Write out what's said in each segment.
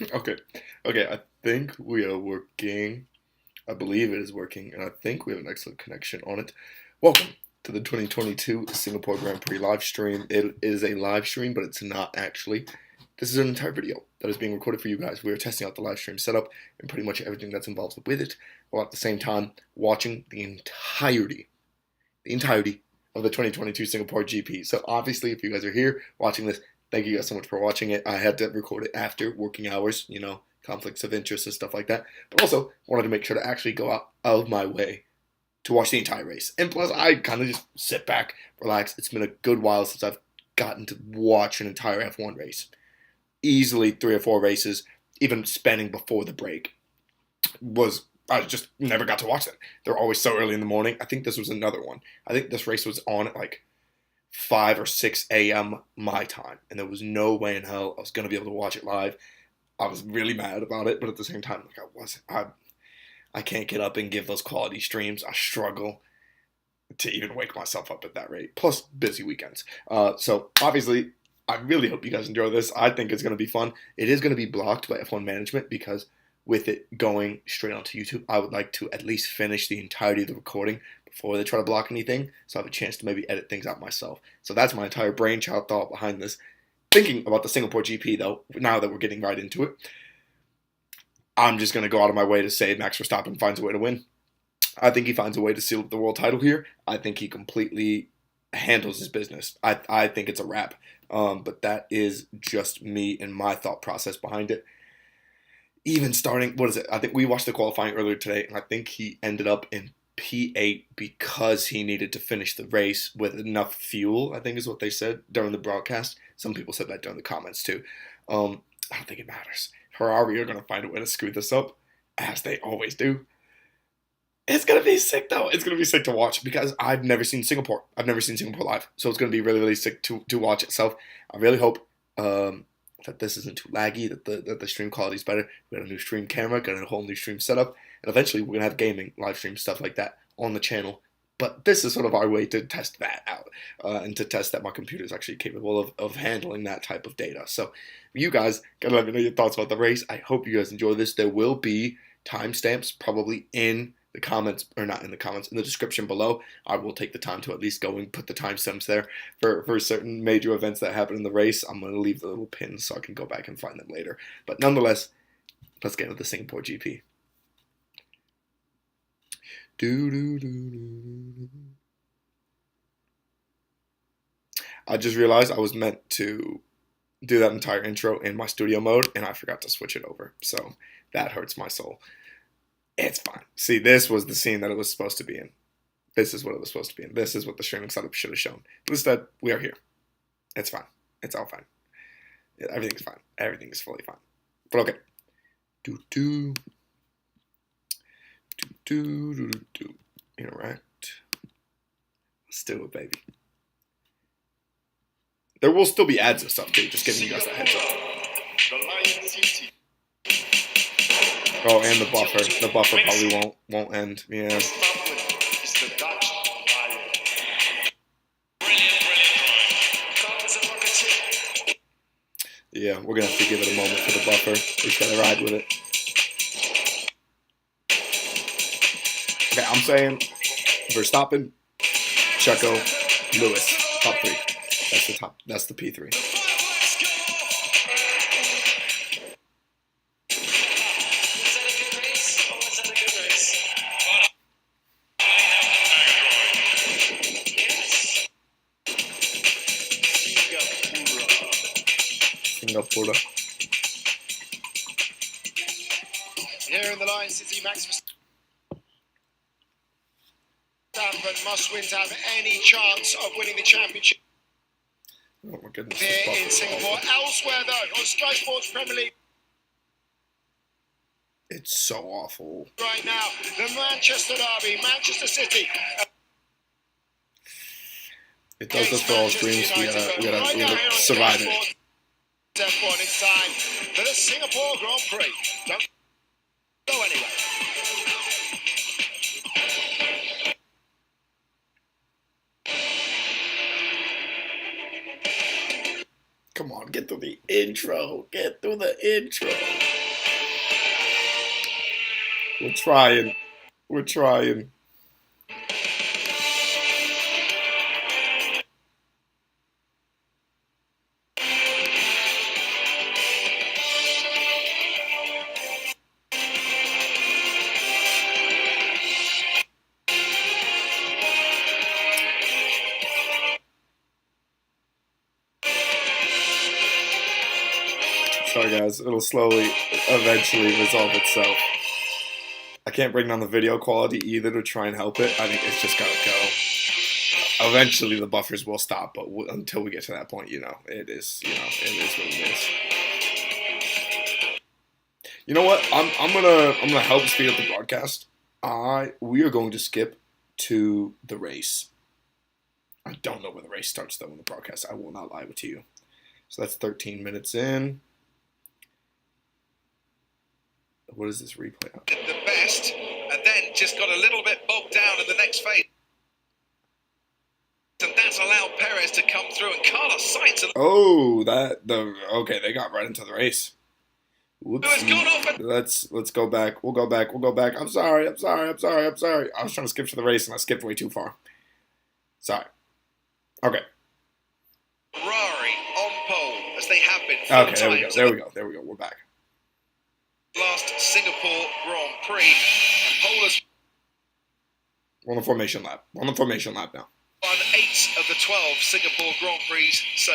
Okay. Okay, I think we are working. I believe it is working, and I think we have an excellent connection on it. Welcome to the 2022 Singapore Grand Prix live stream. It is a live stream, but it's not actually. This is an entire video that is being recorded for you guys. We are testing out the live stream setup and pretty much everything that's involved with it, while at the same time watching the entirety of the 2022 Singapore GP. So obviously, if you guys are here watching this, thank you guys so much for watching it. I had to record it after working hours, conflicts of interest and stuff like that. But also wanted to make sure to actually go out of my way to watch the entire race. And plus, I kind of just sit back, relax. It's been a good while since I've gotten to watch an entire F1 race. Easily 3 or 4 races, even spanning before the break, was I just never got to watch them. They're always so early in the morning. I think this was another one. I think this race was on at like 5 or 6 a.m. my time, and there was no way in hell I was gonna be able to watch it live. I was really mad about it, but at the same time, like I can't get up and give those quality streams. I struggle to even wake myself up at that rate. Plus busy weekends. So obviously, I really hope you guys enjoy this. I think it's gonna be fun. It is gonna be blocked by F1 management because with it going straight onto YouTube, I would like to at least finish the entirety of the recording before they try to block anything, so I have a chance to maybe edit things out myself. So that's my entire brainchild thought behind this. Thinking about the Singapore GP, though, now that we're getting right into it, I'm just going to go out of my way to say Max Verstappen finds a way to win. I think he finds a way to seal the world title here. I think he completely handles his business. I think it's a wrap. But that is just me and my thought process behind it. Even starting, what is it? I think we watched the qualifying earlier today, and I think he ended up in P8 because he needed to finish the race with enough fuel, I think is what they said during the broadcast. Some people said that during the comments too. I don't think it matters. Ferrari are going to find a way to screw this up, as they always do. It's going to be sick, though. It's going to be sick to watch because I've never seen Singapore. I've never seen Singapore live. So it's going to be really, really sick to watch itself. I really hope that this isn't too laggy, that the stream quality is better. We got a new stream camera, got a whole new stream setup, and eventually we're going to have gaming, live stream, stuff like that on the channel. But this is sort of our way to test that out and to test that my computer is actually capable of handling that type of data. So you guys got to let me know your thoughts about the race. I hope you guys enjoy this. There will be timestamps probably in the comments, or not in the comments, in the description below. I will take the time to at least go and put the timestamps there for certain major events that happen in the race. I'm going to leave the little pins so I can go back and find them later. But nonetheless, let's get into the Singapore GP. I just realized I was meant to do that entire intro in my studio mode, and I forgot to switch it over. So that hurts my soul. It's fine. See, this was the scene that it was supposed to be in. This is what it was supposed to be in. This is what the streaming setup should have shown. But instead, we are here. It's fine. It's all fine. Everything's fine. Everything is fully fine. But okay. Interact. Let's do it, baby. There will still be ads and stuff too. Just giving you guys that heads up. Oh, and the buffer. The buffer probably won't end. Yeah. Yeah, we're gonna have to give it a moment for the buffer. We just gotta ride with it. Okay, I'm saying Verstappen, Checo, Lewis, top 3. That's the top. That's the P3. Singapore. Here in the Lion City, Max Verstappen must win to have any chance of winning the championship. Oh my goodness. Here in Singapore. Elsewhere, though, on Sky Sports Premier League. It's so awful. Right now, the Manchester Derby, Manchester City. It does this for all streams. We gotta survive it. It's time for the Singapore Grand Prix. Don't go anywhere. Come on, get through the intro. Get through the intro. We're trying. We're trying. Sorry guys, it'll slowly, eventually resolve itself. I can't bring down the video quality either to try and help it. I think it's just gotta go. Eventually the buffers will stop, but until we get to that point, it is what it is. You know what? I'm gonna help speed up the broadcast. We are going to skip to the race. I don't know where the race starts though in the broadcast. I will not lie to you. So that's 13 minutes in. What is this replay? The best, and then just got a little bit bogged down in the next phase. And that's allowed Perez to come through, and Carlos Sainz. Okay, they got right into the race. Let's go back. We'll go back. I'm sorry. I was trying to skip to the race, and I skipped way too far. Sorry. Okay. Ferrari on pole, as they have been. Okay, there we go. We're back. Last Singapore Grand Prix. Polers We're on the formation lap. Now. won 8 of the 12 Singapore Grand Prix so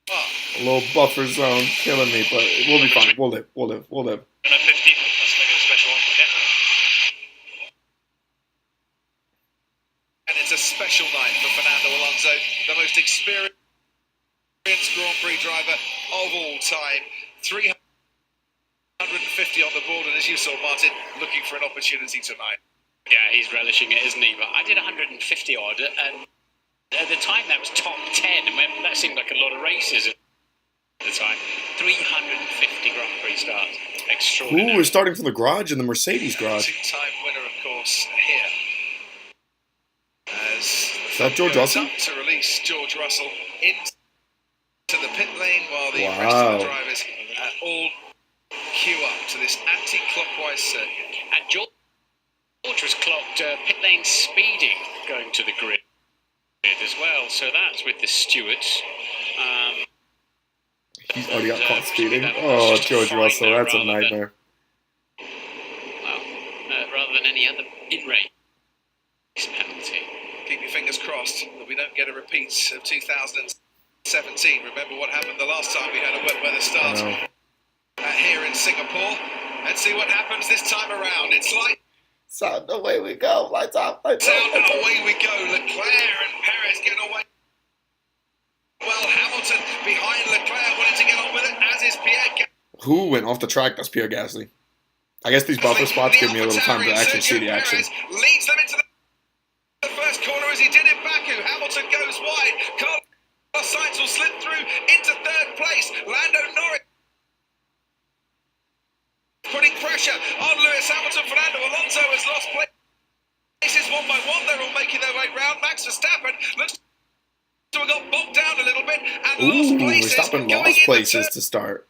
far. A little buffer zone killing me, but we'll be fine. We'll live. 50. Let's make it a special one. And it's a special night for Fernando Alonso, the most experienced Grand Prix driver of all time. 350 on the board, and as you saw, Martin, looking for an opportunity tonight. Yeah, he's relishing it, isn't he? But I did 150 odd, and at the time that was top 10, and that seemed like a lot of races at the time. 350 Grand Prix starts. Extraordinary. Ooh, we're starting from the garage in the Mercedes garage. Two-time winner, of course, here. As Is that George Russell? To release George Russell into the pit lane while the rest of the drivers all queue up to this anti-clockwise circuit. And George was clocked pit lane speeding going to the grid as well, so that's with the stewards. He's already got caught speeding. Oh, George Russell, that's a nightmare. Rather than any other in-race penalty. Keep your fingers crossed that we don't get a repeat of 2017. Remember what happened the last time we had a wet weather start here in Singapore. Let's see what happens this time around. It's like... So away we go. Lights out. And away we go. Leclerc and Perez get away. Well, Hamilton behind Leclerc wanting to get on with it, as is Pierre. Who went off the track? That's Pierre Gasly. I guess these buffer spots give me a little time to actually see the action. Leads them into the first corner as he did in Baku. Hamilton goes wide. Carlos Sainz will slip through into third place. Lando Norris putting pressure on Lewis Hamilton. Fernando Alonso has lost places one by one. They're all making their way round. Max Verstappen looks to have got bogged down a little bit and lost places. Verstappen lost places to start.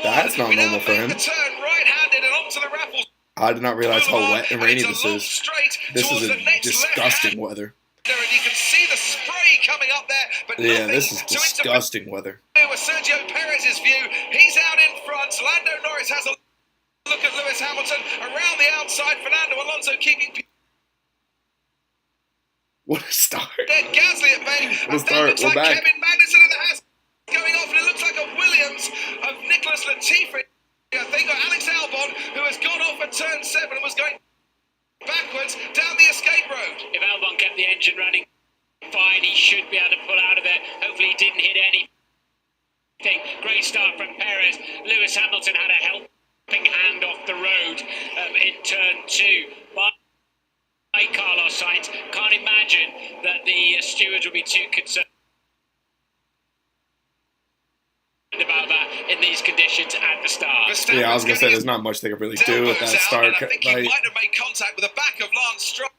That's not normal for him. Turn right-handed and onto the raffles. I did not realize how wet and rainy this is. This is a disgusting weather. And you can see the spray coming up there, but yeah, this is disgusting weather. With Sergio Perez's view, he's out in front. Lando Norris has a look at Lewis Hamilton around the outside. Fernando Alonso keeping. What a start! Gasly at bay. What a start! We're back. Kevin Magnussen in the house going off, and it looks like a Williams of Nicholas Latifi. I think Alex Albon, who has gone off at turn 7 and was going backwards down the escape road. If Albon kept the engine running fine, he should be able to pull out of there. Hopefully he didn't hit anything. Great start from Perez. Lewis Hamilton had a helping hand off the road in turn 2 by Carlos Sainz. Can't imagine that the stewards will be too concerned about that in these conditions at the start. Yeah, I was going to say there's not much they could really do with that start. I think he might have made contact with the back of Lance Stroll.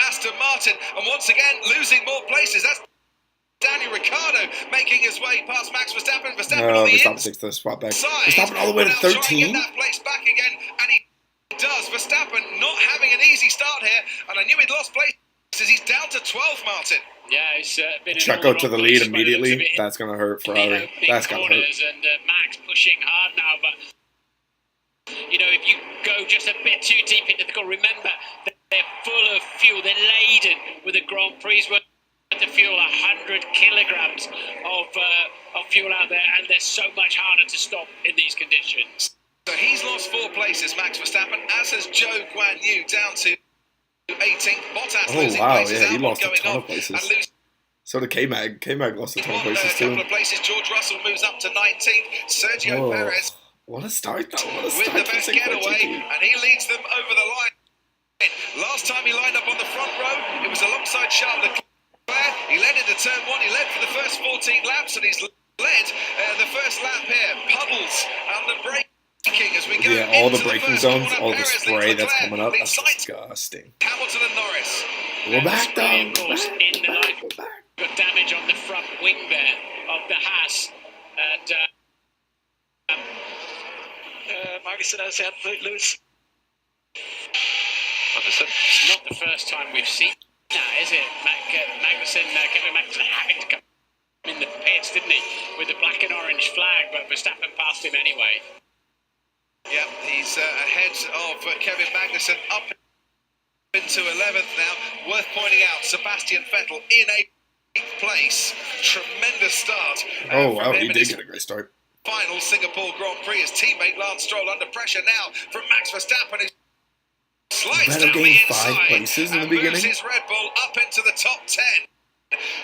Aston Martin, and once again losing more places. That's down Daniel Ricciardo making his way past Max Verstappen. Verstappen on the Verstappen inside. takes the spot back. Verstappen all the way to 13. Trying to get that place back again, and he does. Verstappen not having an easy start here, and I knew he'd lost places. He's down to 12. Martin. Yeah, it's been Checo to the lead immediately. That's going to hurt Ferrari. That's going to hurt. And Max pushing hard now, but you know, if you go just a bit too deep into the car, remember they're full of fuel. They're laden with a Grand Prix worth of fuel, 100 kilograms of fuel out there, and they're so much harder to stop in these conditions. So he's lost 4 places, Max Verstappen, as has Zhou Guanyu, down to 18th. Bottas losing places. Yeah, he Albon lost a going ton on of places. and losing So did K-Mag. K-Mag lost a ton of places a too. couple of places. George Russell moves up to 19th. Sergio Perez What a start, though. What a with start the best getaway, and he leads them over the line. Last time he lined up on the front row, it was alongside Charles Leclerc. He led into turn 1. He led for the first 14 laps, and he's led the first lap here. Puddles and the braking as we go. Yeah, all the into braking first zones, corner. all the Perez spray leads that's Leclerc, coming up. leads That's Sainz, disgusting. Hamilton and Norris. We're back, though. Of course, in the line. We're back. Got damage on the front wing there of the Haas, and Magnussen has had Lewis. It's not the first time we've seen that, is it? Kevin Magnussen having to come in the pits, didn't he? With the black and orange flag, but Verstappen passed him anyway. Yeah, he's ahead of Kevin Magnussen up into 11th now. Worth pointing out, Sebastian Vettel in 8th place. Tremendous start. Oh, wow, from him he in did his get a great start. final Singapore Grand Prix. His teammate Lance Stroll under pressure now from Max Verstappen, who slides Vettel down the gained inside 5 places in the and moves beginning. his Red Bull up into the top 10.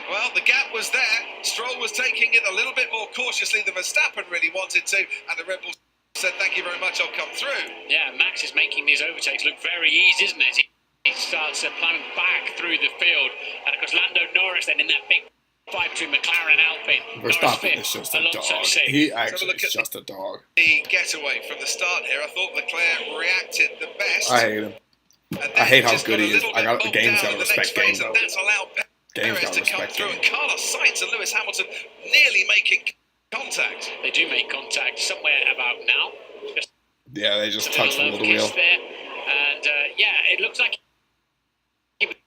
Well, the gap was there. Stroll was taking it a little bit more cautiously than Verstappen really wanted to, and the Red Bull said, "Thank you very much, I'll come through." Yeah, Max is making these overtakes look very easy, isn't it? He starts planning back through the field, and of course Lando Norris then in that big fight between McLaren and Alpine. Verstappen is just a dog. He actually is just a dog. The getaway from the start here, I thought Leclerc reacted the best. I hate him. I hate how good he is. The game's got to respect game, though. That's allowed Perez to come through, and Carlos Sainz and Lewis Hamilton nearly making contact. They do make contact somewhere about now. Yeah, they just touch the little wheel. There. And yeah, it looks like it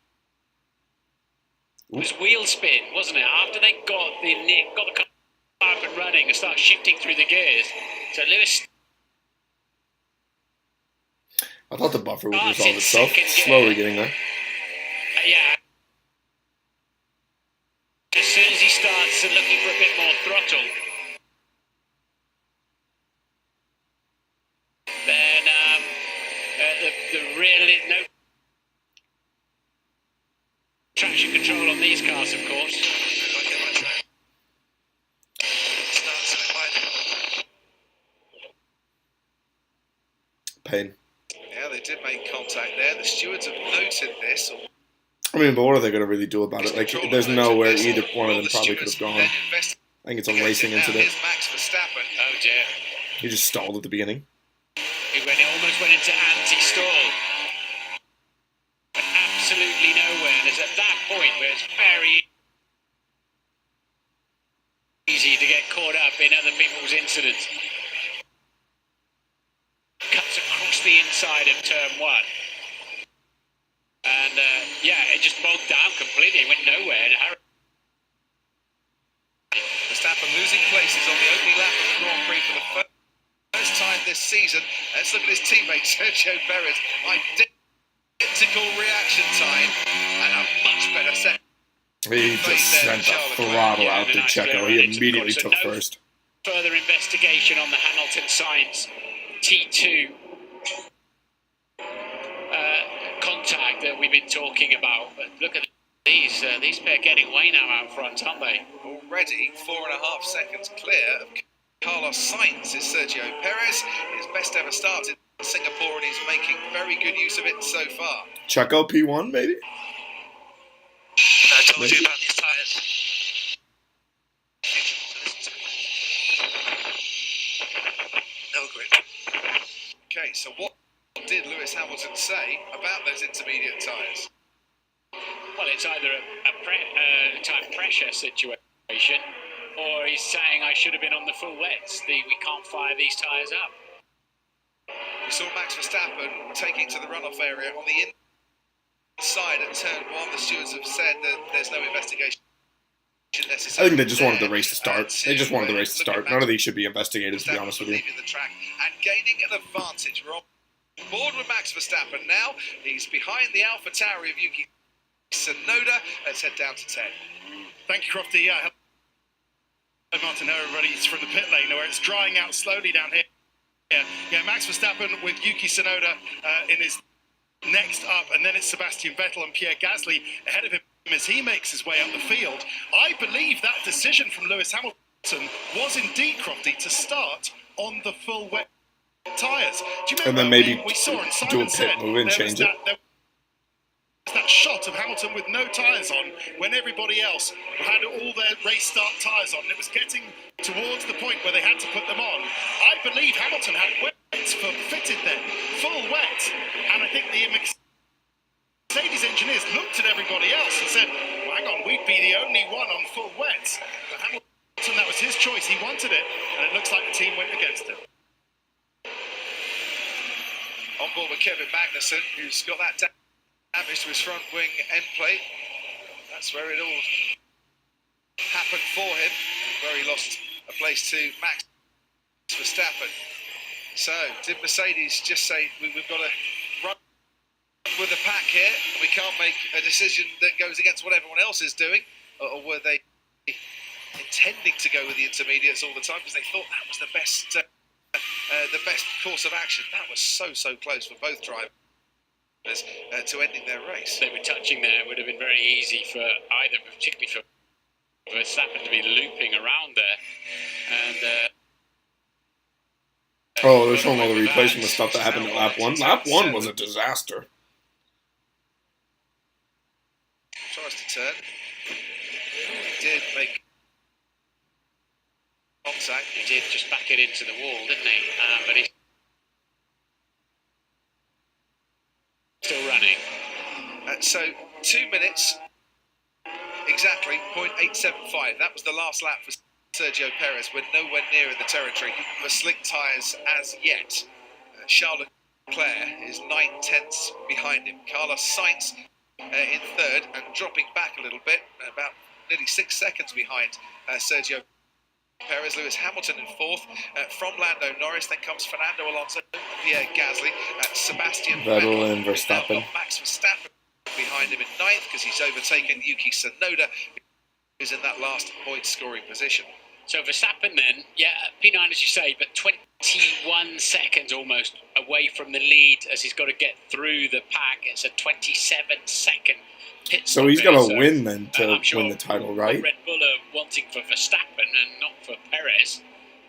was wheel spin, wasn't it? After they got the car up and running and started shifting through the gears. So Lewis. I thought the buffer would resolve itself. Slowly getting there. Yeah. As soon as he starts looking for a bit more throttle, then the really no traction control on these cars, of course. Pain. Yeah, they did make contact there. The stewards have noted this. I mean, but what are they going to really do about it? Like, there's nowhere either one of them probably could have gone. I think it's a racing incident. Max Verstappen. Oh dear. He just stalled at the beginning. He almost went into anti-stall. Absolutely nowhere. And it's at that point where it's very easy to get caught up in other people's incidents. Cuts across the inside of turn 1. And yeah, it just bogged down completely. It went nowhere. Verstappen losing places on the opening lap of the Grand Prix for the first time this season. Let's look at his teammate Sergio Perez. Identical reaction time and a much better set. He just sent the throttle out to Checo. He immediately took first. Further investigation on the Hamilton Sainz T2 contact that we've been talking about. But look at these pair getting away now out front, aren't they? Already 4.5 seconds clear of Carlos Sainz is Sergio Perez. His best ever start in Singapore, and he's making very good use of it so far. Checo P1, maybe? I told you about these tyres. No grip. Okay, so what did Lewis Hamilton say about those intermediate tyres? Well, it's either a time pressure situation or he's saying I should have been on the full wets. We can't fire these tyres up. We saw Max Verstappen taking to the runoff area on the inside at turn 1. The stewards have said that there's no investigation necessary. I think they just wanted the race to start. They just wanted the race to start. None of these should be investigated, to be honest with you. The track and gaining an advantage. We're on board with Max Verstappen now. He's behind the Alpha Tauri of Yuki Tsunoda. Let's head down to 10. Thank you, Crofty. Yeah, hello, Martin. Hello, everybody. It's from the pit lane where it's drying out slowly down here. Yeah, Max Verstappen with Yuki Tsunoda in his next up, and then it's Sebastian Vettel and Pierre Gasly ahead of him as he makes his way up the field. I believe that decision from Lewis Hamilton was indeed, Crofty, to start on the full wet tyres. Do you remember And then maybe we saw and do a Simon pit said move and there was change it. that shot of Hamilton with no tyres on when everybody else had all their race start tyres on. It was getting towards the point where they had to put them on. I believe Hamilton had wets fitted then, full wet, and I think the Mercedes engineers looked at everybody else and said, well, hang on, we'd be the only one on full wets. But Hamilton, that was his choice, he wanted it, and it looks like the team went against him. On board with Kevin Magnussen, who's got that damage to his front wing end plate. That's where it all happened for him, where he lost a place to Max Verstappen. So, did Mercedes just say, we've got to run with the pack here, and we can't make a decision that goes against what everyone else is doing? Or were they intending to go with the intermediates all the time because they thought that was the best course of action? That was so close for both drivers to ending their race. They were touching there. It would have been very easy for either, particularly for Verstappen, to be looping around there. And they're showing all the replays from the stuff that happened at lap 1. Lap 1 was a disaster. Tries to turn. He did make contact. He did just back it into the wall, didn't he? But he's still running. So 2 minutes exactly, 0.875. That was the last lap for Sergio Perez. We're nowhere near in the territory for slick tyres as yet. Charles Leclerc is 9/10 behind him. Carlos Sainz in third and dropping back a little bit, about nearly 6 seconds behind Sergio Perez. Lewis Hamilton in fourth. From Lando Norris, then comes Fernando Alonso, Pierre Gasly, Sebastian Vettel and Verstappen. Max Verstappen behind him in ninth because he's overtaken Yuki Tsunoda, who's in that last point scoring position. So Verstappen then, P9 as you say, but 21 seconds almost away from the lead as he's got to get through the pack. It's a 27-second pit stop. So he's got to there. win then to sure win the title, right? What Red Bull are wanting for Verstappen and not for Perez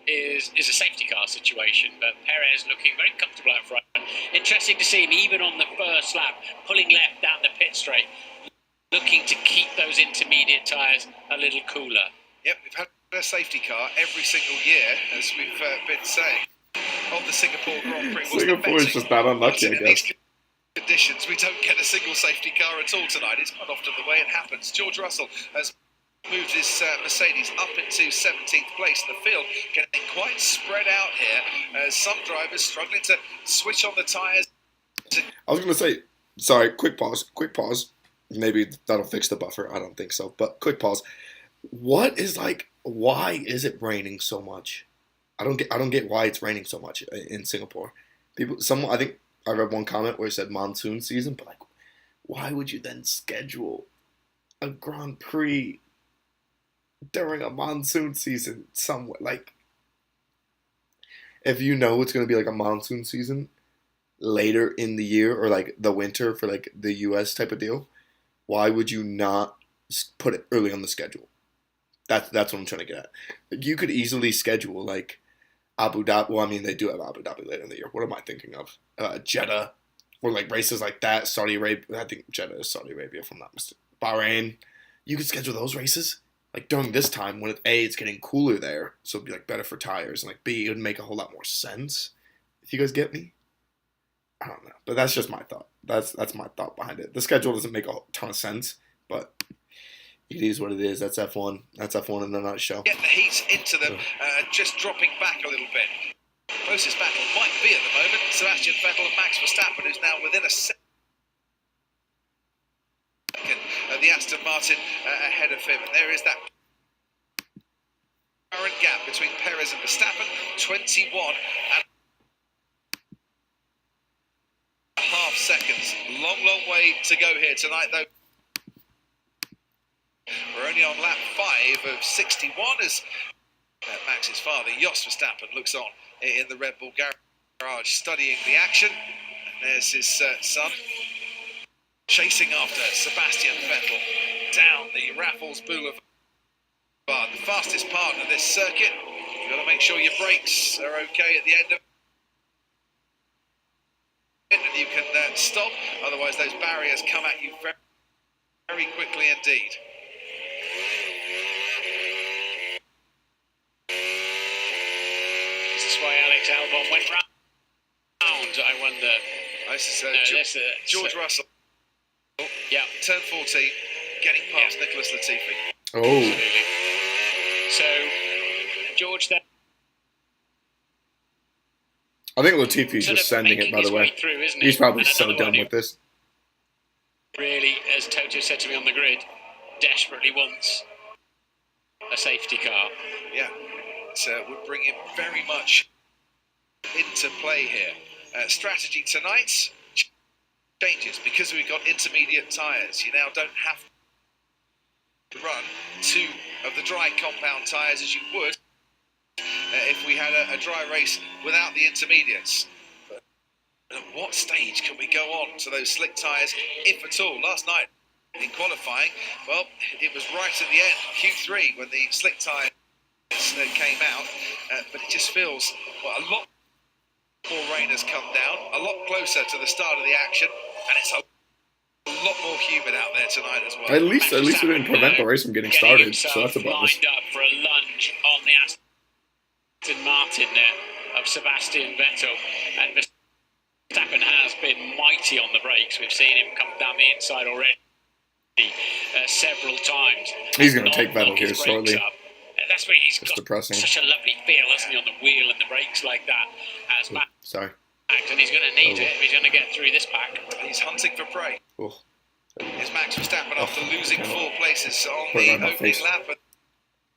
is a safety car situation, but Perez looking very comfortable out front. Interesting to see him even on the first lap, pulling left down the pit straight, looking to keep those intermediate tyres a little cooler. Yep, we've had a safety car every single year, as we've been saying, of the Singapore Grand Prix. Singapore is just that unlucky, I guess. Conditions, we don't get a single safety car at all tonight. It's quite often the way it happens. George Russell has moved his Mercedes up into 17th place in the field, getting quite spread out here as some drivers struggling to switch on the tyres. I was going to say, sorry, quick pause. Maybe that'll fix the buffer. I don't think so, but quick pause. Why is it raining so much? I don't get why it's raining so much in Singapore. I think I read one comment where it said monsoon season, but why would you then schedule a Grand Prix during a monsoon season somewhere? If you know it's going to be a monsoon season later in the year or the winter for the US type of deal, why would you not put it early on the schedule? That's what I'm trying to get at. You could easily schedule Abu Dhabi. Well, I mean, they do have Abu Dhabi later in the year. What am I thinking of? Jeddah, or races like that. Saudi Arabia. I think Jeddah is Saudi Arabia, if I'm not mistaken. Bahrain. You could schedule those races during this time when it's getting cooler there, so it'd be better for tires, and B, it would make a whole lot more sense. If you guys get me, I don't know, but that's just my thought. That's my thought behind it. The schedule doesn't make a ton of sense, but It is what it is. That's F1. That's F1 in a nutshell. Get the heat into them, just dropping back a little bit. Closest battle might be at the moment Sebastian Vettel and Max Verstappen, who's now within a second of the Aston Martin ahead of him. And there is that current gap between Perez and Verstappen, 21 and a half seconds. Long, long way to go here tonight, though. We're only on lap 5 of 61 as Max's father, Jos Verstappen, looks on in the Red Bull garage, studying the action. And there's his son, chasing after Sebastian Vettel down the Raffles Boulevard. The fastest part of this circuit. You've got to make sure your brakes are okay at the end of it, and you can stop. Otherwise, those barriers come at you very, very quickly indeed. Is this why Alex Albon went round? I wonder. This is George Russell. Yeah. Turn 14, getting past Nicholas Latifi. Oh. Absolutely. So, George there. I think Latifi's just sending it, by the way. Through, He's probably so done with this. Really, as Toto said to me on the grid, desperately wants a safety car. Yeah, it would bring him very much into play here. Strategy tonight changes because we've got intermediate tyres. You now don't have to run 2 of the dry compound tyres as you would if we had a dry race without the intermediates. But at what stage can we go on to those slick tyres, if at all? Last night in qualifying, well, it was right at the end, Q3, when the slick tyres came out, but it just feels a lot more rain has come down, a lot closer to the start of the action, and it's a lot more humid out there tonight as well. At least we didn't prevent the race from getting started, so that's a bonus. Lined up for a lunge on the Aston Martin there of Sebastian Vettel, and Verstappen has been mighty on the brakes. We've seen him come down the inside already several times. He's going to take Vettel here shortly. That's where he's got depressing. Such a lovely feel, hasn't he, on the wheel and the brakes like that. As Max, sorry. And he's going to need it if he's going to get through this pack. He's hunting for prey. Oh. Is Max Verstappen after losing 4 places on the opening lap.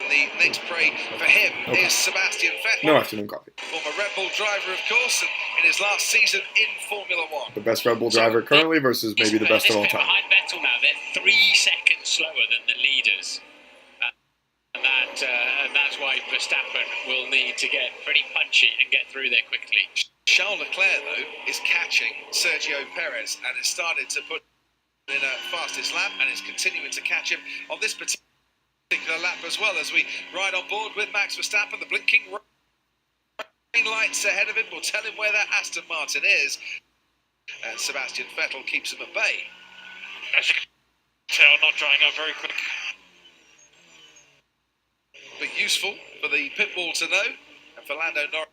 The next prey for him is Sebastian Vettel. No afternoon coffee. Former Red Bull driver, of course, and in his last season in Formula 1. The best Red Bull driver currently versus maybe the best of all time. Behind Vettel now, they're 3 seconds slower than the leaders. And that's why Verstappen will need to get pretty punchy and get through there quickly. Charles Leclerc, though, is catching Sergio Perez and has started to put in a fastest lap and is continuing to catch him on this particular lap as well, as we ride on board with Max Verstappen. The blinking green lights ahead of him will tell him where that Aston Martin is, and Sebastian Vettel keeps him at bay. As you can tell, not drying up very quick. But useful for the pit wall to know, and for Lando Norris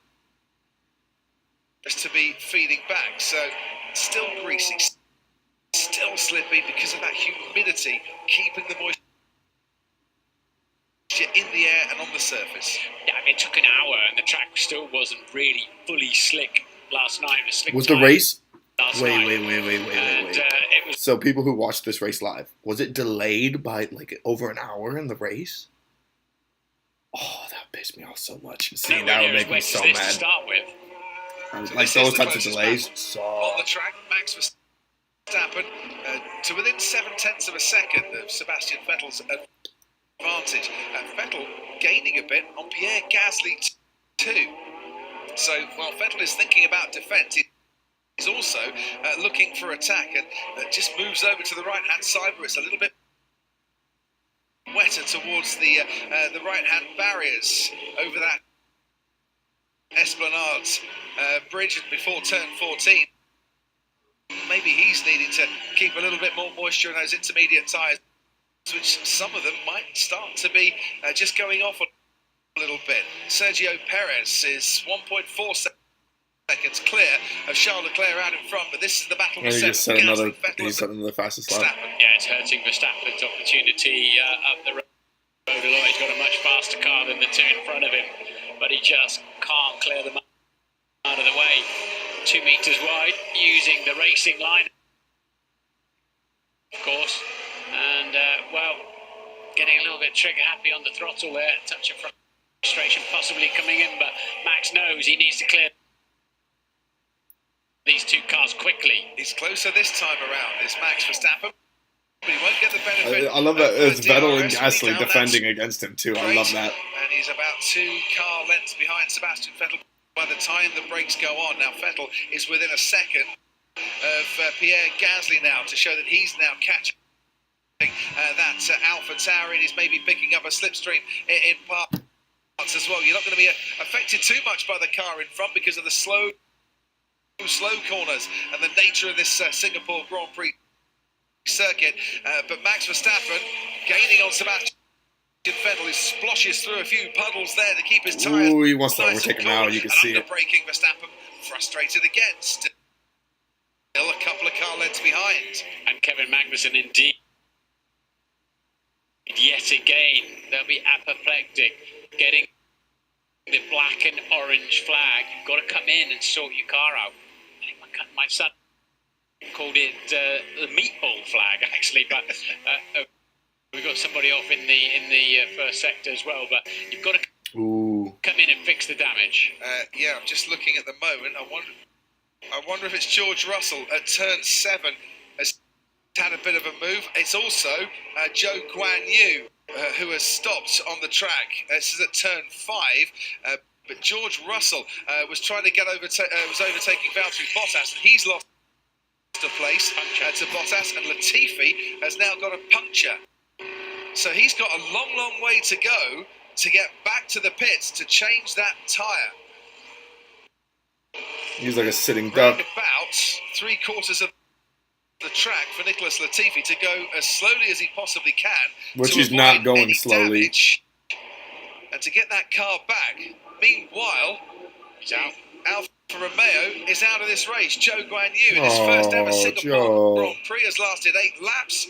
to be feeding back. So still greasy, still slippy because of that humidity, keeping the moisture in the air and on the surface. Yeah, I mean, it took an hour and the track still wasn't really fully slick last night. Was the race? Wait. It was... So people who watched this race live, was it delayed by like over an hour in the race? Oh, that pissed me off so much. See, that would make me so mad. To start with. Like those types of delays. On the track, Max Verstappen to within 0.7 of a second of Sebastian Vettel's advantage. Vettel gaining a bit on Pierre Gasly too. So while Vettel is thinking about defence, he's also looking for attack, and just moves over to the right-hand side where it's a little bit wetter towards the right-hand barriers over that Esplanade bridge before turn 14. Maybe he's needing to keep a little bit more moisture in those intermediate tyres, which some of them might start to be just going off a little bit. Sergio Perez is 1.4 seconds clear of Charles Leclerc out in front, but this is the battle for And he seventh. just set another. He set another fastest lap. Yeah, it's hurting Verstappen's opportunity up the road a lot. He's got a much faster car than the two in front of him, but he just can't clear them out of the way. 2 meters wide, using the racing line, of course, and well, getting a little bit trigger happy on the throttle there. Touch of frustration possibly coming in, but Max knows he needs to clear these two cars quickly. He's closer this time around, is Max Verstappen. But he won't get the benefit. I love that it's Vettel and DRS Gasly defending against him too. I love that. And he's about 2 car lengths behind Sebastian Vettel by the time the brakes go on. Now Vettel is within a second of Pierre Gasly now to show that he's now catching that Alpha Tauri, and he's maybe picking up a slipstream in parts as well. You're not going to be affected too much by the car in front because of the slow corners and the nature of this Singapore Grand Prix circuit, but Max Verstappen gaining on Sebastian Vettel. He splashes through a few puddles there to keep his tyres. Ooh, he wants to overtake him now. You can see it. Braking Verstappen, frustrated again. Still a couple of car lengths behind. And Kevin Magnussen, indeed, yet again, they'll be apoplectic, getting the black and orange flag. You've got to come in and sort your car out. I think my son called it the meatball flag, actually, but we got somebody off in the first sector as well. But you've got to come in and fix the damage. Yeah, I'm just looking at the moment. I wonder if it's George Russell at turn 7 has had a bit of a move. It's also Zhou Guanyu who has stopped on the track. This is at turn 5. But George Russell was trying to get was overtaking Valtteri Bottas, and he's lost a place to Bottas, and Latifi has now got a puncture. So he's got a long way to go to get back to the pits to change that tyre. He's like a sitting duck. About 3/4 of the track for Nicholas Latifi to go as slowly as he possibly can, which he's not going slowly, damage, and to get that car back. Meanwhile, he's out. Alfa Romeo is out of this race. Zhou Guanyu in his first ever Singapore Grand Prix has lasted 8 laps.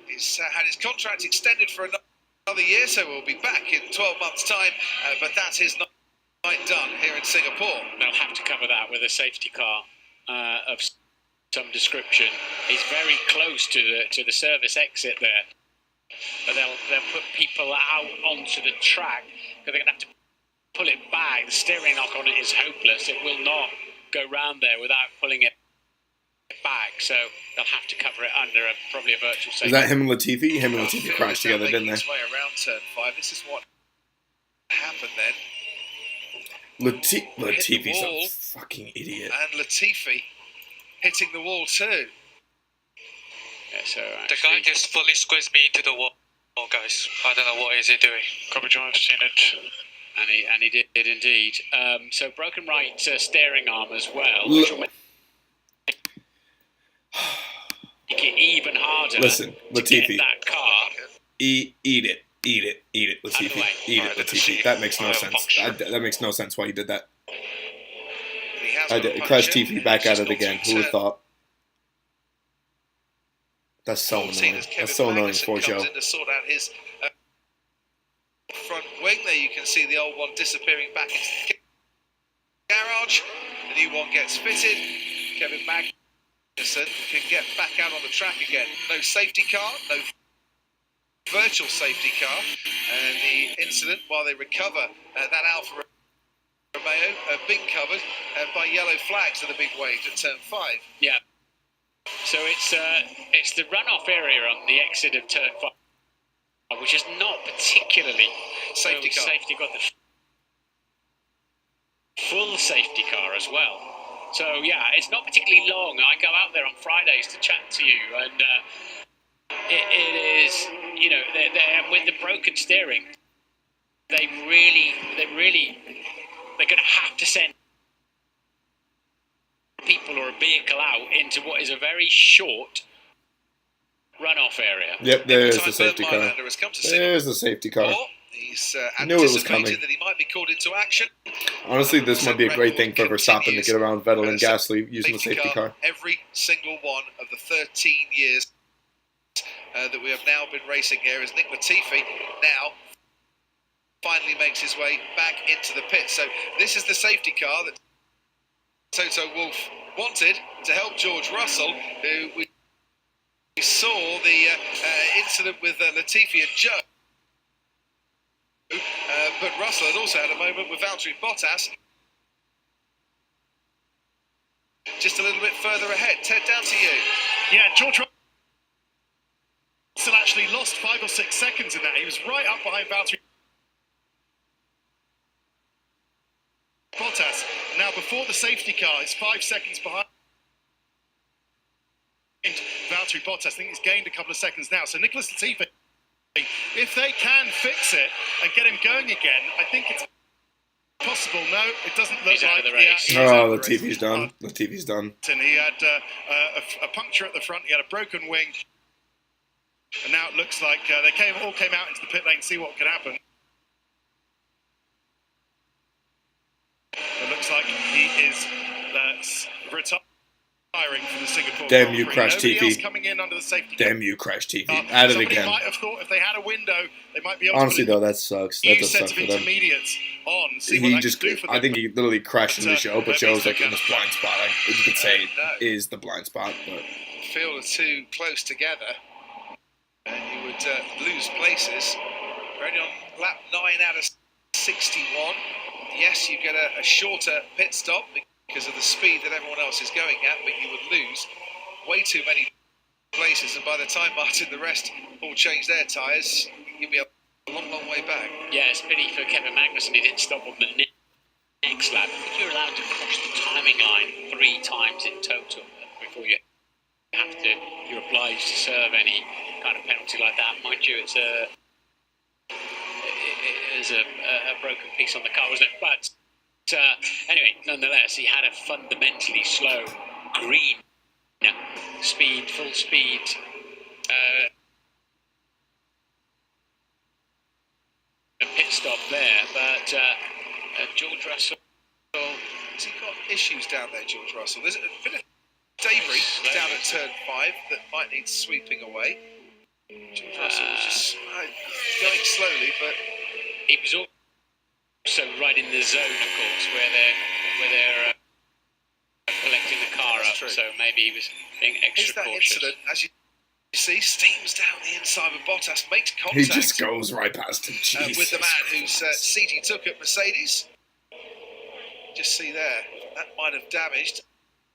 He's had his contract extended for another year, so we'll be back in 12 months' time. But that's his night done here in Singapore. They'll have to cover that with a safety car of some description. He's very close to the service exit there, but they'll put people out onto the track because they're going to have to pull it back. The steering lock on it is hopeless. It will not go round there without pulling it back, so they'll have to cover it under probably a virtual safety. Is that him and Latifi? Him and Latifi crashed together, didn't they? His way around turn 5. This is what happened then. Latifi's a fucking idiot. And Latifi hitting the wall too. Yeah, so the guy just fully squeezed me into the wall, guys. I don't know what is he doing. Coverage, I've seen it. And he did indeed. So broken right steering arm as well, which will make it even harder. Listen, Latifi, to get that car. Eat it, Latifi, eat it, Latifi. That makes no sense. That makes no sense why you did that. Crash TV back at it again. Who would have thought? That's so annoying. That's so annoying for Joe. To sort out his front wing. There you can see the old one disappearing back into the garage. The new one gets fitted. Kevin Magnussen can get back out on the track again. No safety car, no virtual safety car. And the incident, while they recover that Alfa Romeo, being covered by yellow flags are the big waves at turn 5. Yeah. So it's the runoff area on the exit of turn 5, which is not particularly safety car. Safety got the full safety car as well. So yeah, it's not particularly long. I go out there on Fridays to chat to you, and it is, you know, they're with the broken steering. They're going to have to send people or a vehicle out into what is a very short runoff area. Yep, there's the safety car. There's the safety car. He's knew it was coming. that he might be called into action. Honestly, this So might be a great thing for record Verstappen to continues. get around Vettel and So Gasly using the safety car. Every single one of the 13 years that we have now been racing here, as Nick Latifi now finally makes his way back into the pit. So this is the safety car that Toto Wolff wanted to help George Russell, who we saw the incident with Latifi and Joe. But Russell had also had a moment with Valtteri Bottas just a little bit further ahead. Ted, down to you. Yeah, George Russell actually lost 5 or 6 seconds in that. He was right up behind Valtteri Bottas. Now, before the safety car, he's 5 seconds behind Valtteri Bottas. I think he's gained a couple of seconds now. So Nicholas Latifi, if they can fix it and get him going again, I think it's possible. No, it doesn't look He's out like of the race. Oh, Latifi's done. Latifi's done. And he had a puncture at the front. He had a broken wing. And now it looks like they all came out into the pit lane to see what could happen. It looks like he is retiring from the Singapore Damn Grand you, Prix. Crash Nobody TV. else coming in under the safety car. Damn you, Crash TV. At it Somebody again. might have thought if they had a window, they might be able Honestly, to though, that sucks. That new does set suck of for them. intermediates on. See what He that just, can do for them. I think he literally crashed into the show, but Joe's like in Maybe his blind spot. You could say No. is the blind spot, but Field are too close together, and you would lose places. We're only on lap 9 out of 61. Yes, you get a shorter pit stop because of the speed that everyone else is going at, but you would lose way too many places, and by the time Martin the rest all change their tyres, you'll be a long, long way back. Yeah, it's pity for Kevin Magnussen he didn't stop on the next lap. I think you're allowed to cross the timing line 3 times in total before you're obliged to serve any kind of penalty like that. Mind you, it's a broken piece on the car, wasn't it? But anyway, nonetheless, he had a fundamentally slow green speed, full speed. A pit stop there, but George Russell. Has he got issues down there, George Russell? There's a bit of debris down at turn 5 that might need sweeping away. George Russell was just going slowly, but he was also right in the zone, of course, where they're collecting the car up. true. So maybe he was being is extra that cautious. incident, as you see, steams down the inside of Bottas, makes contact he just goes right past him. Jesus with the man whose Christ. seat he took at Mercedes. Just see there, that might have damaged,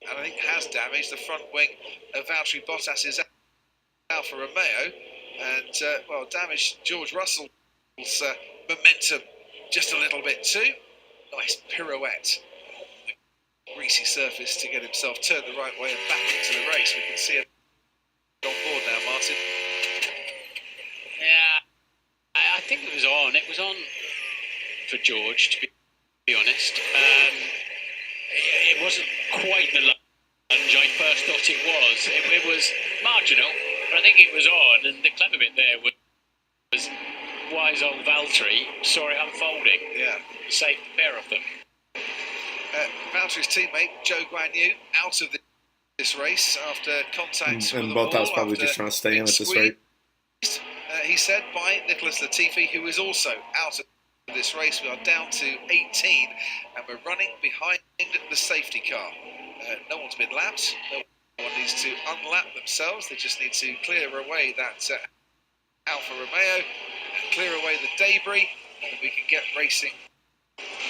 and I think has damaged, the front wing of Valtteri Bottas's Alfa Romeo, and damaged George Russell's momentum just a little bit too. Nice pirouette, the greasy surface to get himself turned the right way and back into the race. We can see it on board now, Martin. Yeah, I think it was on. It was on for George, to be honest. It wasn't quite the lunge I first thought it was. It was marginal, but I think it was on. And the clever bit there was wise old Valtteri saw it unfolding. Yeah. Saved the pair of them. Valtteri's teammate Joe Guan Yu out of this race after contact And with the Bottas wall, probably after just trying to stay in being at this squeezed, rate. he said, by Nicholas Latifi, who is also out of this race. We are down to 18 and we're running behind the safety car. No one's been lapped. No one needs to unlap themselves. They just need to clear away that Alfa Romeo, clear away the debris, and then we can get racing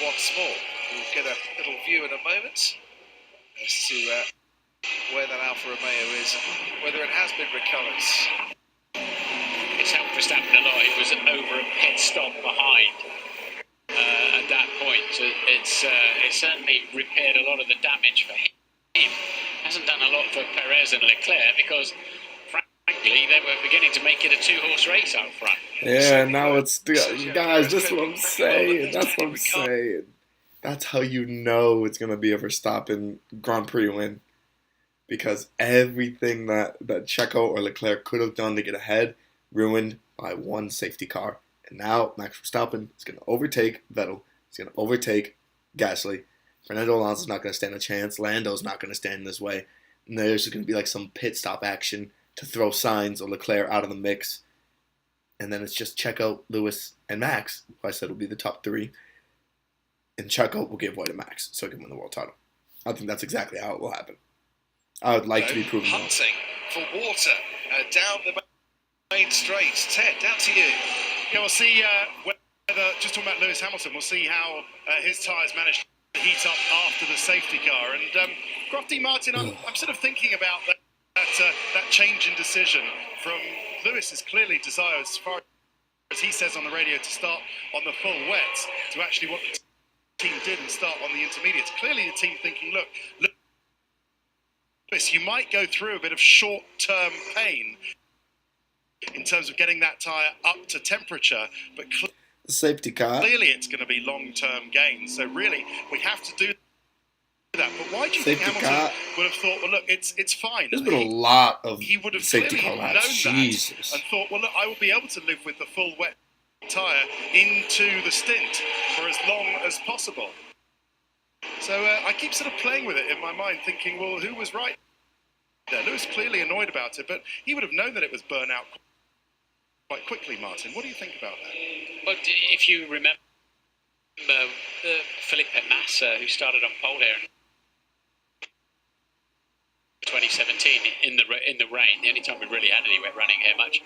once more. We'll get a little view in a moment as to where that Alfa Romeo is and whether it has been recovered. It's helped Verstappen a lot. It was over a pit stop behind at that point. So it's certainly repaired a lot of the damage for him. Hasn't done a lot for Perez and Leclerc because, frankly, they were beginning to make it a 2-horse race out front. Yeah, now it's guys. That's what I'm saying. That's what I'm saying. That's how you know it's gonna be a Verstappen Grand Prix win, because everything that Checo or Leclerc could have done to get ahead ruined by one safety car, and now Max Verstappen is gonna overtake Vettel. He's gonna overtake Gasly. Fernando Alonso's not going to stand a chance. Lando's not going to stand in his way. And there's going to be like some pit stop action to throw Sainz or Leclerc out of the mix. And then it's just Checo, Lewis, and Max, who I said will be the top 3. And Checo will give way to Max so he can win the world title. I think that's exactly how it will happen. I would like to be proven wrong. Hunting for water down the main straight. Ted, down to you. Yeah, we'll see whether, just talking about Lewis Hamilton, we'll see how his tyres manage to heat up after the safety car. And Crofty Martin, I'm sort of thinking about that change in decision from Lewis's clearly desire, as far as he says on the radio, to start on the full wets, to actually what the team did and start on the intermediates. Clearly the team thinking, look, Lewis, you might go through a bit of short-term pain in terms of getting that tyre up to temperature, but safety car. Clearly it's going to be long-term gains. So really, we have to do that. But why do you think Hamilton would have thought, well, look, it's fine? There's been a lot of he would have safety car known laps. Jesus. and thought, well, look, I will be able to live with the full wet tyre into the stint for as long as possible. So I keep sort of playing with it in my mind, thinking, well, who was right there? Lewis clearly annoyed about it, but he would have known that it was burnout quite quickly. Martin, what do you think about that? Well, if you remember Felipe Massa, who started on pole here in 2017 in the rain, the only time we really had any wet running here much,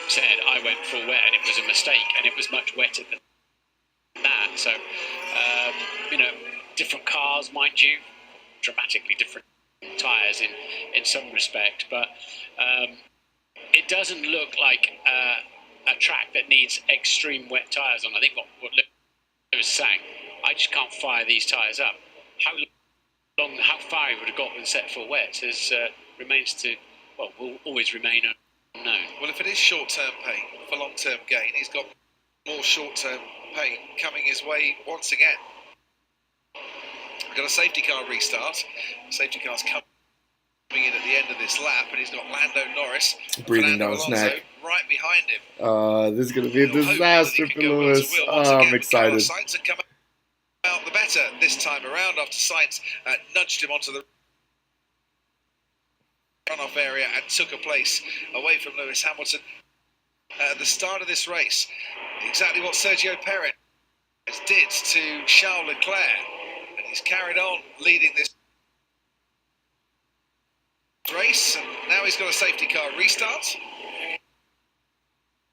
said I went full wet and it was a mistake and it was much wetter than that. So, different cars, mind you, dramatically different tyres in some respect, but it doesn't look like a track that needs extreme wet tyres on. I think what Lewis was saying, I just can't fire these tyres up. How far he would have got with set full wets will always remain unknown. Well, if it is short-term pain for long-term gain, he's got more short-term pain coming his way once again. We've got a safety car restart. Safety car's coming in at the end of this lap, and he's got Lando Norris breathing down his neck right behind him. This is going to be a disaster for Lewis. I'm excited. Sainz had come out the better this time around after Sainz nudged him onto the runoff area and took a place away from Lewis Hamilton at the start of this race. Exactly what Sergio Perez did to Charles Leclerc, and he's carried on leading this race, and now he's got a safety car restart.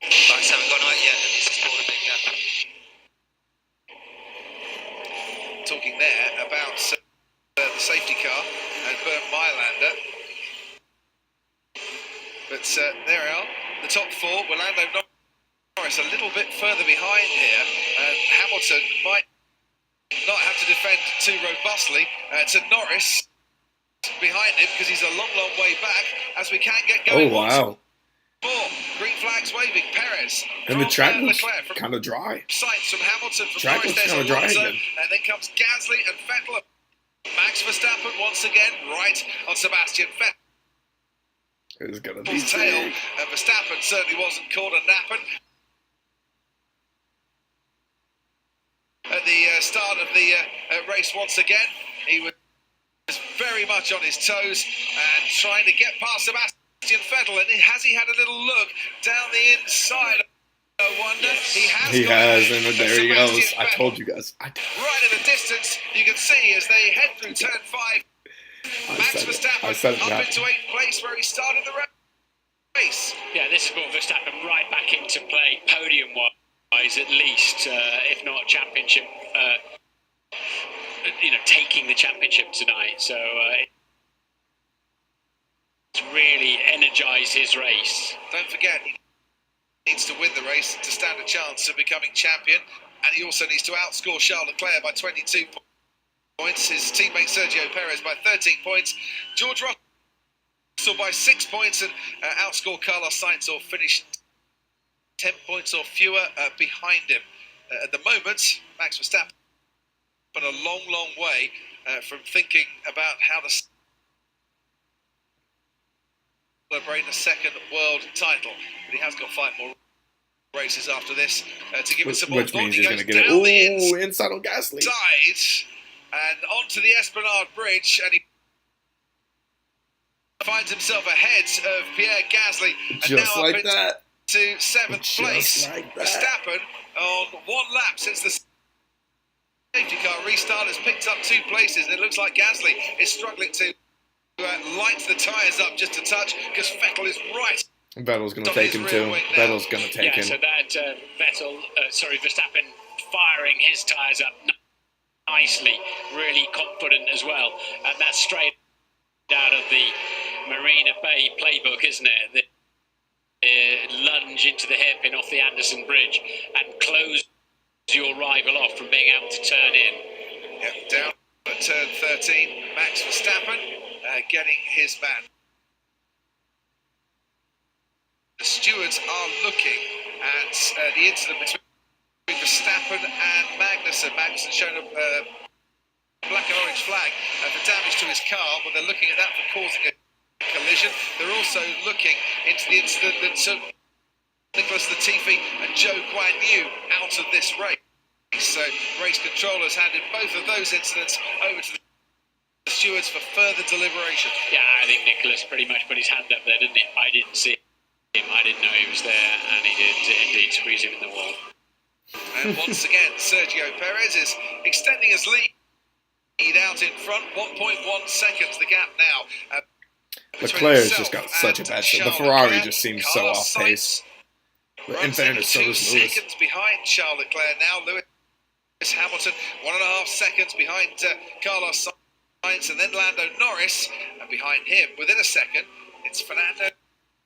Lights haven't gone out yet, and he's scored a big gap. Talking there about the safety car and Bernd Mailander. But there we are, the top 4. Lando Norris a little bit further behind here, and Hamilton might not have to defend too robustly to Norris behind him, because he's a long way back as we can't get going. Oh, wow. More green flags waving. Perez and the track looks Leclerc kind of dry. Sights from Hamilton, from Track Norris, looks there's kind of dry Alonso, again. and then comes Gasly and Vettel. Max Verstappen once again right on Sebastian Vettel. It's going to be Tail, big. and Verstappen certainly wasn't caught a napping. At the start of the race once again, he was very much on his toes and trying to get past Sebastian Vettel, and has he had a little look down the inside? I wonder. Yes. He has, and there he goes. I told you guys. Right in the distance, you can see as they head through turn 5, Max Verstappen up into 8th place where he started the race. Yeah, this has brought Verstappen right back into play, podium-wise at least, if not championship. Taking the championship tonight. So it's really energised his race. Don't forget, he needs to win the race to stand a chance of becoming champion, and he also needs to outscore Charles Leclerc by 22 points, his teammate Sergio Perez by 13 points, George Russell by 6 points, and outscore Carlos Sainz or finish 10 points or fewer behind him. At the moment, Max Verstappen but a long way from thinking about how to celebrate a second world title. But he has got 5 more races after this to give it some more. Which means he's going to get it. Down the Ooh, inside on Gasly. inside and onto the Esplanade Bridge, and he finds himself ahead of Pierre Gasly, and Just now like up that. to 7th place. Like that. Verstappen on 1 lap since the safety car restart has picked up 2 places, and it looks like Gasly is struggling to light the tyres up just a touch because Vettel is right. Vettel's going to take him too. Vettel's going to take him. So that Verstappen firing his tyres up nicely, really confident as well, and that's straight out of the Marina Bay playbook, isn't it? The lunge into the hairpin off the Anderson Bridge and close your rival off from being able to turn in. Yep, down at turn 13, Max Verstappen getting his man. The stewards are looking at the incident between Verstappen and Magnussen. Magnussen shown a black and orange flag for damage to his car, but they're looking at that for causing a collision. They're also looking into the incident that took Nicholas Latifi and Zhou Guanyu out of this race. So race controllers handed both of those incidents over to the stewards for further deliberation. Yeah, I think Nicholas pretty much put his hand up there, didn't he? I didn't see him, I didn't know he was there, and he did indeed squeeze him in the wall. And once again, Sergio Perez is extending his lead out in front, 1.1 seconds the gap now. Leclerc's just got such a bad start. The Ferrari just seems so off pace. But in fairness, so does Lewis. 2 seconds behind Charles Leclerc now. Lewis Hamilton, 1.5 seconds behind Carlos Sainz, and then Lando Norris, and behind him, within a second, it's Fernando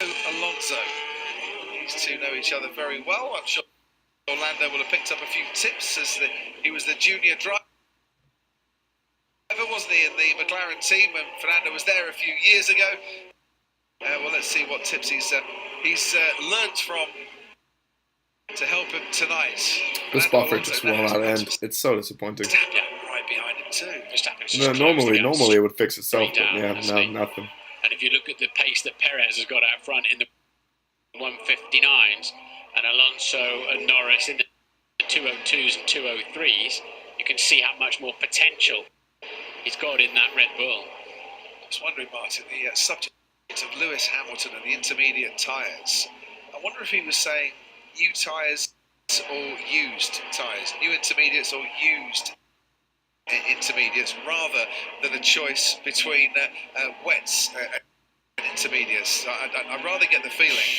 Alonso. These two know each other very well. I'm sure Orlando will have picked up a few tips as he was the junior driver, wasn't he, in the McLaren team when Fernando was there a few years ago. Well, let's see what tips he's learnt from to help him tonight. This buffer just won't out end. It's so disappointing. Verstappen right behind him too. No, normally it would fix itself, but yeah, no, nothing. And if you look at the pace that Perez has got out front in the 159s, and Alonso and Norris in the 202s and 203s, you can see how much more potential he's got in that Red Bull. I was wondering, Martin, the subject of Lewis Hamilton and the intermediate tyres. I wonder if he was saying new tyres or used tyres, new intermediates or used intermediates, rather than a choice between wets and intermediates. I'd rather get the feeling,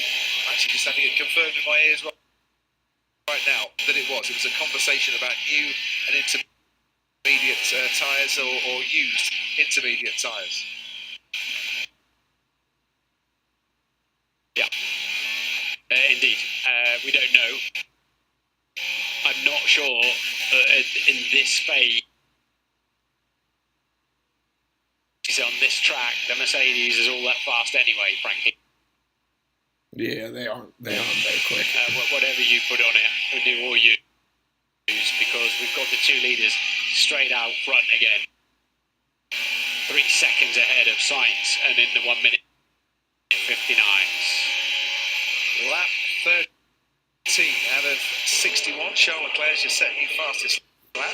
actually just having it confirmed in my ears right now, that it was a conversation about new and intermediate tyres or used intermediate tyres. Yeah, indeed. We don't know. I'm not sure in this phase, on this track, the Mercedes is all that fast anyway, frankly. Yeah, they aren't very quick. Whatever you put on it, new or used, because we've got the 2 leaders straight out front again. 3 seconds ahead of Sainz, and in the 1 minute 59s. Lap 13 out of 61. Charles Leclerc's your second fastest lap.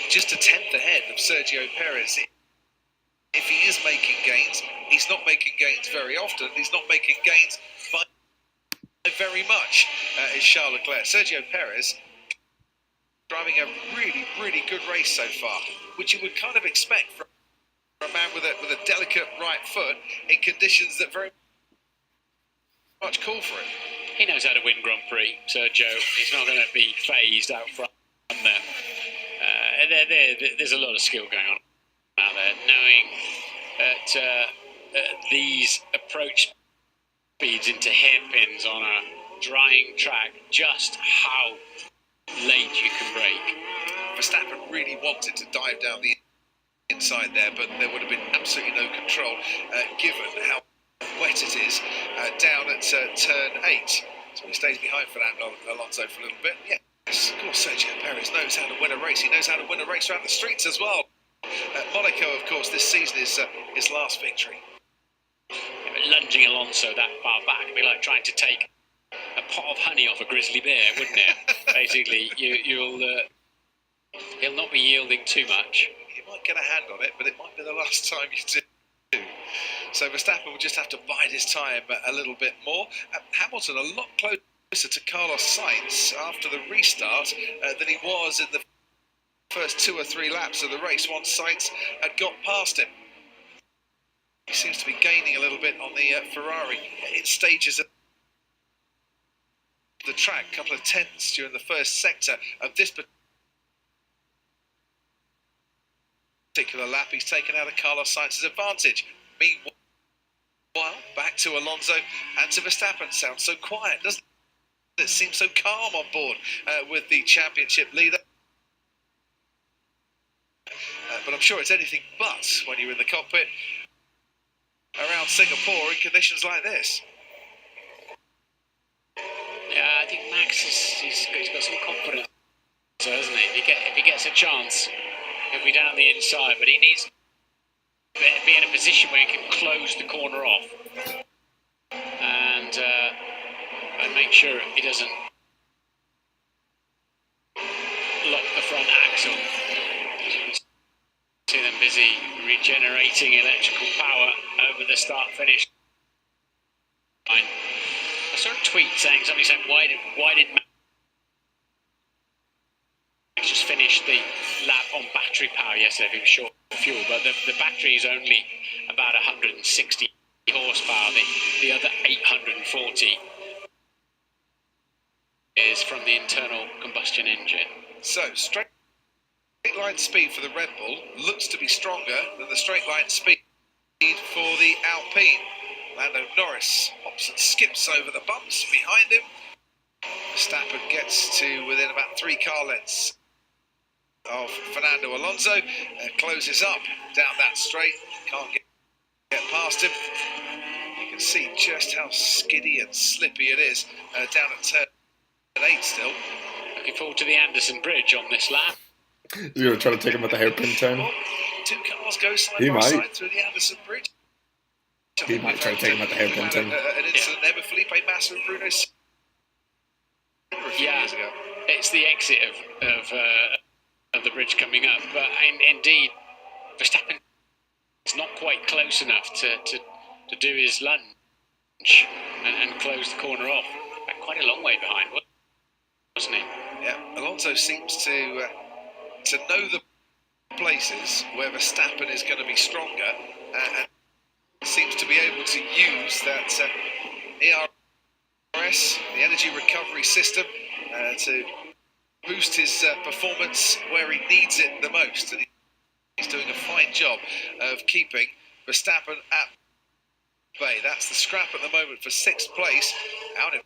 Just a tenth ahead of Sergio Perez. If he is making gains, he's not making gains very often. He's not making gains by very much, is Charles Leclerc. Sergio Perez driving a really, really good race so far, which you would kind of expect from a man with a delicate right foot in conditions that very much call for him. He knows how to win Grand Prix, Sergio. He's not going to be phased out front there. There's a lot of skill going on out there, knowing that these approach speeds into hairpins on a drying track, just how late you can brake. Verstappen really wanted to dive down the inside there, but there would have been absolutely no control given how wet it is down at turn 8. So he stays behind Fernando Alonso for a little bit. Yes, of course, Sergio Perez knows how to win a race. He knows how to win a race around the streets as well. Monaco, of course, this season is his last victory. Lunging Alonso that far back would be like trying to take a pot of honey off a grizzly bear, wouldn't it? Basically, he'll not be yielding too much. You might get a hand on it, but it might be the last time you do. So Verstappen will just have to bide his time a little bit more. Hamilton a lot closer to Carlos Sainz after the restart than he was in the first 2 or 3 laps of the race once Sainz had got past him. He seems to be gaining a little bit on the Ferrari in stages of the track, a couple of tenths during the first sector of this particular lap. He's taken out of Carlos Sainz's advantage. Meanwhile, back to Alonso and to Verstappen. Sounds so quiet, doesn't it? It seems so calm on board with the championship leader. But I'm sure it's anything but when you're in the cockpit around Singapore in conditions like this. Yeah, I think Max he's got some confidence, hasn't he? If he gets a chance, he'll be down the inside, but he needs to be in a position where he can close the corner off and make sure he doesn't lock the front axle. See them busy regenerating electrical power over the start-finish line. I saw a tweet saying why did Max just finish the lap on battery power yesterday? He was short of fuel, but the battery is only about 160 horsepower. The other 840 is from the internal combustion engine. So straight line speed for the Red Bull looks to be stronger than the straight line speed for the Alpine. Lando Norris hops and skips over the bumps behind him. Verstappen gets to within about 3 car lengths of Fernando Alonso, closes up down that straight, can't get past him. You can see just how skiddy and slippy it is down at turn 8 still. Looking forward to the Anderson Bridge on this lap. You're going to try to take him at the hairpin turn? 2 cars go side by side through the Anderson Bridge. He might try to take him at the hairpin turn. An incident there with Felipe Massa and Bruno a few years ago. It's the exit of the bridge coming up, but indeed Verstappen is not quite close enough to do his lunge and close the corner off. Quite a long way behind, wasn't he? Yeah, Alonso seems to know the places where Verstappen is going to be stronger and seems to be able to use that ERS, the energy recovery system, to boost his performance where he needs it the most. And he's doing a fine job of keeping Verstappen at bay. That's the scrap at the moment for 6th place. Out in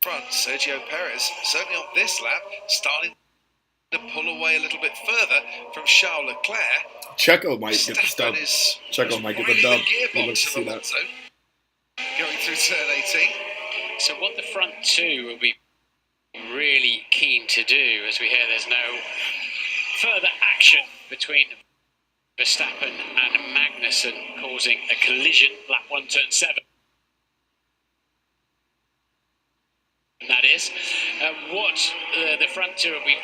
front, Sergio Perez, certainly on this lap, starting to pull away a little bit further from Charles Leclerc. Checo might get the stub. Checo might get the dub. We'll look to see that. Going through turn 18. So what the front 2 will be really keen to do, as we hear there's no further action between Verstappen and Magnussen, causing a collision, lap 1, turn 7. And that is what the front 2 will be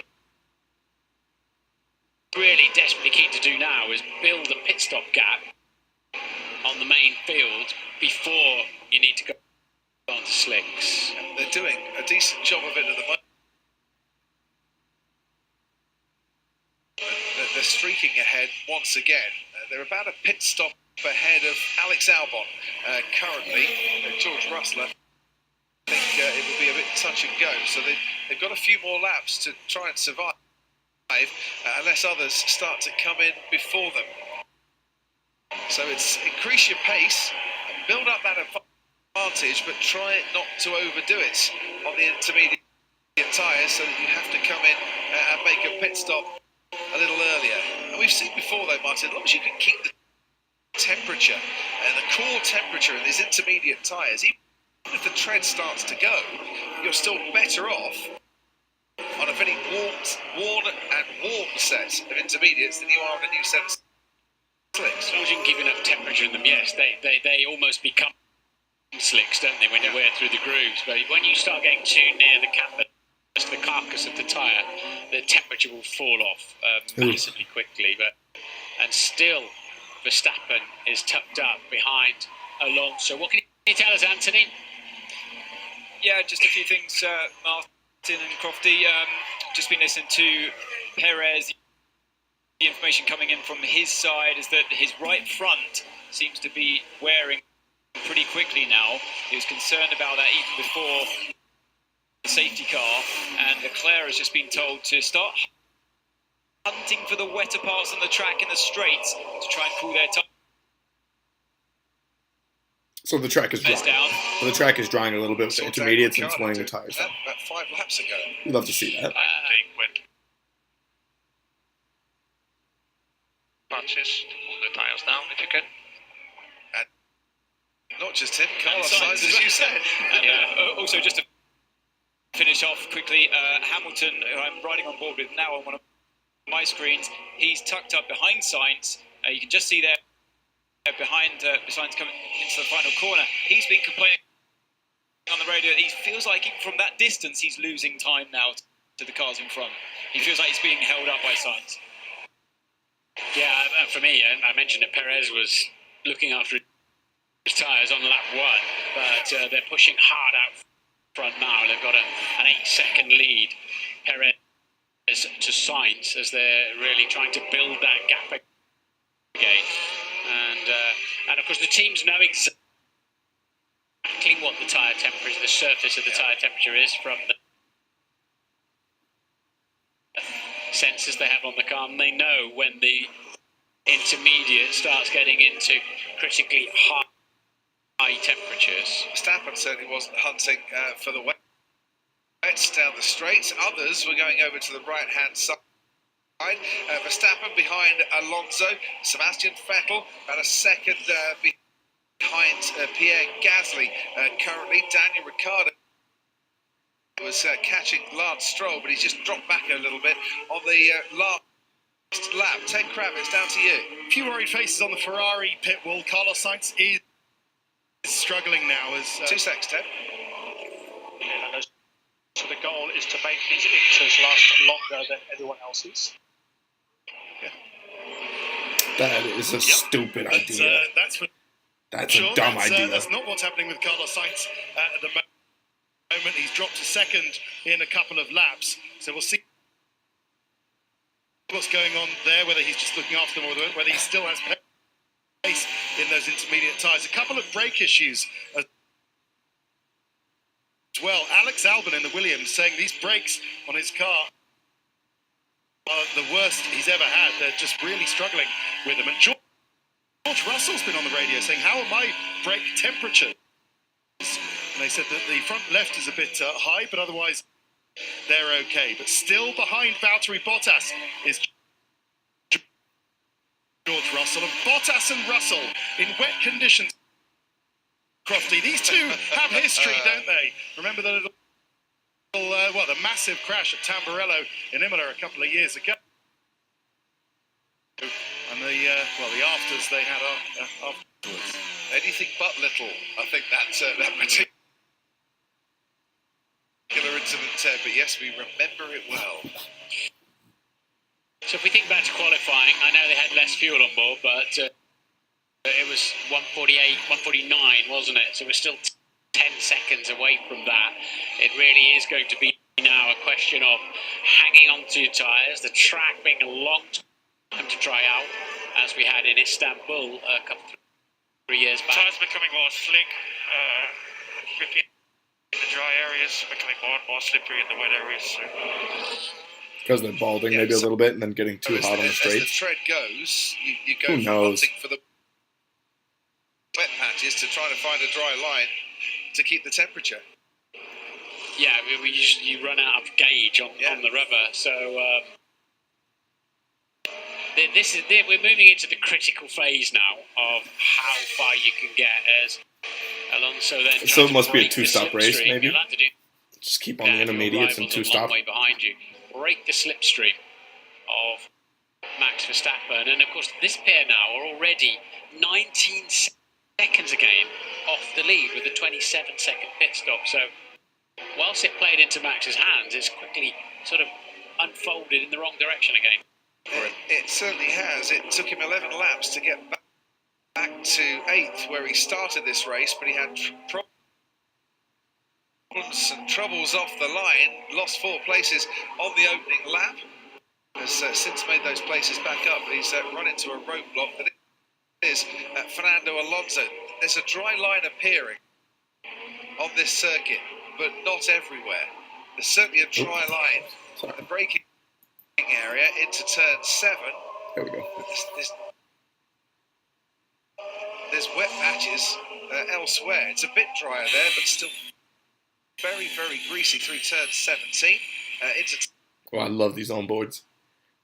really desperately keen to do now is build a pit stop gap on the main field before you need to go on to slicks. They're doing a decent job of it at the moment. They're streaking ahead once again. They're about a pit stop ahead of Alex Albon currently. George Russell, I think it will be a bit touch and go. So they've got a few more laps to try and survive. Unless others start to come in before them. So it's increase your pace, build up that advantage, but try not to overdo it on the intermediate tyres so that you have to come in and make a pit stop a little earlier. And we've seen before though, Martin, as long as you can keep the temperature and the core temperature in these intermediate tyres, even if the tread starts to go, you're still better off on a very worn set of intermediates than you are on a new set of slicks. As long as you can keep enough temperature in them, yes, they almost become slicks, don't they, when you wear through the grooves? But when you start getting too near the canvas, the carcass of the tyre, the temperature will fall off massively quickly. And still, Verstappen is tucked up behind Alonso. What can you tell us, Anthony? Yeah, just a few things, Martin and Crofty. Just been listening to Perez. The information coming in from his side is that his right front seems to be wearing pretty quickly now. He was concerned about that even before the safety car, and Leclerc has just been told to start hunting for the wetter parts on the track in the straights to try and cool their tires. So the track is drying. So the track is drying a little bit with the intermediates and it's weighing the tires down. About 5 laps ago. We'd love to see that. Patches, pull the tyres down if you can. And not just him, Carlos Sainz, as you said. And also, just to finish off quickly, Hamilton, who I'm riding on board with now on one of my screens, he's tucked up behind Sainz. You can just see there behind Sainz coming into the final corner. He's been complaining on the radio that he feels like even from that distance he's losing time now to the cars in front. He feels like he's being held up by Sainz. Yeah, for me, I mentioned that Perez was looking after his tyres on lap 1, but they're pushing hard out front now. They've got an 8-second lead, Perez to Sainz, as they're really trying to build that gap again. And of course, the teams know exactly what the tyre temperature, the surface of the tyre temperature is from the sensors they have on the car, and they know when the intermediate starts getting into critically high temperatures. Verstappen certainly wasn't hunting for the wets down the straights. Others were going over to the right-hand side. Verstappen behind Alonso. Sebastian Vettel about a second behind Pierre Gasly. Currently, Daniel Ricciardo was catching Lance Stroll, but he's just dropped back a little bit on the last lap. Ted Kravitz, down to you. A few worried faces on the Ferrari pit wall. Carlos Sainz is struggling now. As 2 seconds, Ted. So the goal is to make these inters last longer than everyone else's. That is a stupid idea. That's a dumb idea. That's not what's happening with Carlos Sainz at the moment. He's dropped to second in a couple of laps. So we'll see what's going on there, whether he's just looking after them or whether he still has pace in those intermediate tyres. A couple of brake issues as well. Alex Albon in the Williams saying these brakes on his car are the worst he's ever had. They're just really struggling with them. And George Russell's been on the radio saying, how are my brake temperatures? And they said that the front left is a bit high, but otherwise they're okay. But still behind Valtteri Bottas is George Russell. And Bottas and Russell in wet conditions. Crofty, these two have history, don't they? Remember the little, the massive crash at Tamburello in Imola a couple of years ago. And the afters they had afterwards. Anything but little, I think that particular incident, but yes, we remember it well. So if we think back to qualifying, I know they had less fuel on board, but it was 148, 149, wasn't it? So we're still 10 seconds away from that. It really is going to be now a question of hanging on to your tyres, the track being a long time to try out, as we had in Istanbul a couple, 3 years back. Tyres becoming more slick, grippy in the dry areas, becoming more and more slippery in the wet areas. So. Because they're balding maybe a little bit and then getting too hot on the As straight. the tread goes, you go Who knows? hunting for the wet patches to try to find a dry line to keep the temperature. Yeah, you run out of gauge on the rubber. So we're moving into the critical phase now of how far you can get as Alonso then. So it must be a two-stop race, You'll maybe. have to do Just keep on the intermediates and two-stop. way behind you. Break the slipstream of Max Verstappen, and of course this pair now are already 19 seconds again off the lead with a 27-second pit stop. So whilst it played into Max's hands, it's quickly sort of unfolded in the wrong direction again. It certainly has. It took him 11 laps to get back to 8th where he started this race, but he had problems and troubles off the line, lost 4 places on the opening lap, has since made those places back up, but he's run into a roadblock that is Fernando Alonso. There's a dry line appearing on this circuit, but not everywhere. There's certainly a dry line. The braking area into turn 7. There we go. There's wet patches elsewhere. It's a bit drier there, but still very, very greasy through turn 17. Well, I love these onboards.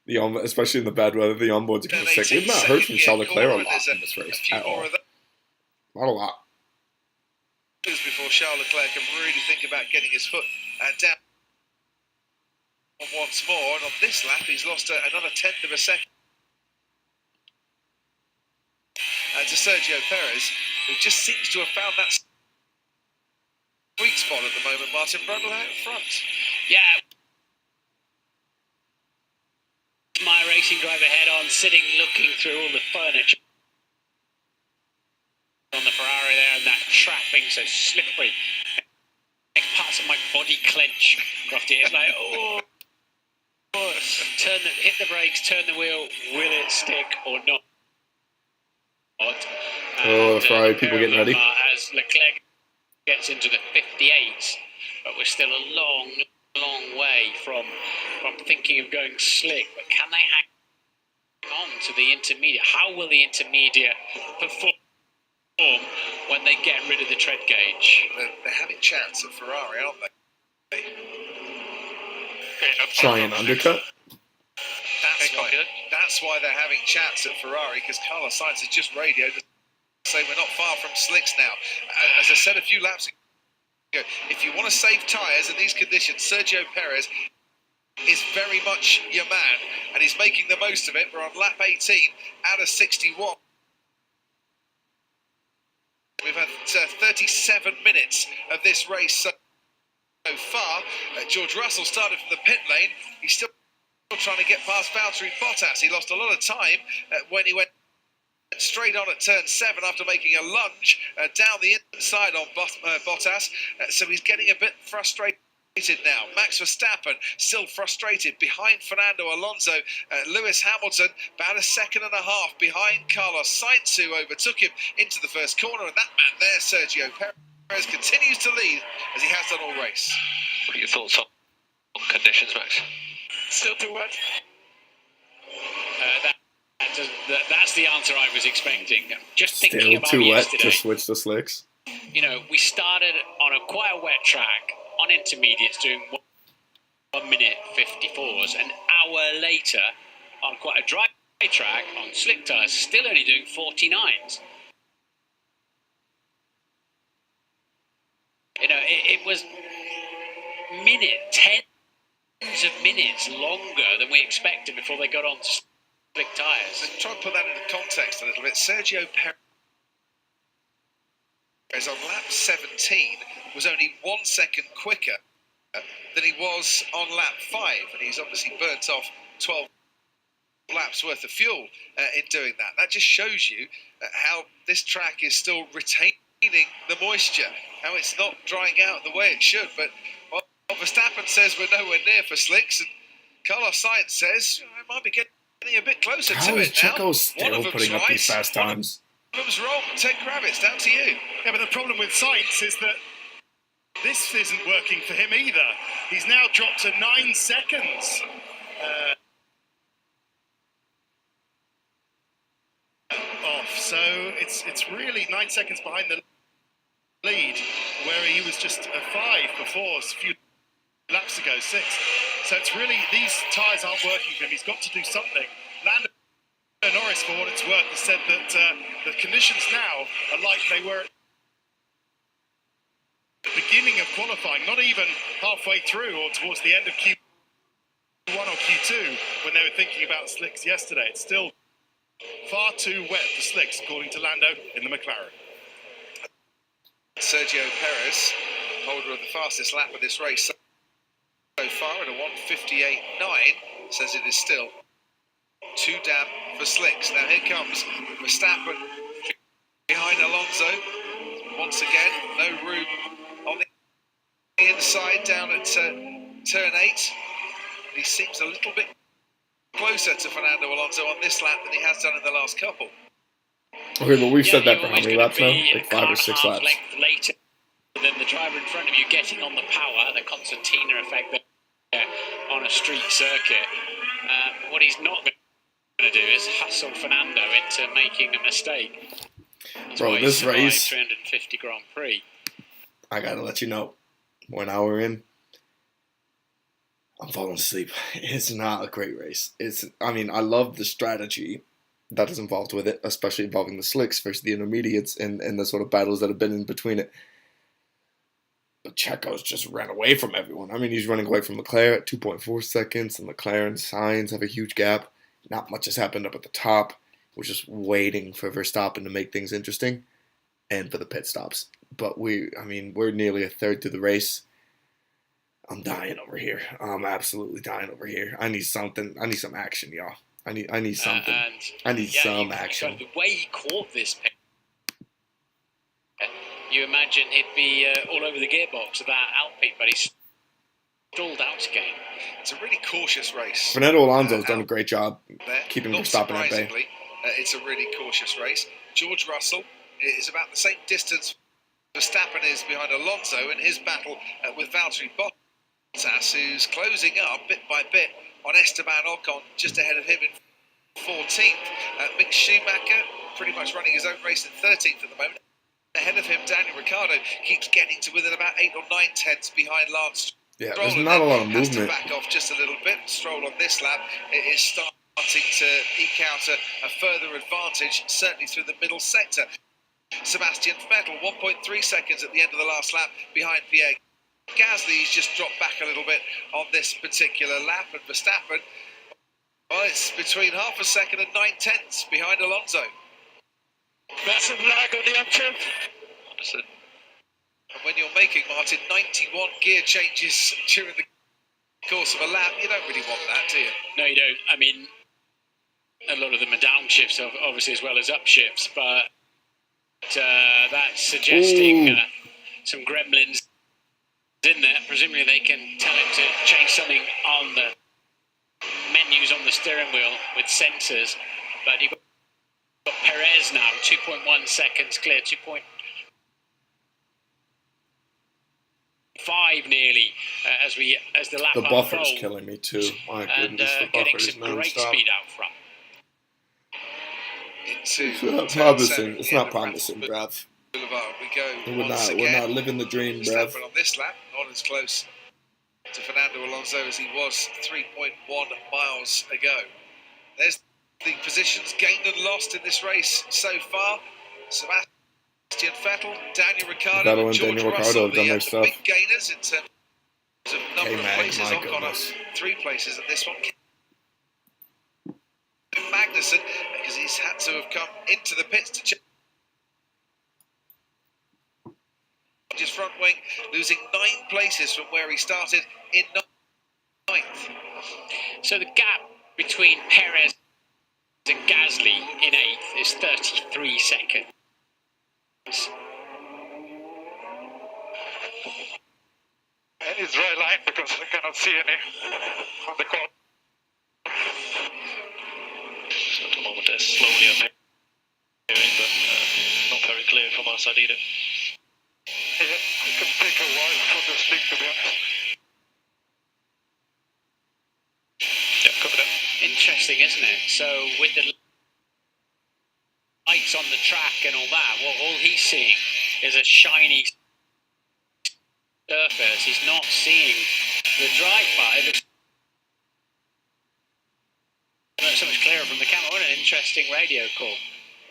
Especially in the bad weather, the onboards are kind of sick. We've not heard from Charles Leclerc a lot in this race at all. Not a lot. Before Charles Leclerc can really think about getting his foot down once more, and on this lap he's lost another 1/10 of a second to Sergio Perez, who just seems to have found that sweet spot at the moment. Martin Brundle out in front. Yeah. My racing driver head on, sitting looking through all the furniture on the Ferrari there, and that track being so slippery. Parts of my body clench. It's like, hit the brakes, turn the wheel, will it stick or not? The Ferrari people getting ready. As Leclerc gets into the 58s, but we're still a long way from thinking of going slick. But can they hang on to the intermediate? How will the intermediate perform when they get rid of the tread gauge? They're having chance at Ferrari, aren't they? Try and undercut. That's why they're having chats at Ferrari, because Carlos Sainz has just radioed to say we're not far from slicks now. As I said a few laps ago, if you want to save tyres in these conditions, Sergio Perez is very much your man, and he's making the most of it. We're on lap 18 out of 61. We've had 37 minutes of this race so far. George Russell started from the pit lane. He's still trying to get past Valtteri Bottas. He lost a lot of time when he went straight on at turn 7 after making a lunge down the inside on Bottas. So he's getting a bit frustrated now. Max Verstappen still frustrated behind Fernando Alonso. Lewis Hamilton about 1.5 seconds behind Carlos Sainz, who overtook him into the first corner. And that man there, Sergio Perez, continues to lead as he has done all race. What are your thoughts on conditions, Max? Still too wet. That's the answer I was expecting. Just thinking Still about too wet yesterday. to switch to slicks. You know, we started on quite a wet track on intermediates doing 1 minute 54s. An hour later, on quite a dry track on slick tyres, still only doing 49s. You know, it was tens of minutes longer than we expected before they got on to slick tyres. So try and put that into context a little bit. Sergio Perez on lap 17 was only 1 second quicker than he was on lap 5, and he's obviously burnt off 12 laps worth of fuel in doing that. That just shows you how this track is still retaining the moisture, how it's not drying out the way it should. But Verstappen says we're nowhere near for slicks, and Carlos Sainz says it might be getting a bit closer How to is it now. Checo still putting up these fast times? One of them's wrong. Ted Kravitz, down to you. Yeah, but the problem with Sainz is that this isn't working for him either. He's now dropped to 9 seconds. Off, so it's really 9 seconds behind the lead, where he was just a 5 before, a few laps ago, 6. So it's really, these tyres aren't working for him. He's got to do something. Lando Norris, for what it's worth, has said that the conditions now are like they were at the beginning of qualifying, not even halfway through or towards the end of Q1 or Q2 when they were thinking about slicks yesterday. It's still far too wet for slicks, according to Lando in the McLaren. Sergio Perez, holder of the fastest lap of this race so far at a 1:58.9, says it is still too damp for slicks. Now here comes Verstappen behind Alonso. Once again, no room on the inside down at turn 8. He seems a little bit closer to Fernando Alonso on this lap than he has done in the last couple. Okay, but we've said that for how many laps now? Like 5 or 6 laps. Later than the driver in front of you getting on the power, the concertina effect on a street circuit. What he's not going to do is hustle Fernando into making a mistake. That's Bro, this race, 350 Grand Prix. I gotta let you know, 1 hour in, I'm falling asleep. It's not a great race. I love the strategy that is involved with it, especially involving the slicks versus the intermediates and the sort of battles that have been in between it. But Checo's just ran away from everyone. I mean, he's running away from Leclerc at 2.4 seconds, and Leclerc and Sainz have a huge gap. Not much has happened up at the top. We're just waiting for Verstappen to make things interesting and for the pit stops. But we're nearly a third through the race. I'm dying over here. I'm absolutely dying over here. I need something. I need some action, y'all. I need something. I need some action. The way he caught this pit, you imagine he'd be all over the gearbox of that Alpine, but he's stalled out again. It's a really cautious race. Fernando Alonso's done a great job there. keeping Verstappen at bay. It's a really cautious race. George Russell is about the same distance Verstappen is behind Alonso in his battle with Valtteri Bottas, who's closing up bit by bit on Esteban Ocon, just ahead of him in 14th. Mick Schumacher pretty much running his own race in 13th at the moment. Ahead of him, Daniel Ricciardo keeps getting to within about 8 or 9 tenths behind Lance. Yeah, Stroll, there's not a lot of has movement. to back off just a little bit. Stroll on this lap is starting to eke out a further advantage, certainly through the middle sector. Sebastian Vettel, 1.3 seconds at the end of the last lap behind Pierre Gasly's just dropped back a little bit on this particular lap, and Verstappen, well, it's between half a second and 9 tenths behind Alonso. Massive lag on the uptrip. Understood. And when you're making, Martin, 91 gear changes during the course of a lap, you don't really want that, do you? No, you don't. I mean, a lot of them are downshifts, obviously, as well as upshifts, but that's suggesting some gremlins in there. Presumably they can tell it to change something on the menus on the steering wheel with sensors, but you've got Perez now, 2.1 seconds clear, 2.5 nearly as the lap The buffer's unfolds, killing me too. My and goodness, the getting buffer is some great non-stop. speed out front. It's not promising. It's not promising, bruv. Boulevard we go. We're not living the dream, bruv. Verstappen on this lap, not as close to Fernando Alonso as he was 3.1 miles ago. There's the positions gained and lost in this race so far. Sebastian Vettel, Daniel Ricciardo, and George Russell, the big gainers in terms of number of places. Ocon up 3 places in this one. Magnussen, because he's had to have come into the pits to check his front wing, losing 9 places from where he started in 9th. So the gap between Perez and Gasly in 8th is 33 seconds. And it's dry line because I cannot see any on the corner. So at the moment they're slowly appearing, but not very clear from our side either. Yeah, it can take a while for the slick, to be honest. Yeah, covered up. Interesting, isn't it? So with the lights on the track and all that, all he's seeing is a shiny surface. He's not seeing the drive part. It looks so much clearer from the camera. What an interesting radio call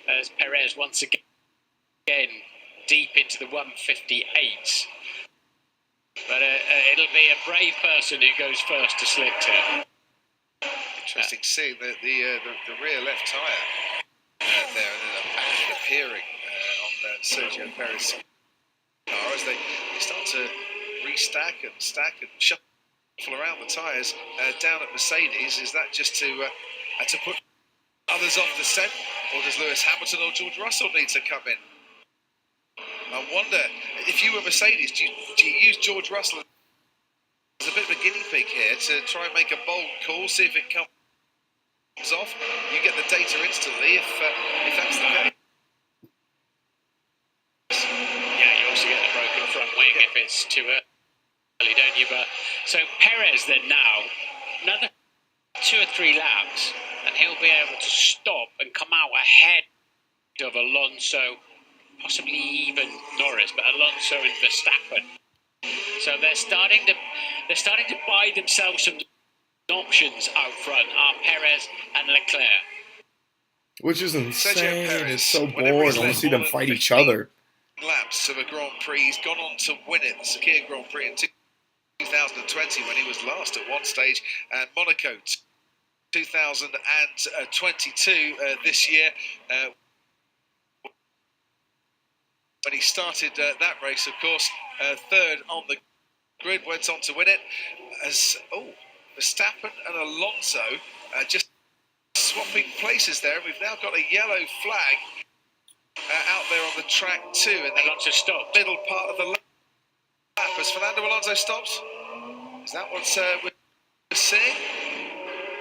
as Perez once again deep into the 158. But it'll be a brave person who goes first to slick turn. Interesting seeing the rear left tyre there, and then a pattern appearing on Sergio Perez. as they start to restack and stack and shuffle around the tyres down at Mercedes. Is that just to put others off the scent, or does Lewis Hamilton or George Russell need to come in? I wonder, if you were Mercedes, do you use George Russell as a bit of a guinea pig here to try and make a bold call, see if it comes off? You get the data instantly if that's the case. Yeah, you also get the broken front wing if it's too early, don't you? But so Perez then now, another 2 or 3 laps, and he'll be able to stop and come out ahead of Alonso, possibly even Norris, but Alonso and Verstappen. So they're starting to buy themselves some options out front. Are Perez and Leclerc, Which is insane. Perez, It's so whenever boring. he's I want led to see them more fight than each other. laps of a Grand Prix, he's gone on to win it, the Singapore Grand Prix in 2020 when he was last at one stage, and Monaco 2022 this year. When he started that race, of course, third on the grid, went on to win it. As Verstappen and Alonso just swapping places there. We've now got a yellow flag out there on the track too, in the Alonso stopped. middle part of the lap. As Fernando Alonso stops, is that what we're seeing?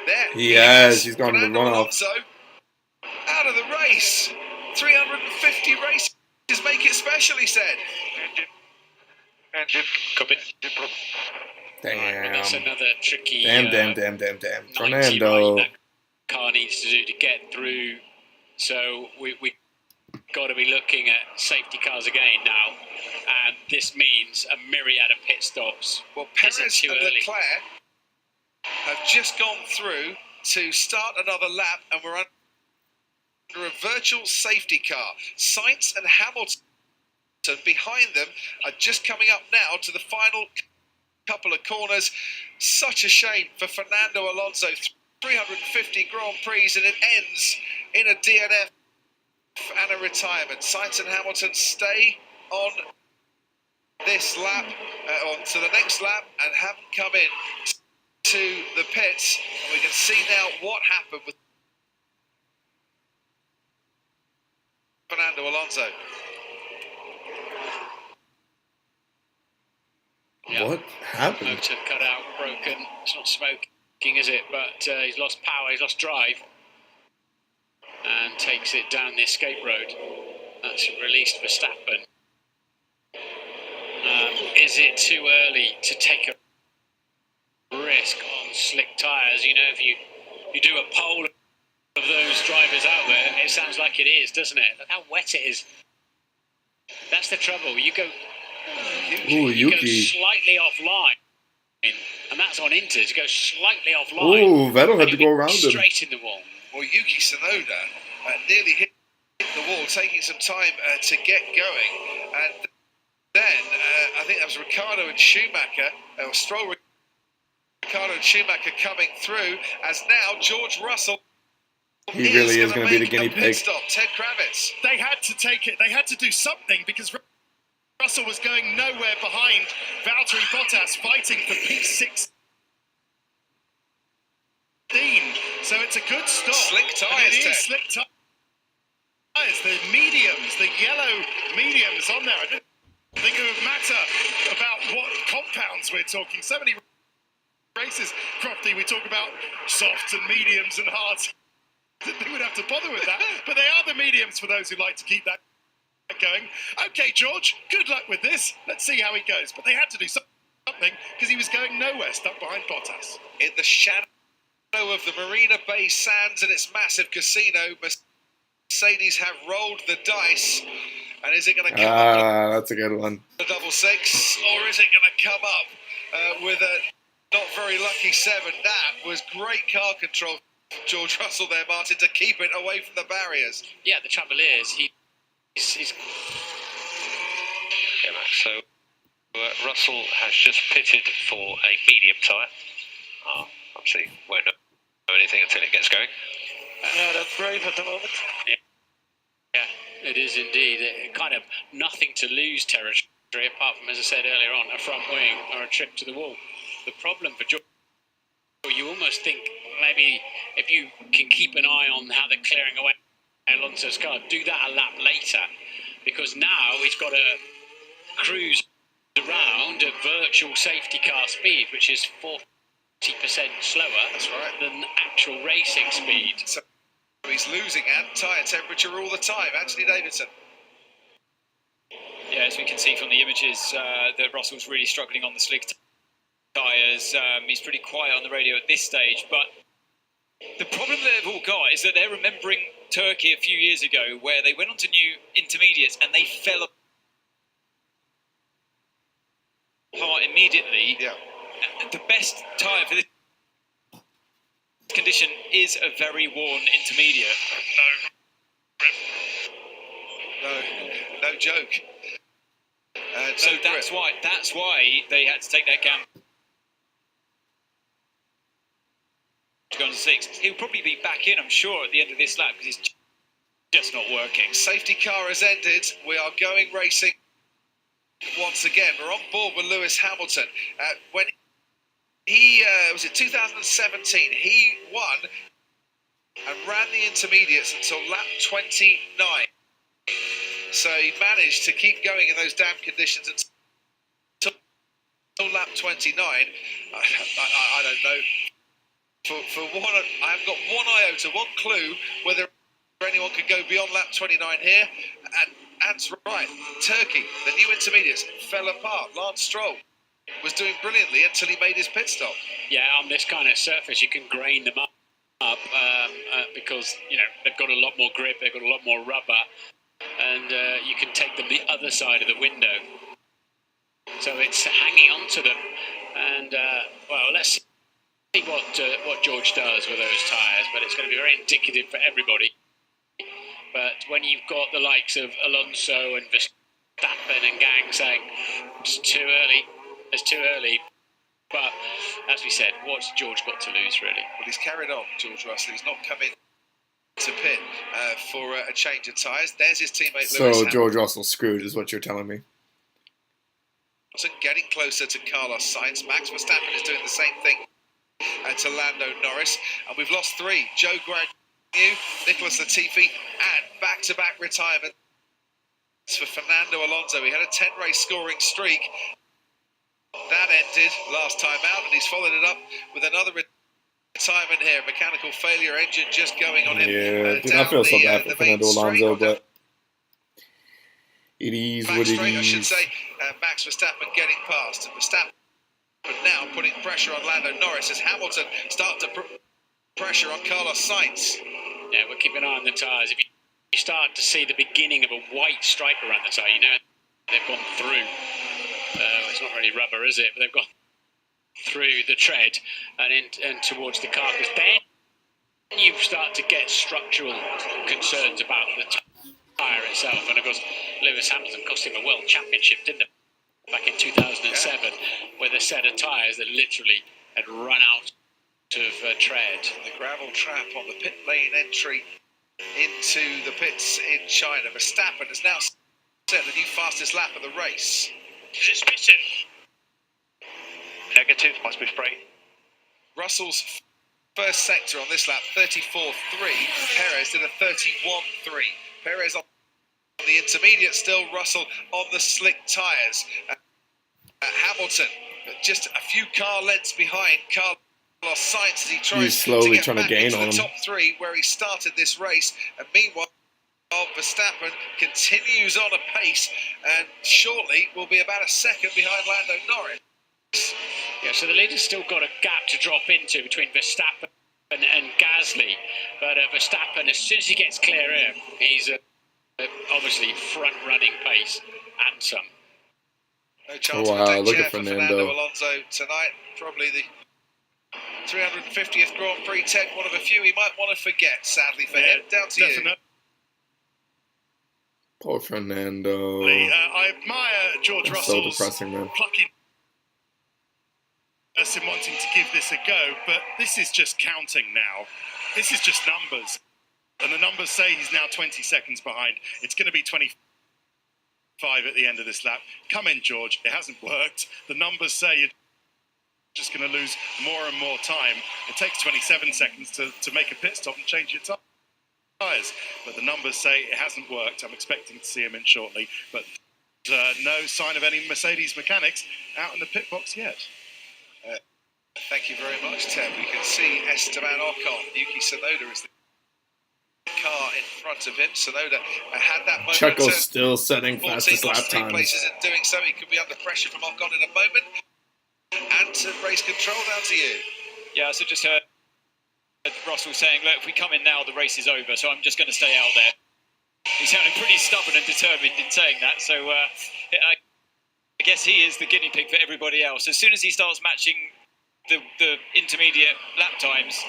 There. Yes, he's going to the Fernando runoff. Alonso out of the race. 350 races make it special, he said. Copy. Damn. Well, that's another tricky. Damn. 90 Fernando. right that car needs to do to get through. So we got to be looking at safety cars again now, and this means a myriad of pit stops. Well, Is it Perez too and early? Leclerc have just gone through to start another lap, and we're under a virtual safety car. Sainz and Hamilton behind them are just coming up now to the final couple of corners. Such a shame for Fernando Alonso. 350 Grand Prix, and it ends in a DNF and a retirement. Sainz and Hamilton stay on this lap, on to the next lap, and haven't come in to the pits. And we can see now what happened with Fernando Alonso. Yeah. What happened? Motor cut out, broken. It's not smoking, is it? But he's lost power, he's lost drive, and takes it down the escape road. That's released Verstappen. Is it too early to take a risk on slick tyres? You know, if you do a poll of those drivers out there, it sounds like it is, doesn't it? Look how wet it is. That's the trouble. You go Yuki. slightly offline, and that's on Inters. You go slightly offline. Ooh, Vettel had to go around him. Straight in the wall. Well, Yuki Tsunoda nearly hit the wall, taking some time to get going. And then I think that was Ricciardo and Schumacher, or Stroll, Ricciardo and Schumacher coming through, as now George Russell. He really is going to be the guinea pig. Stop. Ted Kravitz. They had to take it. They had to do something because Russell was going nowhere behind Valtteri Bottas, fighting for P16. So it's a good stop. Slick tyres, It Ted. is slick tyres. The mediums, the yellow mediums on there. I didn't think it would matter about what compounds we're talking. So many races, Crofty, we talk about softs and mediums and hards. They would have to bother with that, but they are the mediums for those who like to keep that going. Okay, George, good luck with this. Let's see how he goes. But they had to do something because he was going nowhere, stuck behind Bottas. In the shadow of the Marina Bay Sands and its massive casino, Mercedes have rolled the dice. And is it going to come up That's a good one. with a double six, or is it going to come up with a not very lucky 7? That was great car control, George Russell there, Martin, to keep it away from the barriers. Yeah, the trouble is, he's Yeah, Max. So Russell has just pitted for a medium tyre. Obviously, won't know anything until it gets going. That's brave at the moment. Yeah, it is indeed. Kind of nothing to lose territory apart from, as I said earlier on, a front wing or a trip to the wall. The problem for George, you almost think maybe if you can keep an eye on how they're clearing away Alonso's car, do that a lap later, because now he's got to cruise around at virtual safety car speed, which is 40% slower than actual racing speed. So he's losing at tyre temperature all the time. Anthony Davidson. Yeah, as we can see from the images, that Russell's really struggling on the slick tyres. He's pretty quiet on the radio at this stage, but the problem they've all got is that they're remembering Turkey a few years ago, where they went on to new intermediates and they fell apart immediately. Yeah. The best tyre for this condition is a very worn intermediate. No joke. So that's why they had to take that gamble. Go on to 6. He'll probably be back in, I'm sure, at the end of this lap, because it's just not working. Safety car has ended. We are going racing once again. We're on board with Lewis Hamilton. When he was it 2017, he won and ran the intermediates until lap 29. So he managed to keep going in those damp conditions until lap 29. I don't know. For one, I haven't got one iota, one clue whether anyone could go beyond lap 29 here. And Ant's right. Turkey, the new intermediates, fell apart. Lance Stroll was doing brilliantly until he made his pit stop. Yeah, on this kind of surface, you can grain them up because, you know, they've got a lot more grip, they've got a lot more rubber, and you can take them the other side of the window. So it's hanging on to them. And, well, let's see what George does with those tyres, but it's going to be very indicative for everybody. But when you've got the likes of Alonso and Verstappen and gang saying it's too early, but as we said, what's George got to lose, really? Well, he's carried on, George Russell. He's not come in to pit for a change of tyres. There's his teammate Lewis Hamilton. George Russell screwed is what you're telling me. Getting closer to Carlos Sainz. Max Verstappen is doing the same thing to Lando Norris. And we've lost 3. Joe Gragnew, Nicholas Latifi, and back-to-back retirements for Fernando Alonso. He had a 10-race scoring streak. That ended last time out, and he's followed it up with another retirement here. Mechanical failure, engine just going on him. Yeah, I feel so bad for Fernando Alonso, but it is what it is. I should say, Max Verstappen getting past, and Verstappen now putting pressure on Lando Norris as Hamilton starts to put pressure on Carlos Sainz. Yeah, we'll keep an eye on the tyres. If you start to see the beginning of a white stripe around the tyre, you know they've gone through. It's not really rubber, is it? But they've gone through the tread and towards the carcass. Then you start to get structural concerns about the tyre itself. And of course, Lewis Hamilton cost him a world championship, didn't it? Back in 2007, with a set of tyres that literally had run out of tread. The gravel trap on the pit lane entry into the pits in China. Verstappen has now set the new fastest lap of the race. Suspicion. Negative, must be free. Russell's first sector on this lap, 34.3. Perez did a 31.3. Perez on the intermediate still, Russell on the slick tyres. Hamilton just a few car lengths behind Carlos Sainz as he tries slowly to trying to gain on the him. top 3 where he started this race. And meanwhile, Verstappen continues on a pace and shortly will be about a second behind Lando Norris. Yeah, so the leader's still got a gap to drop into between Verstappen and Gasly. But Verstappen, as soon as he gets clear air, he's obviously front-running pace and some. No chance Wow, of a look chair at for Fernando Alonso tonight. Probably the 350th Grand Prix tech, one of a few he might want to forget, sadly for him. Down to you. Poor Fernando. I admire George That's Russell's so depressing, man. pluckiness in wanting to give this a go, but this is just counting now. This is just numbers. And the numbers say he's now 20 seconds behind. It's going to be 25 5 at the end of this lap. Come in, George. It hasn't worked. The numbers say you're just going to lose more and more time. It takes 27 seconds to make a pit stop and change your tyres. But the numbers say it hasn't worked. I'm expecting to see him in shortly. But no sign of any Mercedes mechanics out in the pit box yet. Thank you very much, Ted. We can see Esteban Ocon. Yuki Tsunoda is the car in front of him. Tsunoda had that moment. Checo's still setting fastest lap times. Places in doing so. He could be under pressure from Ocon in a moment. And to race control, down to you. Yeah, so just heard Russell saying, look, if we come in now, the race is over, so I'm just going to stay out there. He sounded pretty stubborn and determined in saying that, so I guess he is the guinea pig for everybody else. As soon as he starts matching the intermediate lap times,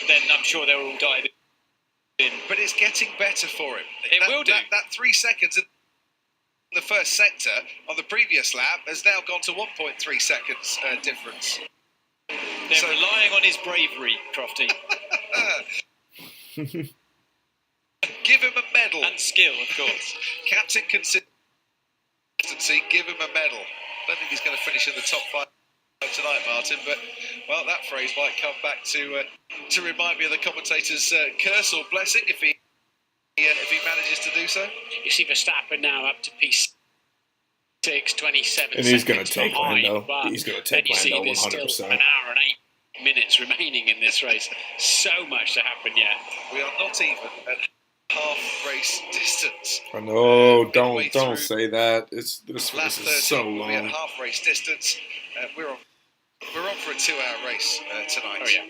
then I'm sure they'll all dive in. But it's getting better for him. It will do. That 3 seconds in the first sector on the previous lap has now gone to 1.3 seconds difference. They're relying on his bravery, Crofty. Give him a medal. And skill, of course. Captain consistency, give him a medal. Don't think he's going to finish in the top 5 tonight, Martin, but, well, that phrase might come back to remind me of the commentator's curse or blessing if he manages to do so. You see Verstappen now up to P6, 27 And he's going to seconds take behind, Lando. but He's going to then take you see Lando there's still 100%. an hour and 8 minutes remaining in this race. So much to happen yet. We are not even at half race distance. Oh, no, don't say that. This race is so we'll be at long. half race distance. We're on for a 2-hour race tonight. Oh yeah.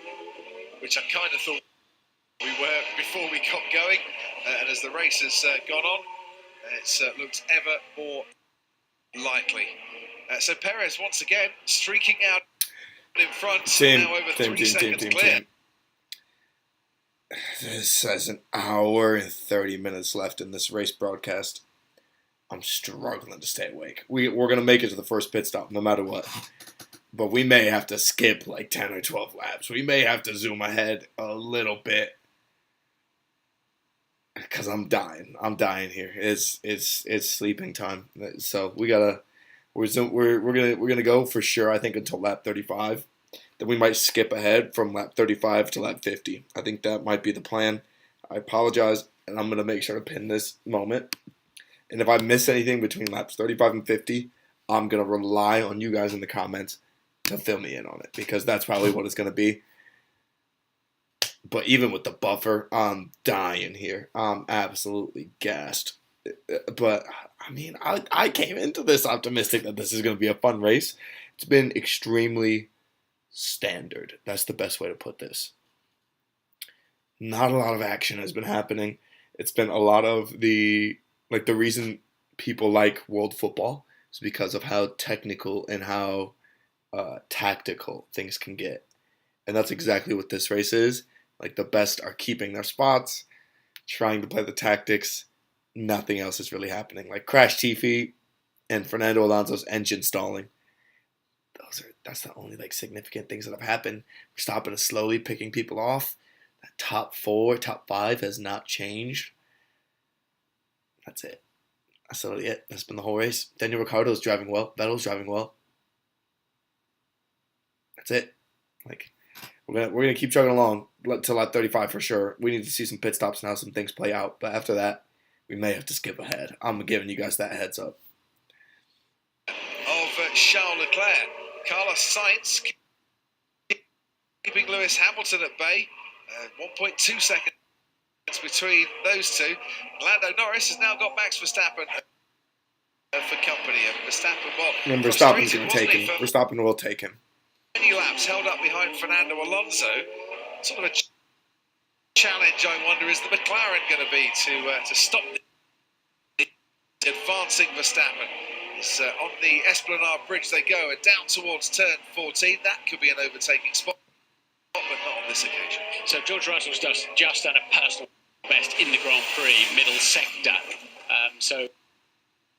Which I kind of thought we were before we got going, and as the race has gone on, it's looked ever more likely. So Perez once again streaking out in front, now over 3 seconds clear. This has an hour and 30 minutes left in this race broadcast. I'm struggling to stay awake. We're going to make it to the first pit stop no matter what. But we may have to skip like 10 or 12 laps. We may have to zoom ahead a little bit. Because I'm dying. I'm dying here. It's sleeping time. So we're gonna go for sure, I think, until lap 35. Then we might skip ahead from lap 35 to lap 50. I think that might be the plan. I apologize, and I'm gonna make sure to pin this moment. And if I miss anything between laps 35 and 50, I'm gonna rely on you guys in the comments to fill me in on it, because that's probably what it's gonna be. But even with the buffer, I'm dying here. I'm absolutely gassed. But, I mean, I came into this optimistic that this is going to be a fun race. It's been extremely standard. That's the best way to put this. Not a lot of action has been happening. It's been a lot of the reason people like world football is because of how technical and how tactical things can get. And that's exactly what this race is. Like, the best are keeping their spots, trying to play the tactics. Nothing else is really happening. Like Crash Tiffy and Fernando Alonso's engine stalling. That's the only significant things that have happened. Verstappen is slowly picking people off. That top 4, top 5 has not changed. That's it. That's literally it. That's been the whole race. Daniel Ricciardo's driving well. Vettel's driving well. That's it. We're gonna keep chugging along till lap 35 for sure. We need to see some pit stops and how some things play out. But after that, we may have to skip ahead. I'm giving you guys that heads up. Of Charles Leclerc, Carlos Sainz keeping Lewis Hamilton at bay. 1.2 seconds between those two. Lando Norris has now got Max Verstappen for company. And Verstappen's going to take him. Verstappen will take him. Many laps held up behind Fernando Alonso. Sort of a challenge, I wonder, is the McLaren going to be to stop the advancing Verstappen? It's on the Esplanade Bridge they go, and down towards turn 14. That could be an overtaking spot, but not on this occasion. So George Russell's just done a personal best in the Grand Prix, middle sector. So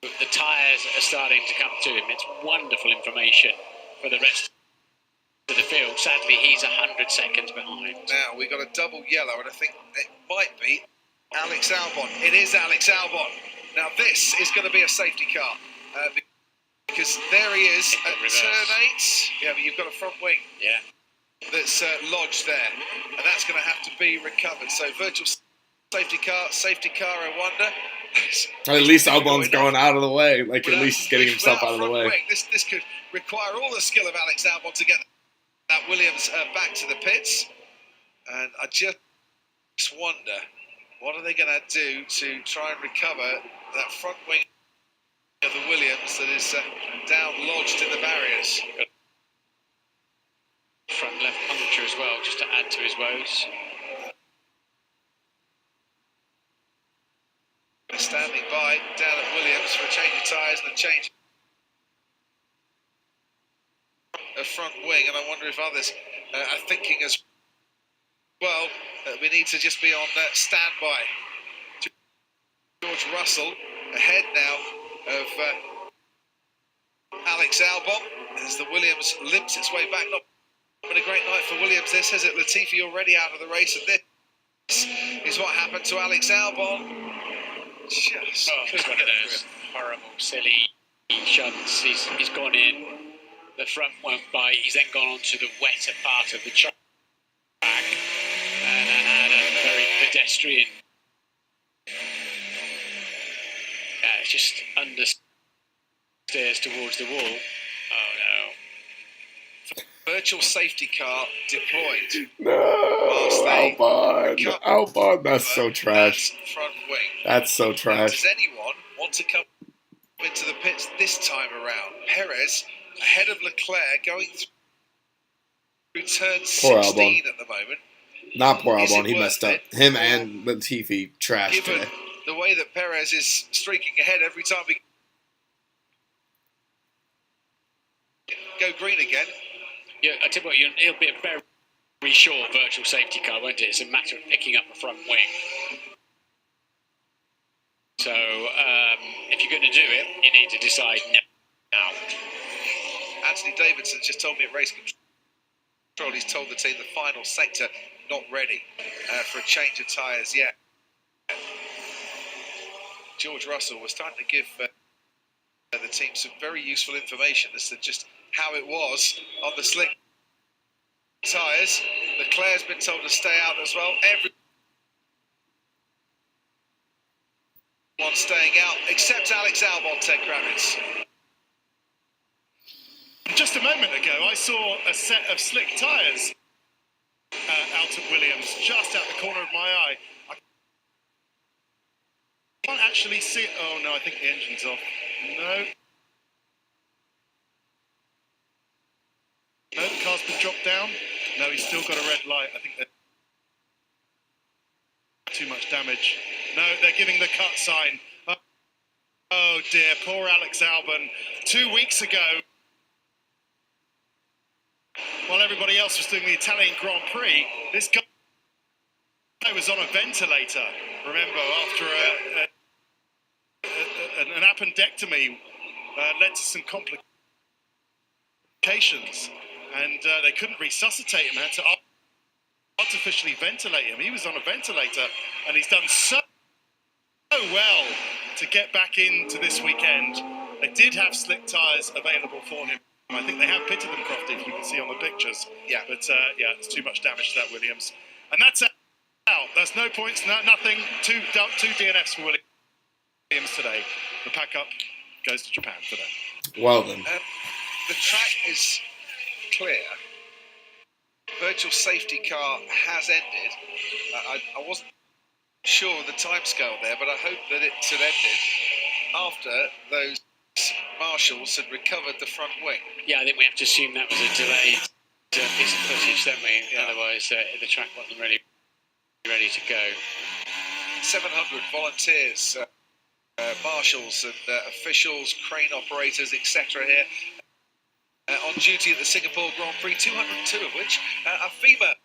the tyres are starting to come to him. It's wonderful information for the rest of the field. Sadly, he's 100 seconds behind. Now, we've got a double yellow, and I think it might be Alex Albon. It is Alex Albon. Now this is going to be a safety car because there he is at turn 8. Yeah, but you've got a front wing. Yeah. That's lodged there, and that's going to have to be recovered. So virtual safety car, I wonder. At least Albon's going out of the way. Like, at least he's getting himself out of the way. This could require all the skill of Alex Albon to get that Williams back to the pits. And I just wonder, what are they going to do to try and recover that front wing of the Williams that is down lodged in the barriers? Front left puncture as well, just to add to his woes. Standing by down at Williams for a change of tyres and a change of front wing, and I wonder if others are thinking as well that we need to just be on standby. George Russell ahead now of Alex Albon as the Williams limps its way back. Not been a great night for Williams this, is it? Latifi already out of the race, and this is what happened to Alex Albon. Just it's one of those horrible, silly shunts. He's gone in, the front won't bite, he's then gone on to the wetter part of the track and then had a very pedestrian, it's just understairs towards the wall. Oh no. Virtual safety car deployed. No, Albon, that's so trash. Front wing. That's so trash. Does anyone want to come into the pits this time around? Perez ahead of Leclerc going through turn 16 at the moment. Not poor Albon, he messed up. Him and Latifi trashed given today. The way that Perez is streaking ahead every time we go green again. Yeah, I tell you what, it'll be a very short virtual safety car, won't it? It's a matter of picking up the front wing. So, if you're going to do it, you need to decide now. Anthony Davidson just told me at race control, he's told the team the final sector not ready for a change of tyres yet. George Russell was starting to give the team some very useful information as to just how it was on the slick tyres. Leclerc's been told to stay out as well. Everyone staying out except Alex Albon, Ted Kravitz. Just a moment ago, I saw a set of slick tyres out of Williams, just out the corner of my eye. I can't actually see it. Oh no, I think the engine's off. No, the car's been dropped down. No, he's still got a red light. I think there's too much damage. No, they're giving the cut sign. Oh dear, poor Alex Albon. 2 weeks ago, while everybody else was doing the Italian Grand Prix, this guy was on a ventilator, remember, after an appendectomy led to some complications, and they couldn't resuscitate him, had to artificially ventilate him. He was on a ventilator, and he's done so well to get back into this weekend. They did have slick tyres available for him. I think they have pitted them, Crofty, if you can see on the pictures. Yeah. But, it's too much damage to that Williams. And that's out. That's no points, nothing. Two DNFs for Williams today. The pack-up goes to Japan for them. Well then. The track is clear. Virtual safety car has ended. I wasn't sure of the timescale there, but I hope that it had ended after those marshals had recovered the front wing. Yeah, I think we have to assume that was a delayed piece of footage, don't we? Yeah. Otherwise, the track wasn't really ready to go. 700 volunteers, marshals and officials, crane operators, etc. here on duty at the Singapore Grand Prix, 202 of which are female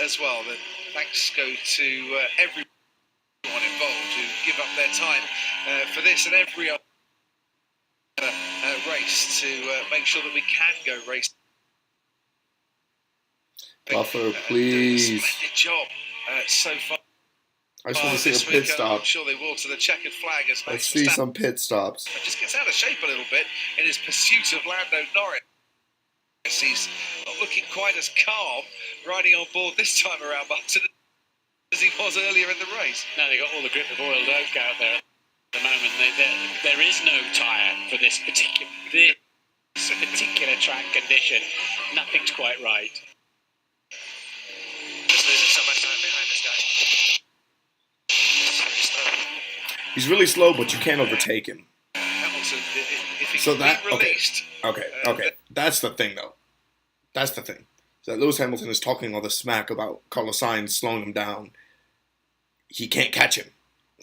as well. The thanks go to everyone involved who give up their time for this and every other race to make sure that we can go race. Buffer, please. Splendid job so far I just want to see this a pit week, stop. I'm sure they will, to the checkered flag as Let's Max see Verstappen some pit stops. just gets out of shape a little bit in his pursuit of Lando Norris. He's not looking quite as calm riding on board this time around, Martin, as he was earlier in the race. No, they got all the grip of oiled oak out there at the moment. There is no tyre for this particular track condition. Nothing's quite right. Just losing so much time behind this guy. He's really slow, but you can't overtake him. Hamilton, if he So can that be released, okay. That's the thing, though. That's the thing. So Lewis Hamilton is talking all the smack about Carlos Sainz slowing him down. He can't catch him.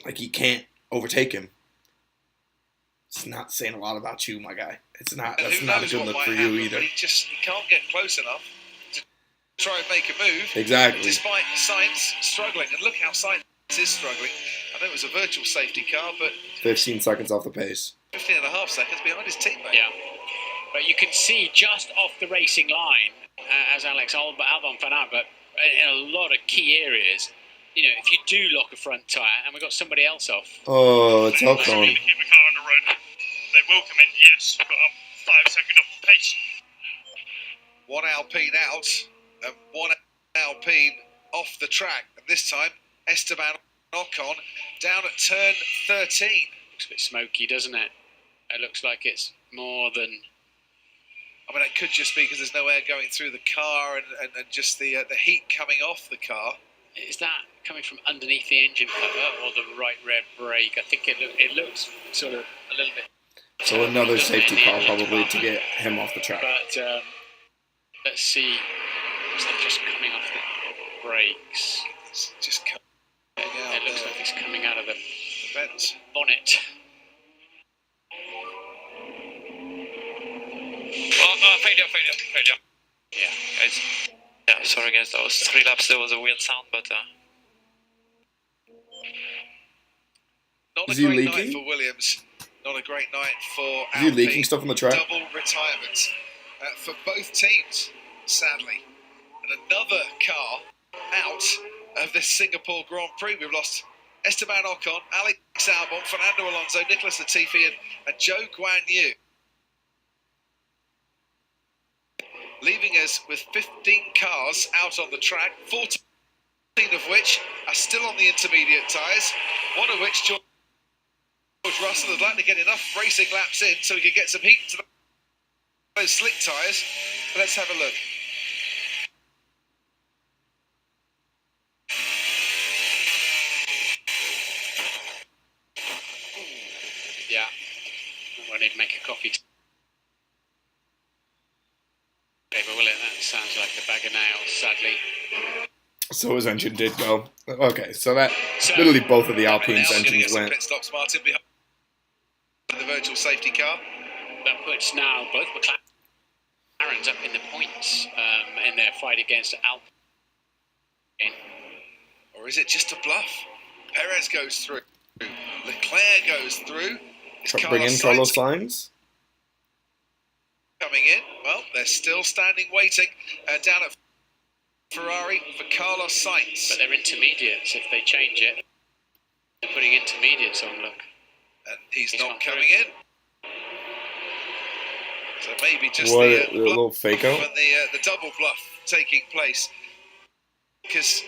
Like, he can't overtake him. It's not saying a lot about you, my guy. It's not. That's who not a knows good what look might for happen, you either. but he can't get close enough to try and make a move. Exactly. Despite Sainz struggling, and look how Sainz is struggling. I know it was a virtual safety car, but 15 seconds off the pace. 15 and a half seconds behind his teammate. Yeah. But you can see just off the racing line, as Alex Albon found out, but in a lot of key areas, you know, if you do lock a front tyre, and we've got somebody else off. Oh, it's Keep the Ocon. car on the road. They will come in, yes, but I'm 5 seconds off the pace. One Alpine out, and one Alpine off the track. And this time, Esteban Ocon down at turn 13. Looks a bit smoky, doesn't it? It looks like it's more than... I mean, it could just be because there's no air going through the car and just the heat coming off the car. Is that coming from underneath the engine cover or the right rear brake? I think it looks sort of a little bit... So another safety car probably to get him off the track. But let's see. Is that just coming off the brakes? It's just coming out. It looks like it's coming out of the vent. bonnet. Failure. Yeah. Guys. Yeah, sorry guys, that was 3 laps, there was a weird sound, but... Not Is a he great leaking? night for Williams. Not a great night for Is he Alpine. leaking stuff on the track? Double retirement for both teams, sadly. And another car out of this Singapore Grand Prix. We've lost Esteban Ocon, Alex Albon, Fernando Alonso, Nicholas Latifi and Zhou Guan Yu. Leaving us with 15 cars out on the track, 14 of which are still on the intermediate tyres, one of which George Russell would like to get enough racing laps in so he can get some heat to those slick tyres. Let's have a look. Yeah. I need to make a coffee. But will it? That sounds like a bag of nails, sadly. So his engine did go. Okay, so that literally both of the Alpine's engines went. Pit stops, Martin, behind the virtual safety car. That puts now both McLarens up in the points in their fight against Albon. Or is it just a bluff? Perez goes through. Leclerc goes through. Bring in Carlos Sainz. Coming in. Well, they're still standing waiting down at Ferrari for Carlos Sainz. But they're intermediates. If they change it, they're putting intermediates on, look. And he's not coming in. So maybe just What, the little fake out? and the double bluff taking place. Because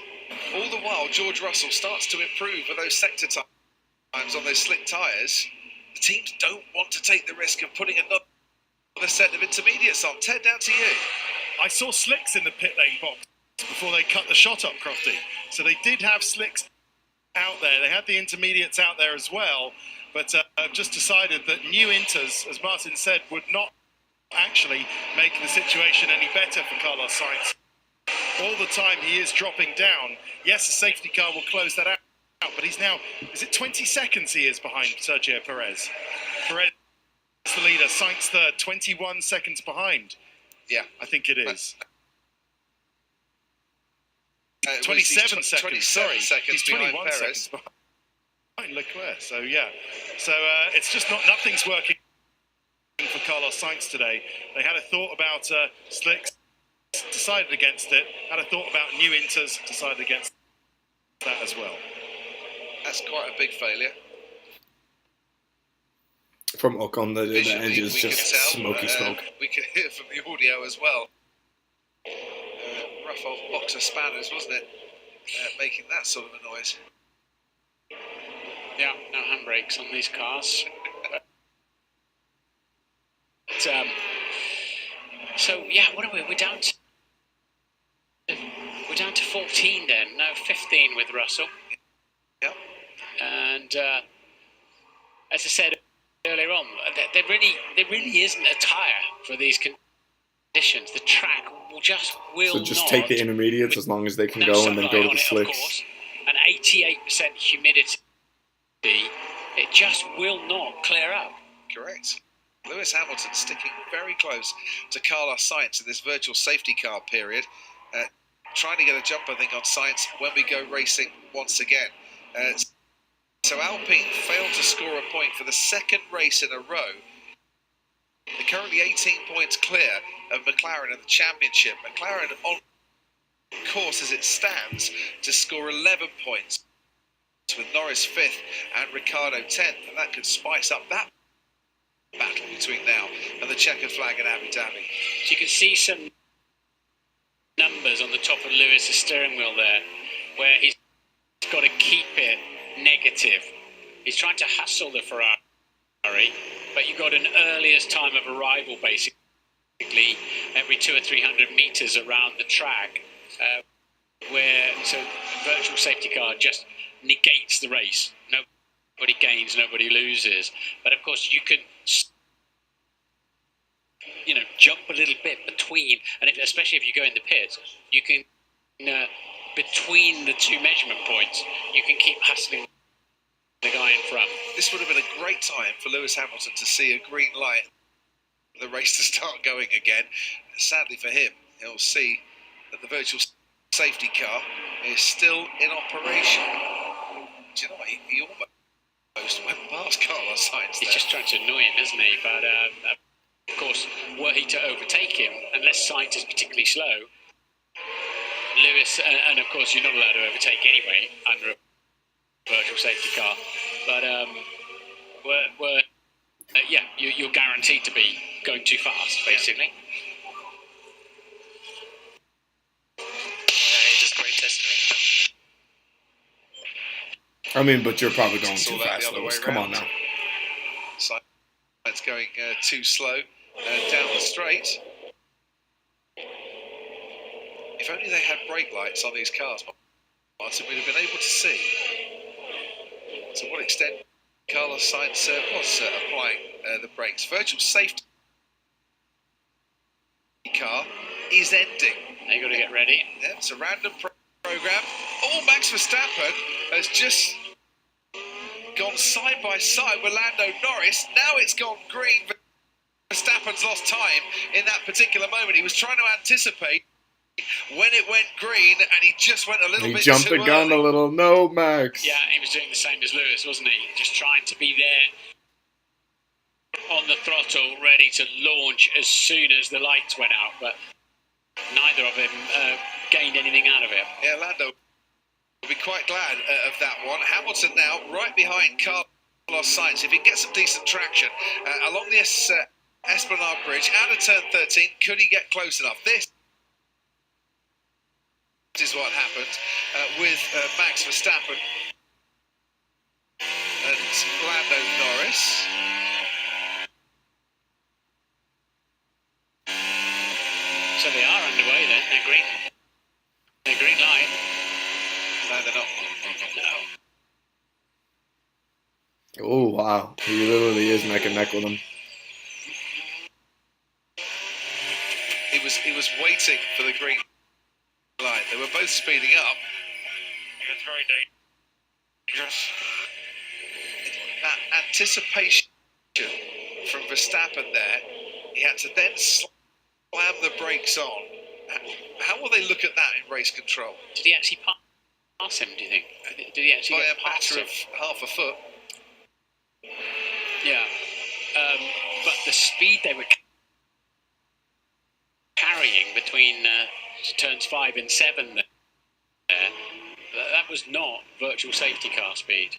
all the while, George Russell starts to improve with those sector times on those slick tyres. The teams don't want to take the risk of putting another set of intermediates on. Ted, down to you. I saw slicks in the pit lane box before they cut the shot up, Crofty. So they did have slicks out there. They had the intermediates out there as well. But I've just decided that new inters, as Martin said, would not actually make the situation any better for Carlos Sainz. All the time he is dropping down. Yes, the safety car will close that out, but he's now, is it 20 seconds he is behind Sergio Perez? Perez is the leader, Sainz third, 21 seconds behind. Yeah. I think it is. 27 seconds, 27 sorry. seconds He's behind 21 Perez. seconds behind Leclerc, so yeah. So it's just nothing's working for Carlos Sainz today. They had a thought about slicks, decided against it. Had a thought about new inters, decided against that as well. That's quite a big failure. From Ocon, the Visually, engine's we just can tell, smoky smoke. We can hear from the audio as well. Rough old box of spanners, wasn't it? Making that sort of a noise. Yeah, no handbrakes on these cars. But, so yeah, what are we? We're down to 14 then. No, 15 with Russell. Yeah. And as I said earlier on, there really isn't a tyre for these conditions. The track will So just not, take the intermediates as long as they can go, and then go to the slicks. Of course, and 88% humidity. It just will not clear up. Correct. Lewis Hamilton sticking very close to Carlos Sainz in this virtual safety car period, trying to get a jump, I think, on Sainz when we go racing once again. So Alpine failed to score a point for the second race in a row. They're currently 18 points clear of McLaren in the championship. McLaren on course as it stands to score 11 points, with Norris 5th and Ricciardo 10th, and that could spice up that battle between now and the checkered flag in Abu Dhabi. So you can see some numbers on the top of Lewis's steering wheel there, where he's got to keep it negative. He's trying to hustle the Ferrari, but you've got an earliest time of arrival basically every 200 or 300 meters around the track, so virtual safety car just negates the race. Nobody gains, nobody loses. But of course you can jump a little bit between, and especially if you go in the pits, you can between the two measurement points, you can keep hustling the guy in front. This would have been a great time for Lewis Hamilton to see a green light, the race to start going again. Sadly for him, he'll see that the virtual safety car is still in operation. Do you know what? He almost went past Carlos Sainz. He's just trying to annoy him, isn't he? But of course, were he to overtake him, unless Sainz is particularly slow, Lewis, and of course you're not allowed to overtake anyway under a virtual safety car, but you're guaranteed to be going too fast, basically. Just great testing. I mean, but you're probably going too fast, Lewis. Come on now. It's going too slow down the straight. If only they had brake lights on these cars, Martin, we'd have been able to see to what extent Carlos Sainz was applying the brakes. Virtual safety car is ending. Now you've got to get ready. Yeah, it's a random program. Oh, Max Verstappen has just gone side by side with Lando Norris. Now it's gone green. Verstappen's lost time in that particular moment. He was trying to anticipate when it went green, and he just went a little bit too early. He jumped the gun a little. No, Max. Yeah, he was doing the same as Lewis, wasn't he? Just trying to be there on the throttle, ready to launch as soon as the lights went out. But neither of them gained anything out of it. Yeah, Lando will be quite glad of that one. Hamilton now right behind Carlos Sainz. If he can get some decent traction along this Esplanade Bridge out of turn 13, could he get close enough? This is what happened with Max Verstappen and Lando Norris. So they are underway then. They're green light. No, they're not. No. Oh, wow. He literally is neck and neck with him. He was waiting for the green light. They were both speeding up. It's very dangerous. That anticipation from Verstappen there, he had to then slam the brakes on. How will they look at that in race control? Did he actually pass him, do you think? Did he actually By get a past matter him? of half a foot. Yeah. But the speed they were carrying between turns 5 and 7 there, that was not virtual safety car speed.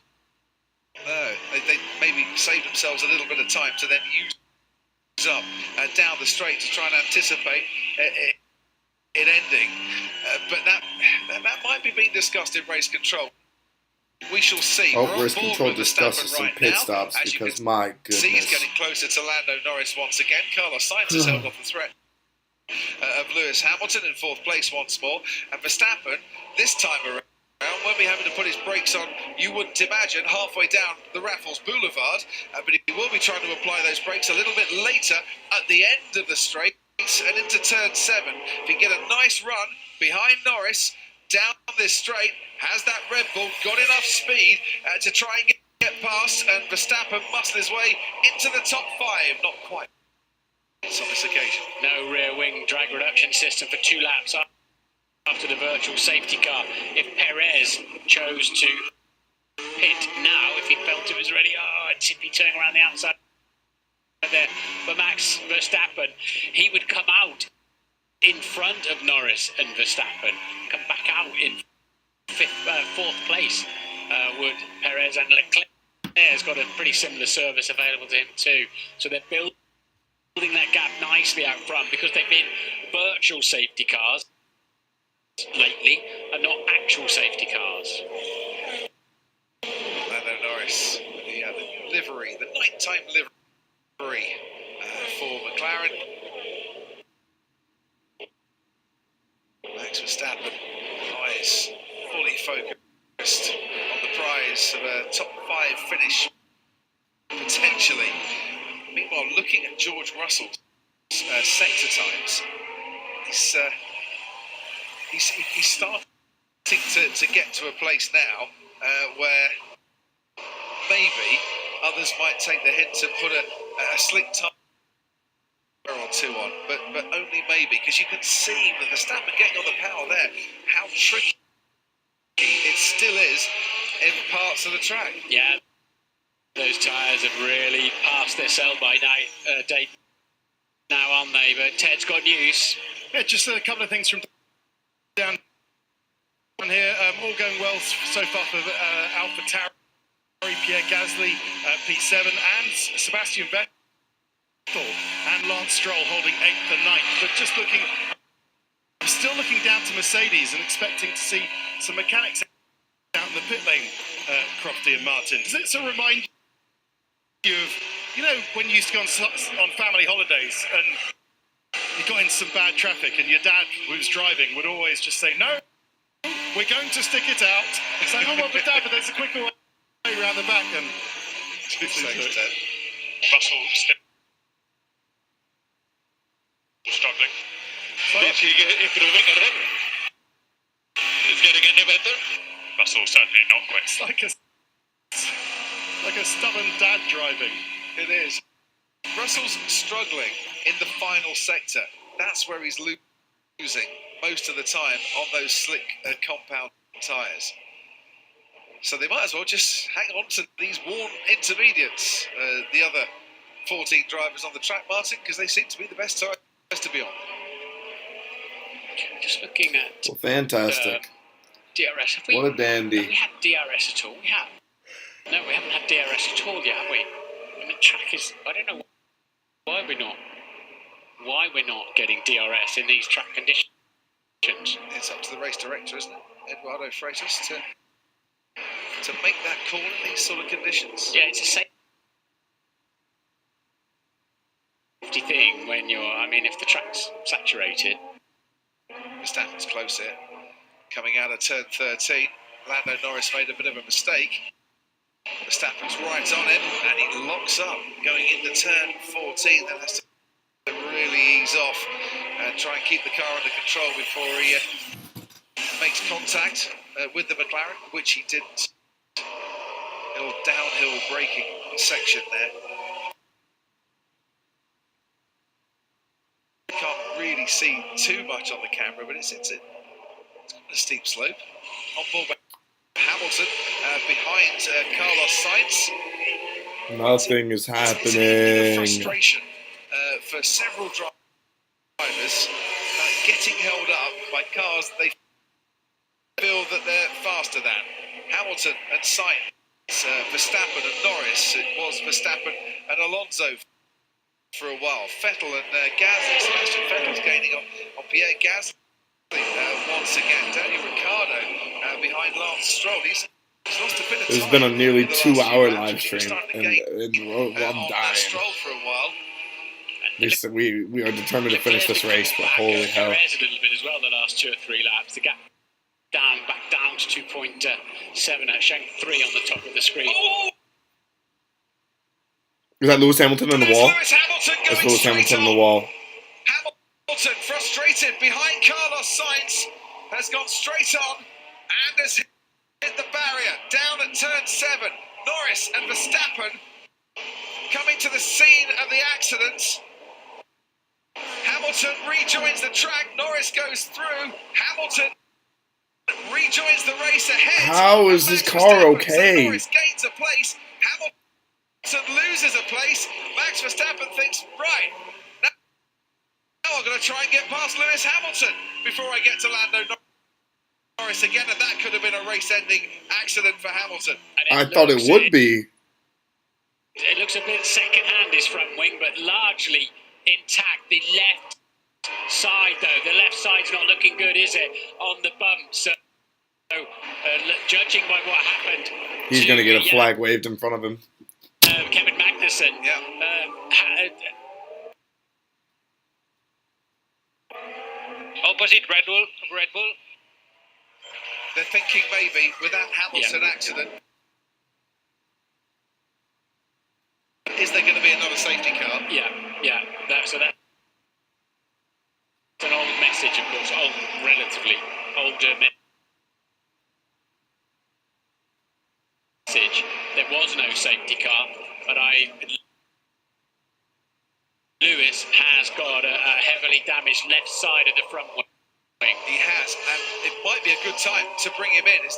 No, they maybe saved themselves a little bit of time to then use up down the straight to try and anticipate it ending. But that might be being discussed in race control. We shall see. Race control discusses some pit stops because my goodness. He's getting closer to Lando Norris once again. Carlos Sainz has held off the threat of Lewis Hamilton in fourth place once more. And Verstappen, this time around, won't be having to put his brakes on, you wouldn't imagine, halfway down the Raffles Boulevard. But he will be trying to apply those brakes a little bit later at the end of the straight and into turn 7. If he get a nice run behind Norris down this straight, has that Red Bull got enough speed to try and get past, and Verstappen muscle his way into the top 5? Not quite on this occasion. No rear wing drag reduction system for 2 laps after the virtual safety car. If Perez chose to pit now, if he felt it was ready, tippy turning around the outside there. But Max Verstappen, he would come out in front of Norris and Verstappen, come back out in fourth place. Would Perez, and Leclerc has got a pretty similar service available to him too. So they're building that gap nicely out front because they've been virtual safety cars lately and not actual safety cars. Lando Norris, the livery, the nighttime livery for McLaren. Max Verstappen, eyes fully focused on the prize of a top 5 finish, potentially. Meanwhile, looking at George Russell's sector times, he's starting to get to a place now where maybe others might take the hint to put a slick tire or 2 on, but only maybe, because you can see with Verstappen getting on the power there, how tricky it still is in parts of the track. Yeah, those tyres have really passed their sell-by date now, aren't they? But Ted's got news. Yeah, just a couple of things from down here. All going well so far for AlphaTauri, Pierre Gasly, P7, and Sebastian Vettel and Lance Stroll holding 8th and 9th. But just I'm still looking down to Mercedes and expecting to see some mechanics out in the pit lane, Crofty and Martin. Does it sort of remind you of, when you used to go on family holidays and you got in some bad traffic and your dad, who was driving, would always just say, "No, we're going to stick it out." It's like, "Oh, well, but Dad, but there's a quicker way around the back." And Russell still struggling. Improving a little. Is getting any better? Russell certainly not quick. It's like a stubborn dad driving. It is. Russell's struggling in the final sector. That's where he's losing most of the time on those slick compound tyres. So they might as well just hang on to these worn intermediates, the other 14 drivers on the track, Martin, because they seem to be the best tyres to be on. Just looking at Well, fantastic. DRS. What a dandy. Have we had DRS at all? We have. No, we haven't had DRS at all yet, have we? And the track is, I don't know why we're not getting DRS in these track conditions. It's up to the race director, isn't it, Eduardo Freitas, to make that call in these sort of conditions. Yeah, it's a safety thing when if the track's saturated. Verstappen's close here. Coming out of turn 13, Lando Norris made a bit of a mistake. Verstappen's right on him, and he locks up going into turn 14. Then has to really ease off and try and keep the car under control before he makes contact with the McLaren, which he didn't. Little downhill braking section there. Can't really see too much on the camera, but it's a steep slope. On board Hamilton behind Carlos Sainz. Nothing is It's a happening. frustration for several drivers getting held up by cars they feel that they're faster than. Hamilton and Sainz, Verstappen and Norris. It was Verstappen and Alonso for a while. Vettel and Gasly. Sebastian Vettel's gaining on Pierre Gasly once again. Daniel Ricciardo behind Lance Stroll. He's lost a bit of time. This has been a nearly over the last 2-hour few live laps. stream, Starting to and gain, I'm on dying. Stroll for a while. We are determined to finish this race, but holy hell. Perez a little bit as well the last 2 or 3 laps. The gap back down to 2.7, showing 3 on the top of the screen. Oh! Is that Lewis Hamilton on the wall? Lewis Hamilton That's going Lewis straight Hamilton on the on. wall. Hamilton, frustrated behind Carlos Sainz, has gone straight on and has hit the barrier. Down at turn 7. Norris and Verstappen coming to the scene of the accident. Hamilton rejoins the track. Norris goes through. Hamilton rejoins the race ahead. How is this car okay? So Norris gains a place. Hamilton loses a place. Max Verstappen thinks, right, now I'm going to try and get past Lewis Hamilton before I get to Lando Norris again, and that could have been a race-ending accident for Hamilton. I thought it would be. It looks a bit second-hand, his front wing, but largely intact. The left side, though, the left side's not looking good, is it, on the bump? So, judging by what happened, He's going to get a flag waved in front of him. Kevin Magnussen. Yeah. Opposite Red Bull. They're thinking maybe with that Hamilton accident, is there going to be another safety car? Yeah. That's an old message, of course, relatively older message. There was no safety car, but Lewis has got a heavily damaged left side of the front wing. He has, and it might be a good time to bring him in. His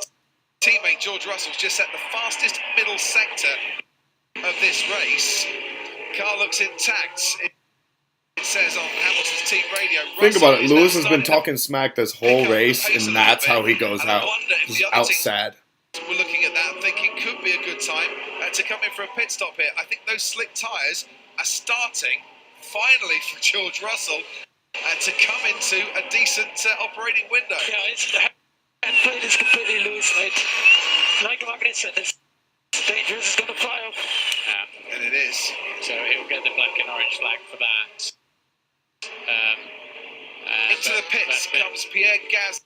teammate George Russell's just set the fastest middle sector of this race. Car looks intact. It says on Hamilton's team radio. Think about it. Russell is Lewis now has been starting talking smack this whole pick up the race, pace a and little that's bit. how he goes And I out. wonder if He's the other out team sad. We're looking at that and thinking could be a good time to come in for a pit stop here. I think those slick tyres are starting finally for George Russell to come into a decent operating window. Yeah, it's plate is completely loose, mate. Like Magnus said, it's dangerous, it's going to fly off. Yeah. And it is. So he'll get the black and orange flag for that. Into the pits comes Pierre Gasly.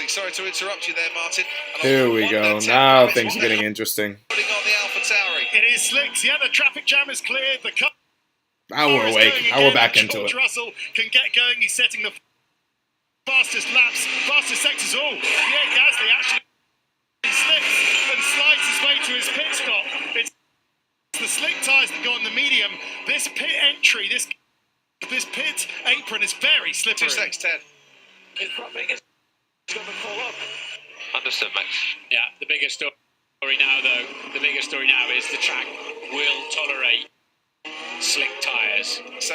Sorry to interrupt you there, Martin. And Here I we wonder, go. Ted Now Travis, things are what they're getting interesting. putting on the AlphaTauri. It is slick. Yeah, the traffic jam is cleared. The car Now we're is awake. going Now we're again. back into George it. Russell can get going. He's setting the fastest laps, fastest sectors. Oh, Pierre Gasly actually slips and slides his way to his pit stop. It's the slick tyres that go on the medium. This pit entry, this pit apron is very slippery. 2 seconds, Ted. His front wing is going to fall off. Understood, Max. Yeah, the biggest story now, though, is the track will tolerate slick tyres. So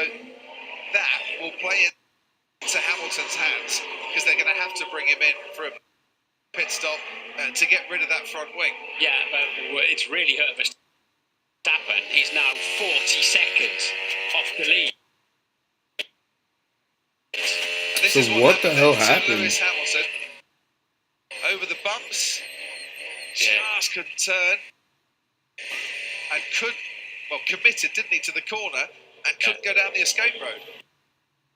that will play into Hamilton's hands because they're going to have to bring him in for a pit stop to get rid of that front wing. Yeah, but it's really hurt Verstappen. He's now 40 seconds off the lead. And this So is what the hell to happened? Lewis Hamilton over the bumps. Just could turn and committed, didn't he, to the corner and couldn't go down the escape road.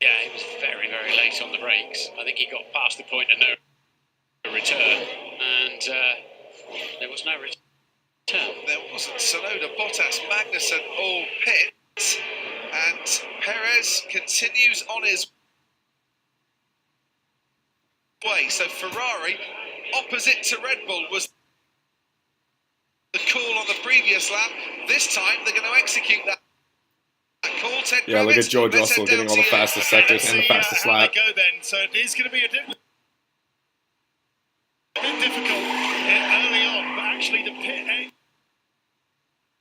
Yeah, he was very, very late on the brakes. I think he got past the point of no return, and there was no return. There wasn't. Tsunoda, Bottas, Magnussen all pit, and Perez continues on his way. So Ferrari, opposite to Red Bull, was the call on the previous lap. This time they're going to execute that call. Ted Yeah, look Kravitz. at George Let's Russell head down getting all the to you. fastest sectors and the fastest how lap. they go then. So it is going to be a bit difficult early on, but actually the pit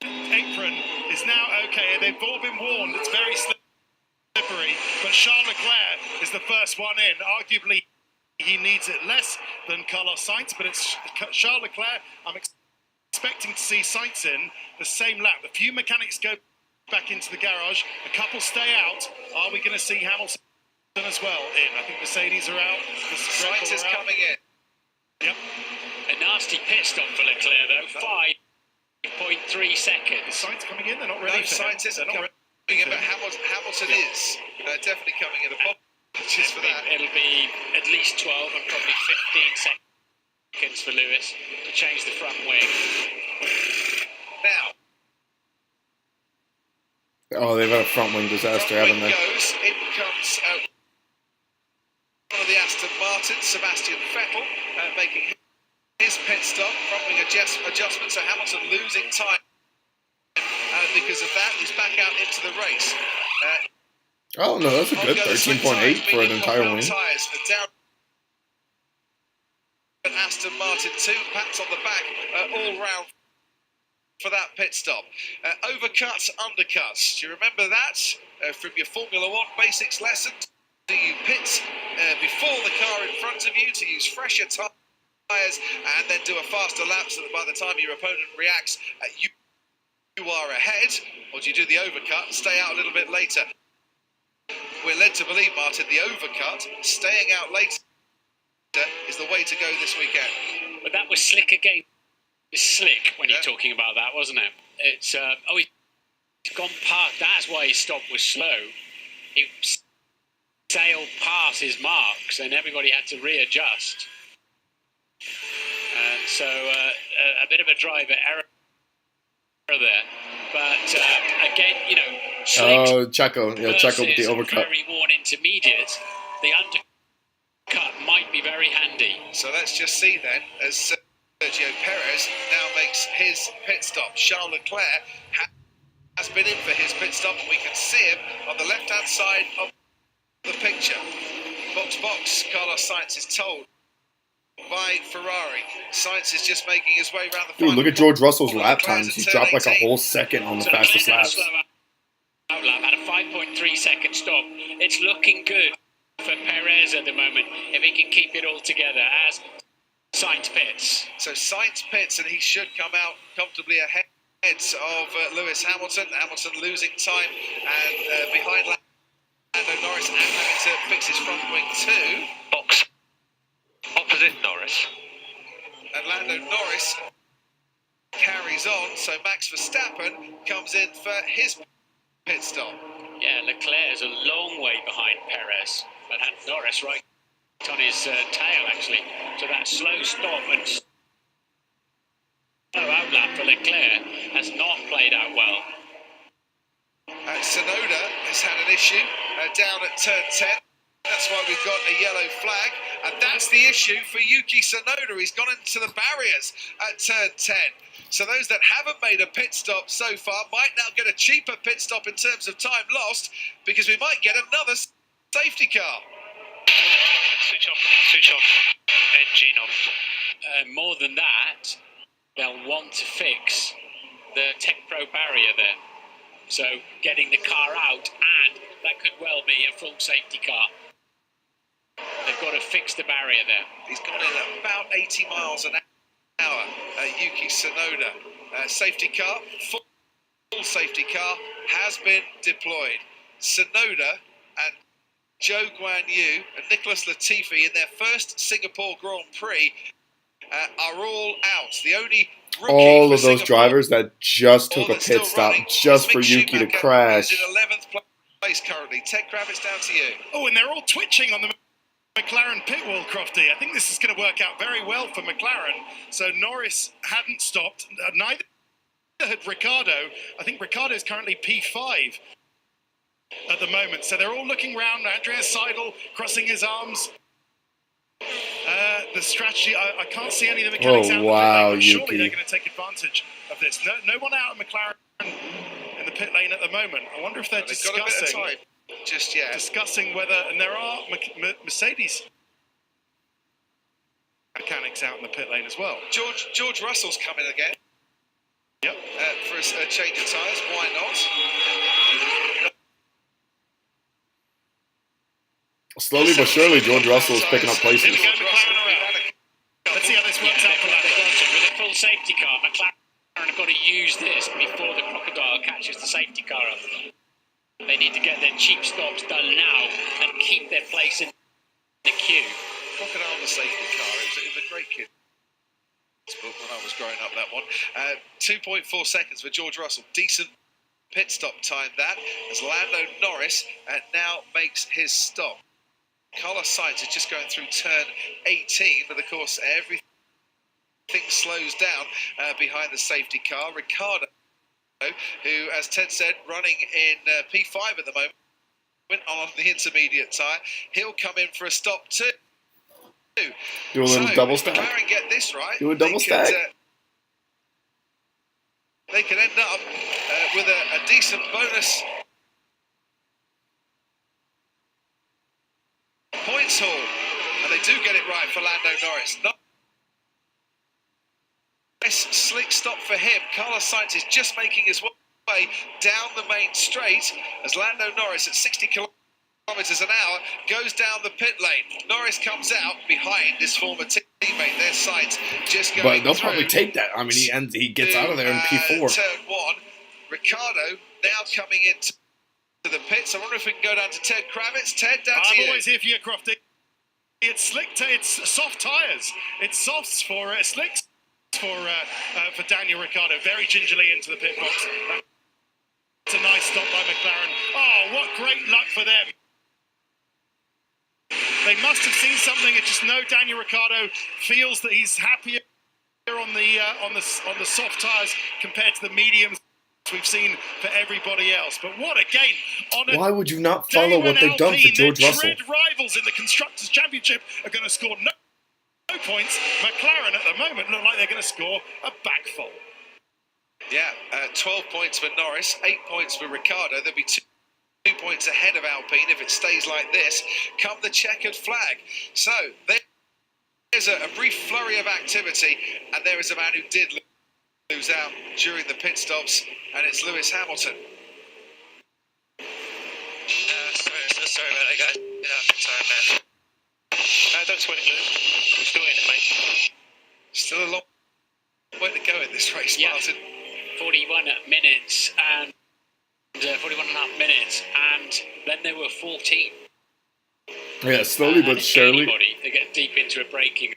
apron is now okay. They've all been warned. It's very slippery, but Charles Leclerc is the first one in. Arguably, he needs it less than Carlos Sainz, but it's Charles Leclerc. I'm expecting to see Sainz in the same lap. A few mechanics go back into the garage, a couple stay out. Are we going to see Hamilton as well in? I think Mercedes are out. Sainz is coming in. Yep. A nasty pit stop for Leclerc though, 5.3 seconds. Is Sainz coming in? They're not ready. No, Sainz isn't coming in, but Hamilton is definitely coming in. Apologies for that. It'll be at least 12 and probably 15 seconds for Lewis to change the front wing. Now. Oh, they've had a front wing disaster, haven't they? Goes. In comes one of the Aston Martins, Sebastian Vettel, making his pit stop. Front wing adjustment, so Hamilton losing time because of that. He's back out into the race. Oh no, that's a good 13.8 for an entire win. Aston Martin 2 pats on the back all round for that pit stop. Overcuts, undercuts. Do you remember that from your Formula 1 basics lesson? Do you pit before the car in front of you to use fresher tyres and then do a faster lap so that by the time your opponent reacts, you are ahead? Or do you do the overcut and stay out a little bit later? We're led to believe, Martin, the overcut, staying out later, is the way to go this weekend. But that was slick again. It's slick when you're talking about that, wasn't it? It's he's gone past. That's why his stop was slow. He sailed past his marks, and everybody had to readjust. And so a bit of a driver error there. But again, you know, slick Checo with the overcut. Very worn intermediate. The undercut might be very handy. So let's just see then as Sergio Perez now makes his pit stop. Charles Leclerc has been in for his pit stop, and we can see him on the left-hand side of the picture. Box, Carlos Sainz is told by Ferrari. Sainz is just making his way around the final. Dude, look at George Russell's lap times. He's dropped like a whole second on the fastest laps. Had a 5.3 second stop. It's looking good for Perez at the moment, if he can keep it all together as Sainz pits. So Sainz pits, and he should come out comfortably ahead of Lewis Hamilton. Hamilton losing time, and behind Lando Norris, and having to fix his front wing too. Box opposite Norris. And Lando Norris carries on, so Max Verstappen comes in for his pit stop. Yeah, Leclerc is a long way behind Perez, but had Norris right on his tail actually. So that slow stop and slow outlap for Leclerc has not played out well. Tsunoda has had an issue down at turn 10. That's why we've got a yellow flag, and that's the issue for Yuki Tsunoda. He's gone into the barriers at turn 10. So those that haven't made a pit stop so far might now get a cheaper pit stop in terms of time lost, because we might get another safety car. Switch off, engine off. More than that, they'll want to fix the Tech Pro barrier there. So getting the car out, and that could well be a full safety car. They've got to fix the barrier there. He's gone in at about 80 miles an hour, Yuki Tsunoda. Safety car, full safety car, has been deployed. Tsunoda and Zhou Guanyu and Nicholas Latifi in their first Singapore Grand Prix are all out. The only all of those drivers that just took a pit stop just for Yuki to crash. In 11th place currently. Ted Kravitz, down to you. Oh, and they're all twitching on the McLaren pit wall, Crofty. I think this is going to work out very well for McLaren. So Norris hadn't stopped. Neither had Ricciardo. I think Ricciardo is currently P5 at the moment. So they're all looking round. Andreas Seidel crossing his arms. The strategy, I can't see any of the mechanics out. Wow, Yuki. Surely they're Yuki. going to take advantage of this. No one out of McLaren in the pit lane at the moment. I wonder if they're They've got a bit of time just yet. discussing whether, and there are Mercedes mechanics out in the pit lane as well. George Russell's coming again. Yep. For a change of tyres. Why not? Slowly but surely, George Russell is picking up places. Here we go, McLaren are out. Let's see how this works out for Lando. With a full safety car, McLaren have got to use this before the crocodile catches the safety car up. They need to get their cheap stops done now and keep their place in the queue. Crocodile on the safety car. It was a great kid. Book when I was growing up, that one. 2.4 seconds for George Russell. Decent pit stop time that, as Lando Norris now makes his stop. Carlos Sainz is just going through turn 18, but of course everything slows down behind the safety car. Ricciardo, who, as Ted said, running in P5 at the moment, went on the intermediate tyre. He'll come in for a stop too. Do a little double stack. McLaren get this right. Do a double stack. They could end up with a decent bonus points haul, and they do get it right for Lando Norris. Nice slick stop for him. Carlos Sainz is just making his way down the main straight as Lando Norris at 60 kilometers an hour goes down the pit lane. Norris comes out behind his former teammate. Their Sainz just going But they'll through probably take that. I mean, he gets out of there in P4. Turn 1. Ricciardo now coming into the pits. I wonder if we can go down to Ted Kravitz. Ted, down to you. I'm always here for you, Crofty. It's slick. It's soft tyres. It's softs for slicks for Daniel Ricciardo. Very gingerly into the pit box. It's a nice stop by McLaren. Oh, what great luck for them. They must have seen something. It's just no. Daniel Ricciardo feels that he's happier on the soft tyres compared to the mediums we've seen for everybody else. But what a game! Why would you not follow what they've done for George Russell? Their dread rivals in the Constructors' Championship are going to score no points. McLaren at the moment look like they're going to score a backful. Yeah, 12 points for Norris, 8 points for Ricciardo. There'll be 2 points ahead of Alpine if it stays like this come the checkered flag. So there's a brief flurry of activity, and there is a man who did lose out during the pit stops, and it's Lewis Hamilton. Sorry about that, guys. Yeah, sorry, man. Don't sweat it, Lewis. We're still in it, mate. Still a long way to go in this race, Martin. 41 minutes and 41 and a half minutes, and then there were 14. Yeah, slowly but surely. They get deep into a braking.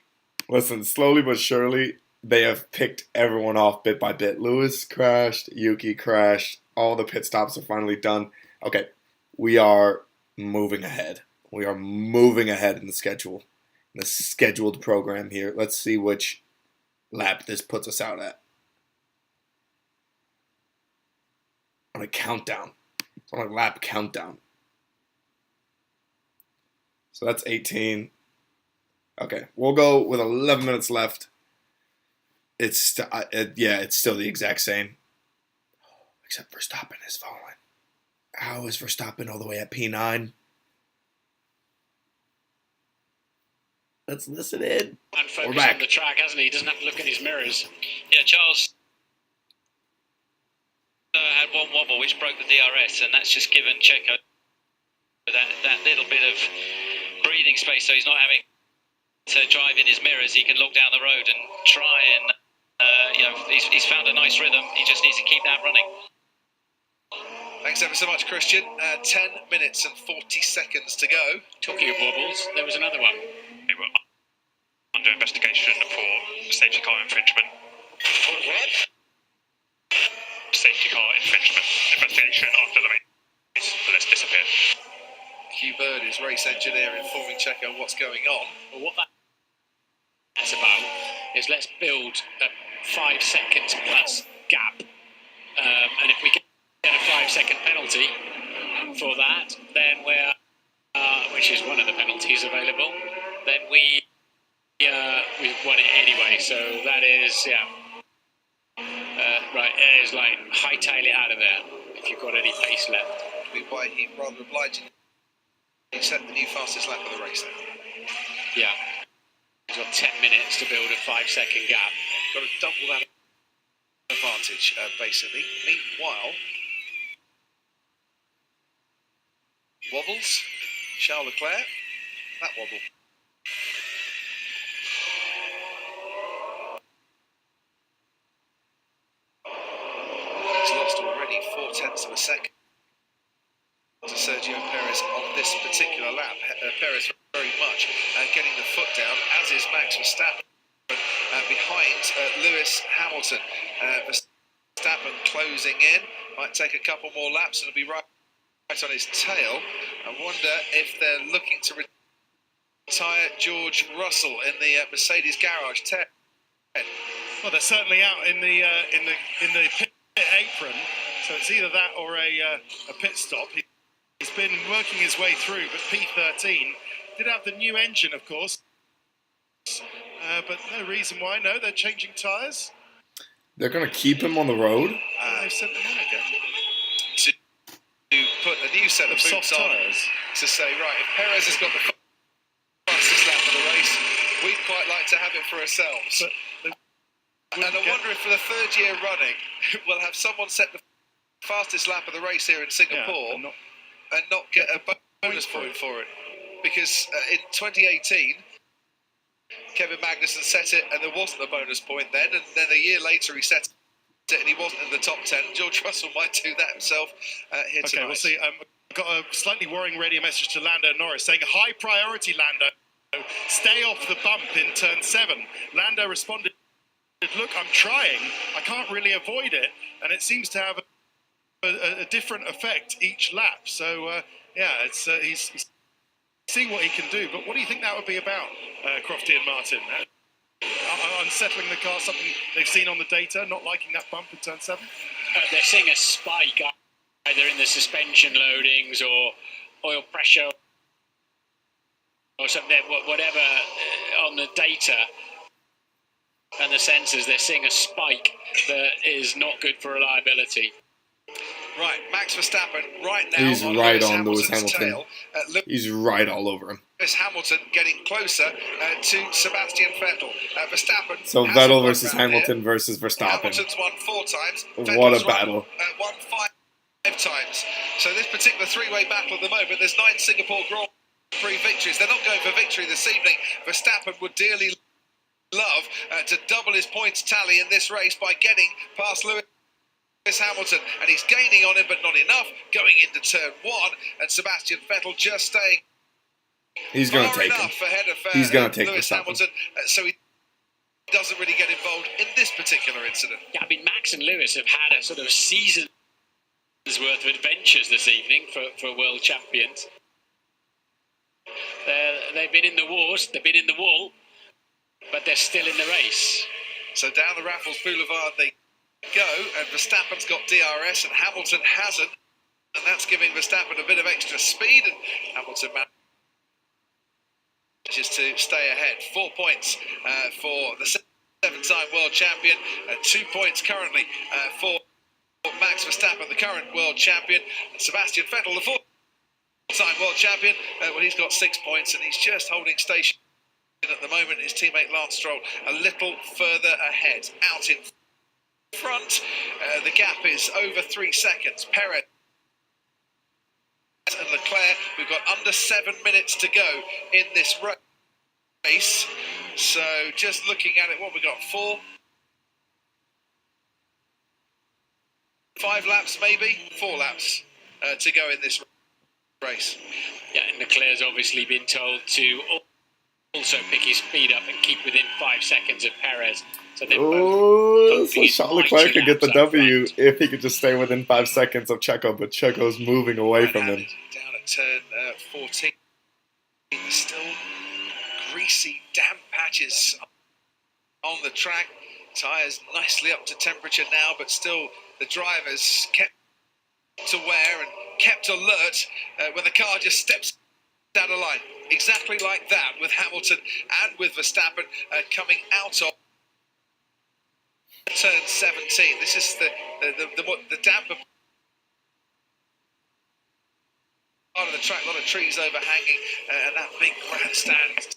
Listen, slowly but surely, they have picked everyone off bit by bit. Lewis crashed, Yuki crashed, all the pit stops are finally done. Okay, we are moving ahead. We are moving ahead in the schedule, in the scheduled program here. Let's see which lap this puts us out at. On a countdown. It's on a lap countdown. So that's 18. Okay, we'll go with 11 minutes left. It's still the exact same. Except Verstappen is falling. How is Verstappen all the way at P9? Let's listen in. And focus on the track, hasn't he? He doesn't have to look in his mirrors. Yeah, Charles had one wobble which broke the DRS, and that's just given Checo that little bit of breathing space, so he's not having to drive in his mirrors. He can look down the road and try and he's found a nice rhythm. He just needs to keep that running. Thanks ever so much, Christian. 10 minutes and 40 seconds to go. Talking of wobbles, there was another one. They were under investigation for safety car infringement. For what? Safety car infringement investigation after the race. So let's disappear. Hugh Bird is race engineer informing Checo what's going on. Well, what that's about is let's build a 5 seconds plus gap. And if we get a 5-second penalty for that, then we're, which is one of the penalties available, then we've won it anyway. So that is, right, it is like hightail it out of there if you've got any pace left. Why he rather obliging he set the new fastest lap of the race then. Yeah. He's got 10 minutes to build a 5-second gap. Got to double that advantage, basically. Meanwhile, wobbles, Charles Leclerc that wobble. He's lost already 0.4 of a second to Sergio Perez on this particular lap. Perez very much getting the foot down, as is Max Verstappen behind Lewis Hamilton. Verstappen closing in, might take a couple more laps and it'll be right on his tail. I wonder if they're looking to retire George Russell in the Mercedes garage. Ted. Well, they're certainly out in the pit apron, so it's either that or a pit stop. He's been working his way through, but P13 did have the new engine, of course, but no reason why. No, they're changing tyres. They're going to keep him on the road? They've sent them on again. To put a new set of soft tyres. To say, right, if Perez has got the fastest lap of the race, we'd quite like to have it for ourselves. And I wonder if for the third year running, we'll have someone set the fastest lap of the race here in Singapore and not get a bonus point for it. Because in 2018, Kevin Magnussen set it and there wasn't a bonus point then, and then a year later he set it and he wasn't in the top 10. George Russell might do that himself here tonight. Okay, we'll see. I've got a slightly worrying radio message to Lando Norris saying, high priority, Lando. Stay off the bump in turn 7. Lando responded, look, I'm trying. I can't really avoid it. And it seems to have a different effect each lap. So, it's he's seeing what he can do. But what do you think that would be about, Crofty and Martin? Unsettling the car, something they've seen on the data, not liking that bump in turn 7? They're seeing a spike either in the suspension loadings or oil pressure or something, whatever on the data and the sensors. They're seeing a spike that is not good for reliability. Right, Max Verstappen right now. He's right on Lewis Hamilton. He's right all over him. Lewis Hamilton getting closer to Sebastian Vettel. Verstappen. So Vettel versus Hamilton versus Verstappen. Hamilton's won 4 times. What a battle. Won 5 times. So this particular three-way battle at the moment, there's 9 Singapore Grand Prix victories. They're not going for victory this evening. Verstappen would dearly love to double his points tally in this race by getting past Lewis Hamilton, and he's gaining on him, but not enough. Going into turn 1, and Sebastian Vettel just staying. He's going to take him. Ahead of, he's going to take Lewis Hamilton, so he doesn't really get involved in this particular incident. Yeah, I mean, Max and Lewis have had a sort of season's worth of adventures this evening for world champions. They've been in the wars, they've been in the wall, but they're still in the race. So down the Raffles Boulevard they go, and Verstappen's got DRS and Hamilton hasn't, and that's giving Verstappen a bit of extra speed, and Hamilton manages to stay ahead. 4 points for the 7-time world champion, 2 points currently for Max Verstappen, the current world champion, and Sebastian Vettel, the 4-time world champion. Well, he's got 6 points, and he's just holding station at the moment. His teammate Lance Stroll a little further ahead, out in front. The gap is over 3 seconds. Perez and Leclerc, we've got under 7 minutes to go in this race. So just looking at it, what we got, 5 laps maybe? 4 laps to go in this race. Yeah, and Leclerc's obviously been told to also pick his speed up and keep within 5 seconds of Perez. So so Charles Leclerc could get the W if he could just stay within 5 seconds of Checo, but Checo's moving away from him. Down at turn 14, there's still greasy, damp patches on the track. Tyres nicely up to temperature now, but still the drivers kept aware and kept alert when the car just steps out of line. Exactly like that with Hamilton and with Verstappen coming out of turn 17. This is the damper part of the track, a lot of trees overhanging, and that big grandstand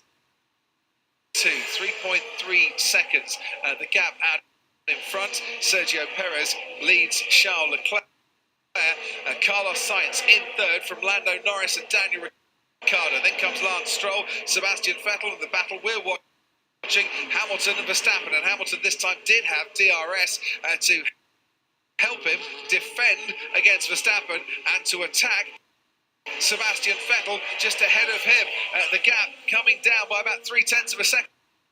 too. 3.3 seconds, the gap out in front. Sergio Perez leads Charles Leclerc. Carlos Sainz in third from Lando Norris and Daniel Ricardo. Then comes Lance Stroll, Sebastian Vettel, and the battle we're watching, Hamilton and Verstappen. And Hamilton this time did have DRS to help him defend against Verstappen and to attack Sebastian Vettel just ahead of him. The gap coming down by about 0.3 of a second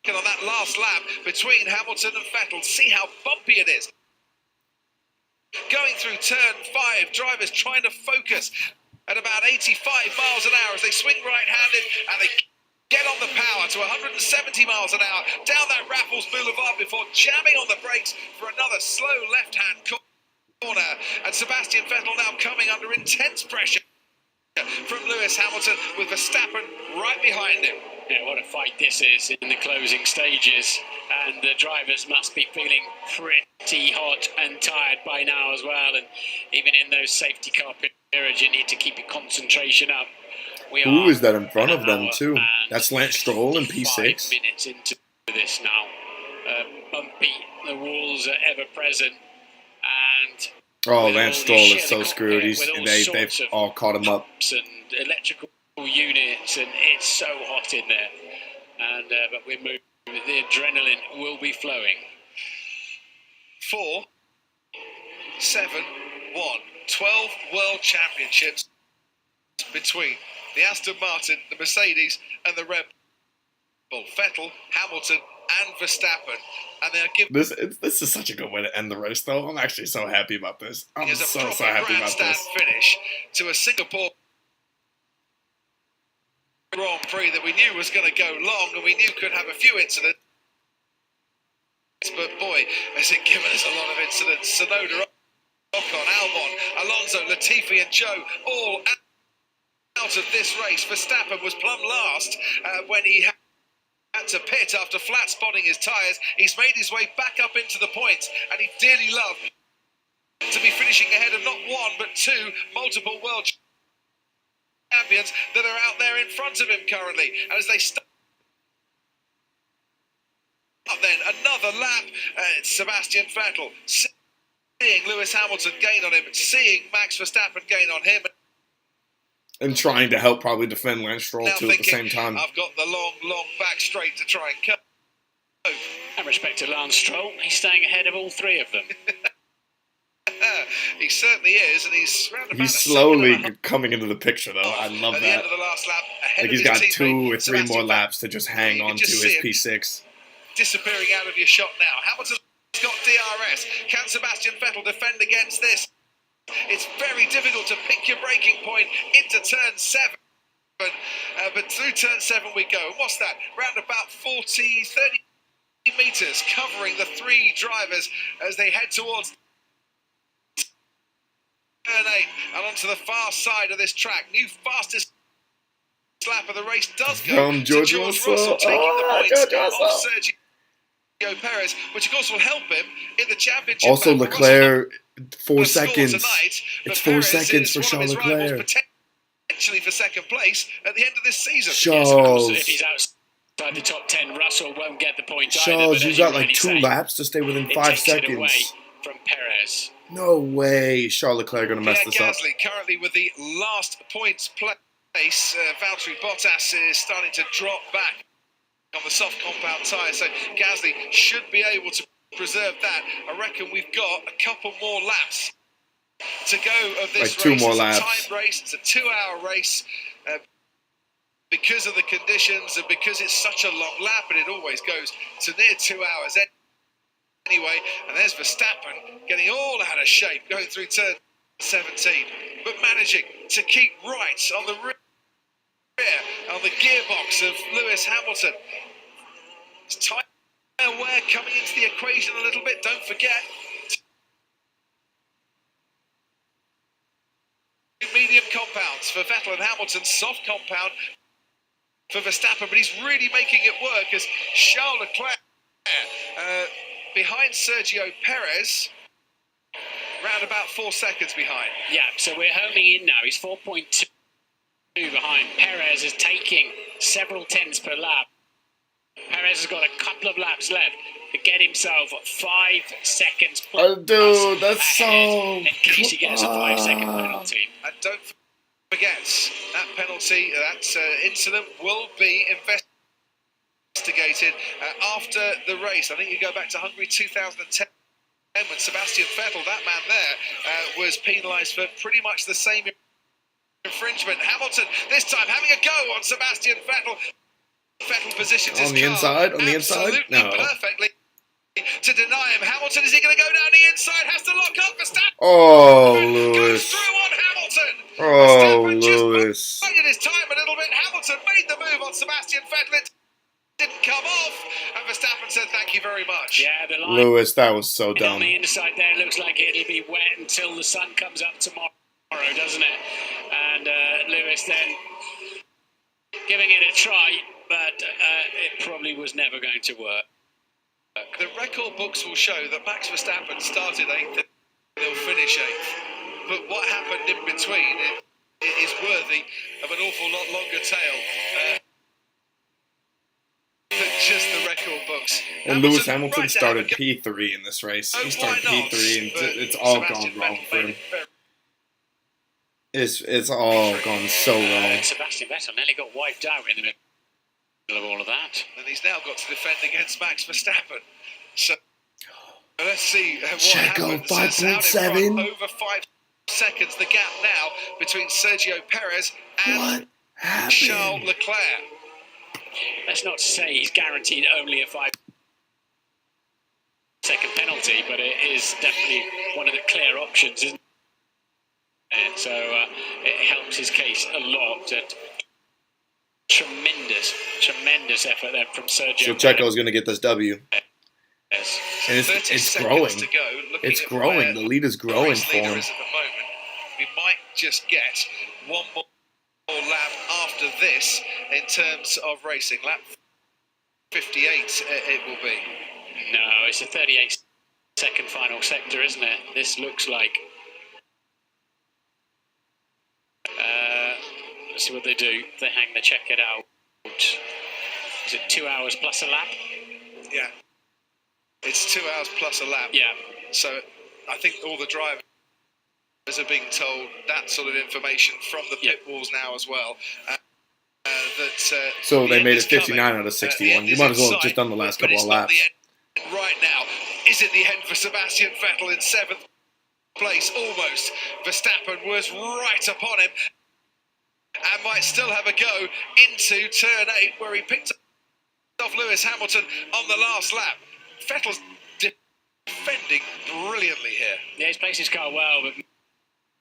on that last lap between Hamilton and Vettel. See how bumpy it is. Going through turn 5, drivers trying to focus at about 85 miles an hour as they swing right-handed and they get on the power to 170 miles an hour down that Raffles Boulevard before jamming on the brakes for another slow left-hand corner. And Sebastian Vettel now coming under intense pressure from Lewis Hamilton with Verstappen right behind him. Yeah, what a fight this is in the closing stages, and the drivers must be feeling pretty hot and tired by now as well, and even in those safety car periods you need to keep your concentration up. Who is that in front of them too? That's Lance Stroll in P6. 5 minutes into this now. Bumpy, the walls are ever present, and oh, Lance Stroll is so screwed. They've all caught him up. And electrical units, and it's so hot in there. And but we're moving. The adrenaline will be flowing. 4, 7, 1. 12 World Championships between the Aston Martin, the Mercedes, and the Red Bull. Vettel, Hamilton, and Verstappen, and they're giving this is such a good way to end the race, though. I'm actually so happy about this. I'm so happy about this. Finish to a Singapore Grand Prix that we knew was going to go long, and we knew could have a few incidents. But boy, has it given us a lot of incidents. Sonoda, Ocon, Albon, Alonso, Latifi, and Joe all out of this race. Verstappen was plumb last when he had to pit after flat spotting his tyres. He's made his way back up into the points, and he'd dearly love to be finishing ahead of not one but two multiple world champions that are out there in front of him currently. And as they start then another lap, Sebastian Vettel seeing Lewis Hamilton gain on him, seeing Max Verstappen gain on him, and trying to help probably defend Lance Stroll too at the same time. I've got the long back straight to try and cut. And respect to Lance Stroll, he's staying ahead of all three of them. He certainly is, and he's slowly coming into the picture, though. I love at that. The end of the last lap, like he's got 2 or 3 more laps to just hang on to his P6. Disappearing out of your shot now. Hamilton's got DRS. Can Sebastian Vettel defend against this? It's very difficult to pick your breaking point into turn 7. But through turn 7 we go. And what's that? Round about 30 metres, covering the 3 drivers as they head towards turn 8 and onto the far side of this track. New fastest lap of the race does go to George Russell, taking the points off Sergio Perez, which of course will help him in the championship. Also, Leclerc, 4 seconds. It's 4 seconds for Charles Leclerc. Potentially for second place at the end of this season. Charles. If he's outside the top 10, Russell won't get the points. Charles, you got like 2 laps to stay within 5 seconds. Away from Perez. No way, Charles Leclerc going to mess this up. Gasly currently with the last points place. Valtteri Bottas is starting to drop back on the soft compound tyre, so Gasly should be able to preserve that. I reckon we've got a couple more laps to go of this race. 2 more laps. It's a timed race. It's a 2-hour race. Because of the conditions and because it's such a long lap, and it always goes to near 2 hours anyway. And there's Verstappen getting all out of shape going through turn 17, but managing to keep right on the rear, on the gearbox of Lewis Hamilton. It's tyre wear coming into the equation a little bit, don't forget. Medium compounds for Vettel and Hamilton, soft compound for Verstappen, but he's really making it work as Charles Leclerc behind Sergio Perez, round about 4 seconds behind. Yeah, so we're homing in now. He's 4.2 behind. Perez is taking several tenths per lap. Perez has got a couple of laps left to get himself 5 seconds plus. Oh, dude, that's so... in case he gets a 5-second penalty. And don't forgets that penalty, that incident will be investigated after the race. I think you go back to Hungary 2010 when Sebastian Vettel, that man there, was penalised for pretty much the same infringement. Hamilton this time having a go on Sebastian Vettel. Vettel positions his car on the inside, no, perfectly to deny him. Hamilton, is he going to go down the inside? Has to lock up. Verstappen goes through on Hamilton. Oh, Verstappen Lewis. just bided his time a little bit. Hamilton made the move on Sebastian Vettel. It didn't come off, and Verstappen said thank you very much. Yeah, the line Lewis, that was so on dumb. the inside there looks like it'll be wet until the sun comes up tomorrow, doesn't it? And Lewis then giving it a try, but it probably was never going to work. The record books will show that Max Verstappen started 8th and he'll finish 8th. But what happened in between is worthy of an awful lot longer tale than just the record books. And Lewis Hamilton started P3 in this race. He started P3 and it's all gone wrong for him. It's all gone so wrong. Sebastian Vettel nearly got wiped out in the middle of all of that. And he's now got to defend against Max Verstappen. So let's see what Checo happens. 5.7. Over 5 seconds, the gap now between Sergio Perez and Charles Leclerc. That's not to say he's guaranteed only a 5-second penalty, but it is definitely one of the clear options, isn't it? And so it helps his case a lot. Tremendous effort there from Sergio. So Checo's going to get this W. Yes. And it's growing. It's growing. The lead is growing for him. At the moment, we might just get one more lap after this in terms of racing. Lap 58 it will be. No, it's a 38-second final sector, isn't it? This looks like... let's see what they do. They hang the check it out. Is it 2 hours plus a lap? Yeah. It's 2 hours plus a lap. Yeah. So I think all the drivers are being told that sort of information from the pit walls now as well. So they made it 59 out of 61. You might as well have just done the last couple of laps. Right now, is it the end for Sebastian Vettel in 7th place? Almost. Verstappen was right upon him and might still have a go into turn 8 where he picked off Lewis Hamilton on the last lap. Vettel's defending brilliantly here. Yeah, he's placed his car well, but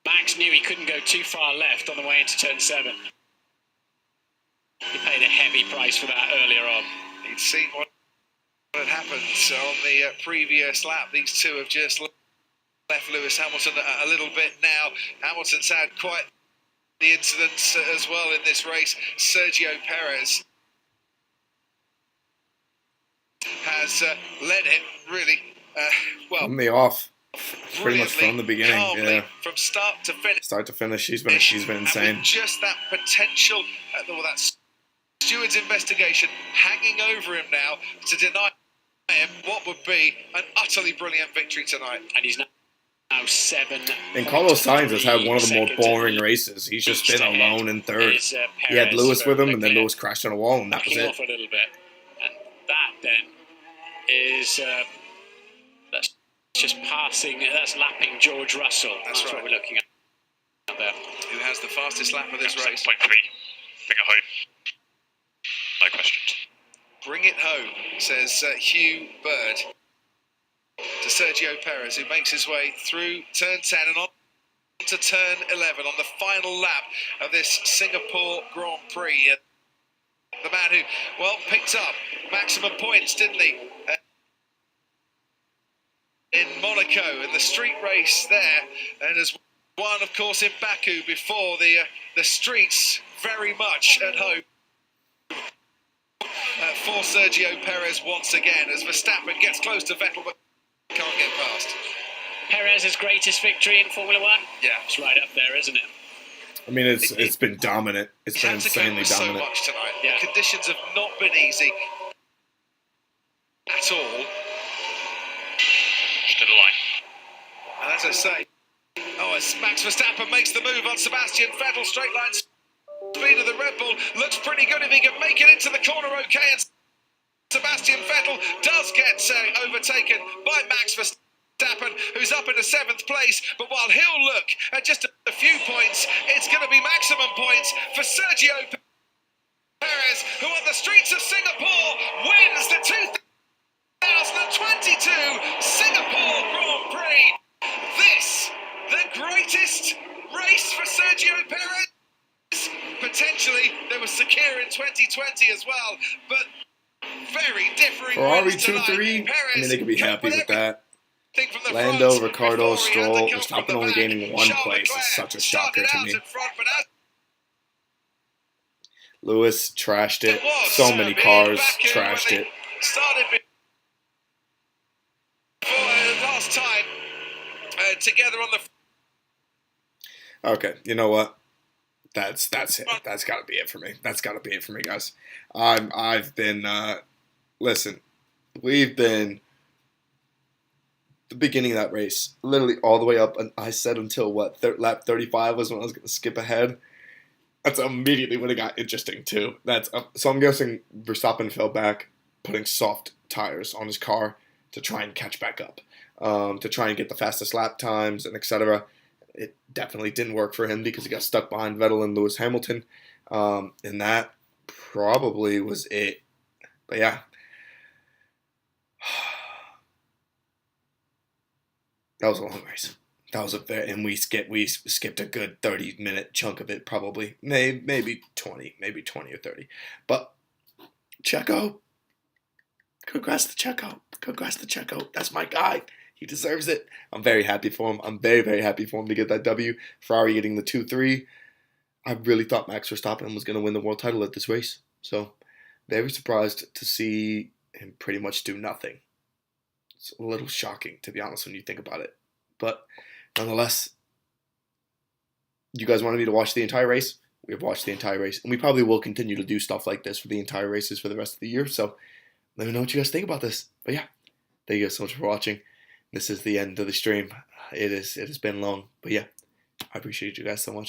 Max knew he couldn't go too far left on the way into turn 7. He paid a heavy price for that earlier on. He'd seen what had happened on the previous lap. These two have just left Lewis Hamilton a little bit now. Hamilton's had quite the incidents as well in this race. Sergio Perez has led it really well. From the off, pretty much from the beginning. Yeah, from start to finish. Start to finish, she's been insane. And just that potential, that steward's investigation hanging over him now to deny him what would be an utterly brilliant victory tonight. And he's now 7. And Carlos Sainz has had one of the more boring races. He's just been alone in third. He had Lewis with him, and then Lewis crashed on a wall, and that was it. Off a little bit. And that then is that's just passing. That's lapping George Russell. That's right. What we're looking at there. Who has the fastest lap of this race? 7.3. Bring it home. No questions. Bring it home, says Hugh Bird to Sergio Perez, who makes his way through turn 10 and on to turn 11 on the final lap of this Singapore Grand Prix. The man who, well, picked up maximum points, didn't he? In Monaco, in the street race there, and has won, of course, in Baku before. The streets very much at home for Sergio Perez once again, as Verstappen gets close to Vettel but can't get past. Perez's greatest victory in Formula One? Yeah. It's right up there, isn't it? I mean, it's been dominant. It's been insanely dominant. So much tonight. Yeah. The conditions have not been easy at all. Just to the line. And as I say, as Max Verstappen makes the move on Sebastian Vettel. Straight line speed of the Red Bull looks pretty good if he can make it into the corner okay. And Sebastian Vettel does get overtaken by Max Verstappen, who's up into 7th place. But while he'll look at just a few points, it's going to be maximum points for Sergio Perez, who on the streets of Singapore wins the 2022 Singapore Grand Prix. This, the greatest race for Sergio Perez. Potentially, there was Sakir in 2020 as well, but very differing. Ferrari 2-3. I mean, they could be happy with that. Lando, Ricciardo, Stroll, Verstappen only gaining 1 place is such a shocker to me. Lewis trashed it. So many cars trashed it. Started before last time together on the. Okay, you know what? That's it. That's got to be it for me. That's got to be it for me, guys. I've been listen. We've been the beginning of that race, literally all the way up, and I said until what lap 35 was when I was going to skip ahead. That's immediately when it got interesting too. So I'm guessing Verstappen fell back, putting soft tires on his car to try and catch back up, to try and get the fastest lap times and etc. It definitely didn't work for him because he got stuck behind Vettel and Lewis Hamilton, and that probably was it. But yeah. That was a long race. That was and we skipped a good 30-minute chunk of it, probably maybe 20 or 30. But Checo, congrats to Checo. That's my guy. He deserves it. I'm very happy for him. I'm very, very happy for him to get that W. Ferrari getting the 2-3. I really thought Max Verstappen was going to win the world title at this race. So very surprised to see him pretty much do nothing. It's a little shocking, to be honest, when you think about it. But nonetheless, you guys wanted me to watch the entire race? We have watched the entire race. And we probably will continue to do stuff like this for the entire races for the rest of the year. So let me know what you guys think about this. But yeah, thank you guys so much for watching. This is the end of the stream. It has been long. But yeah, I appreciate you guys so much.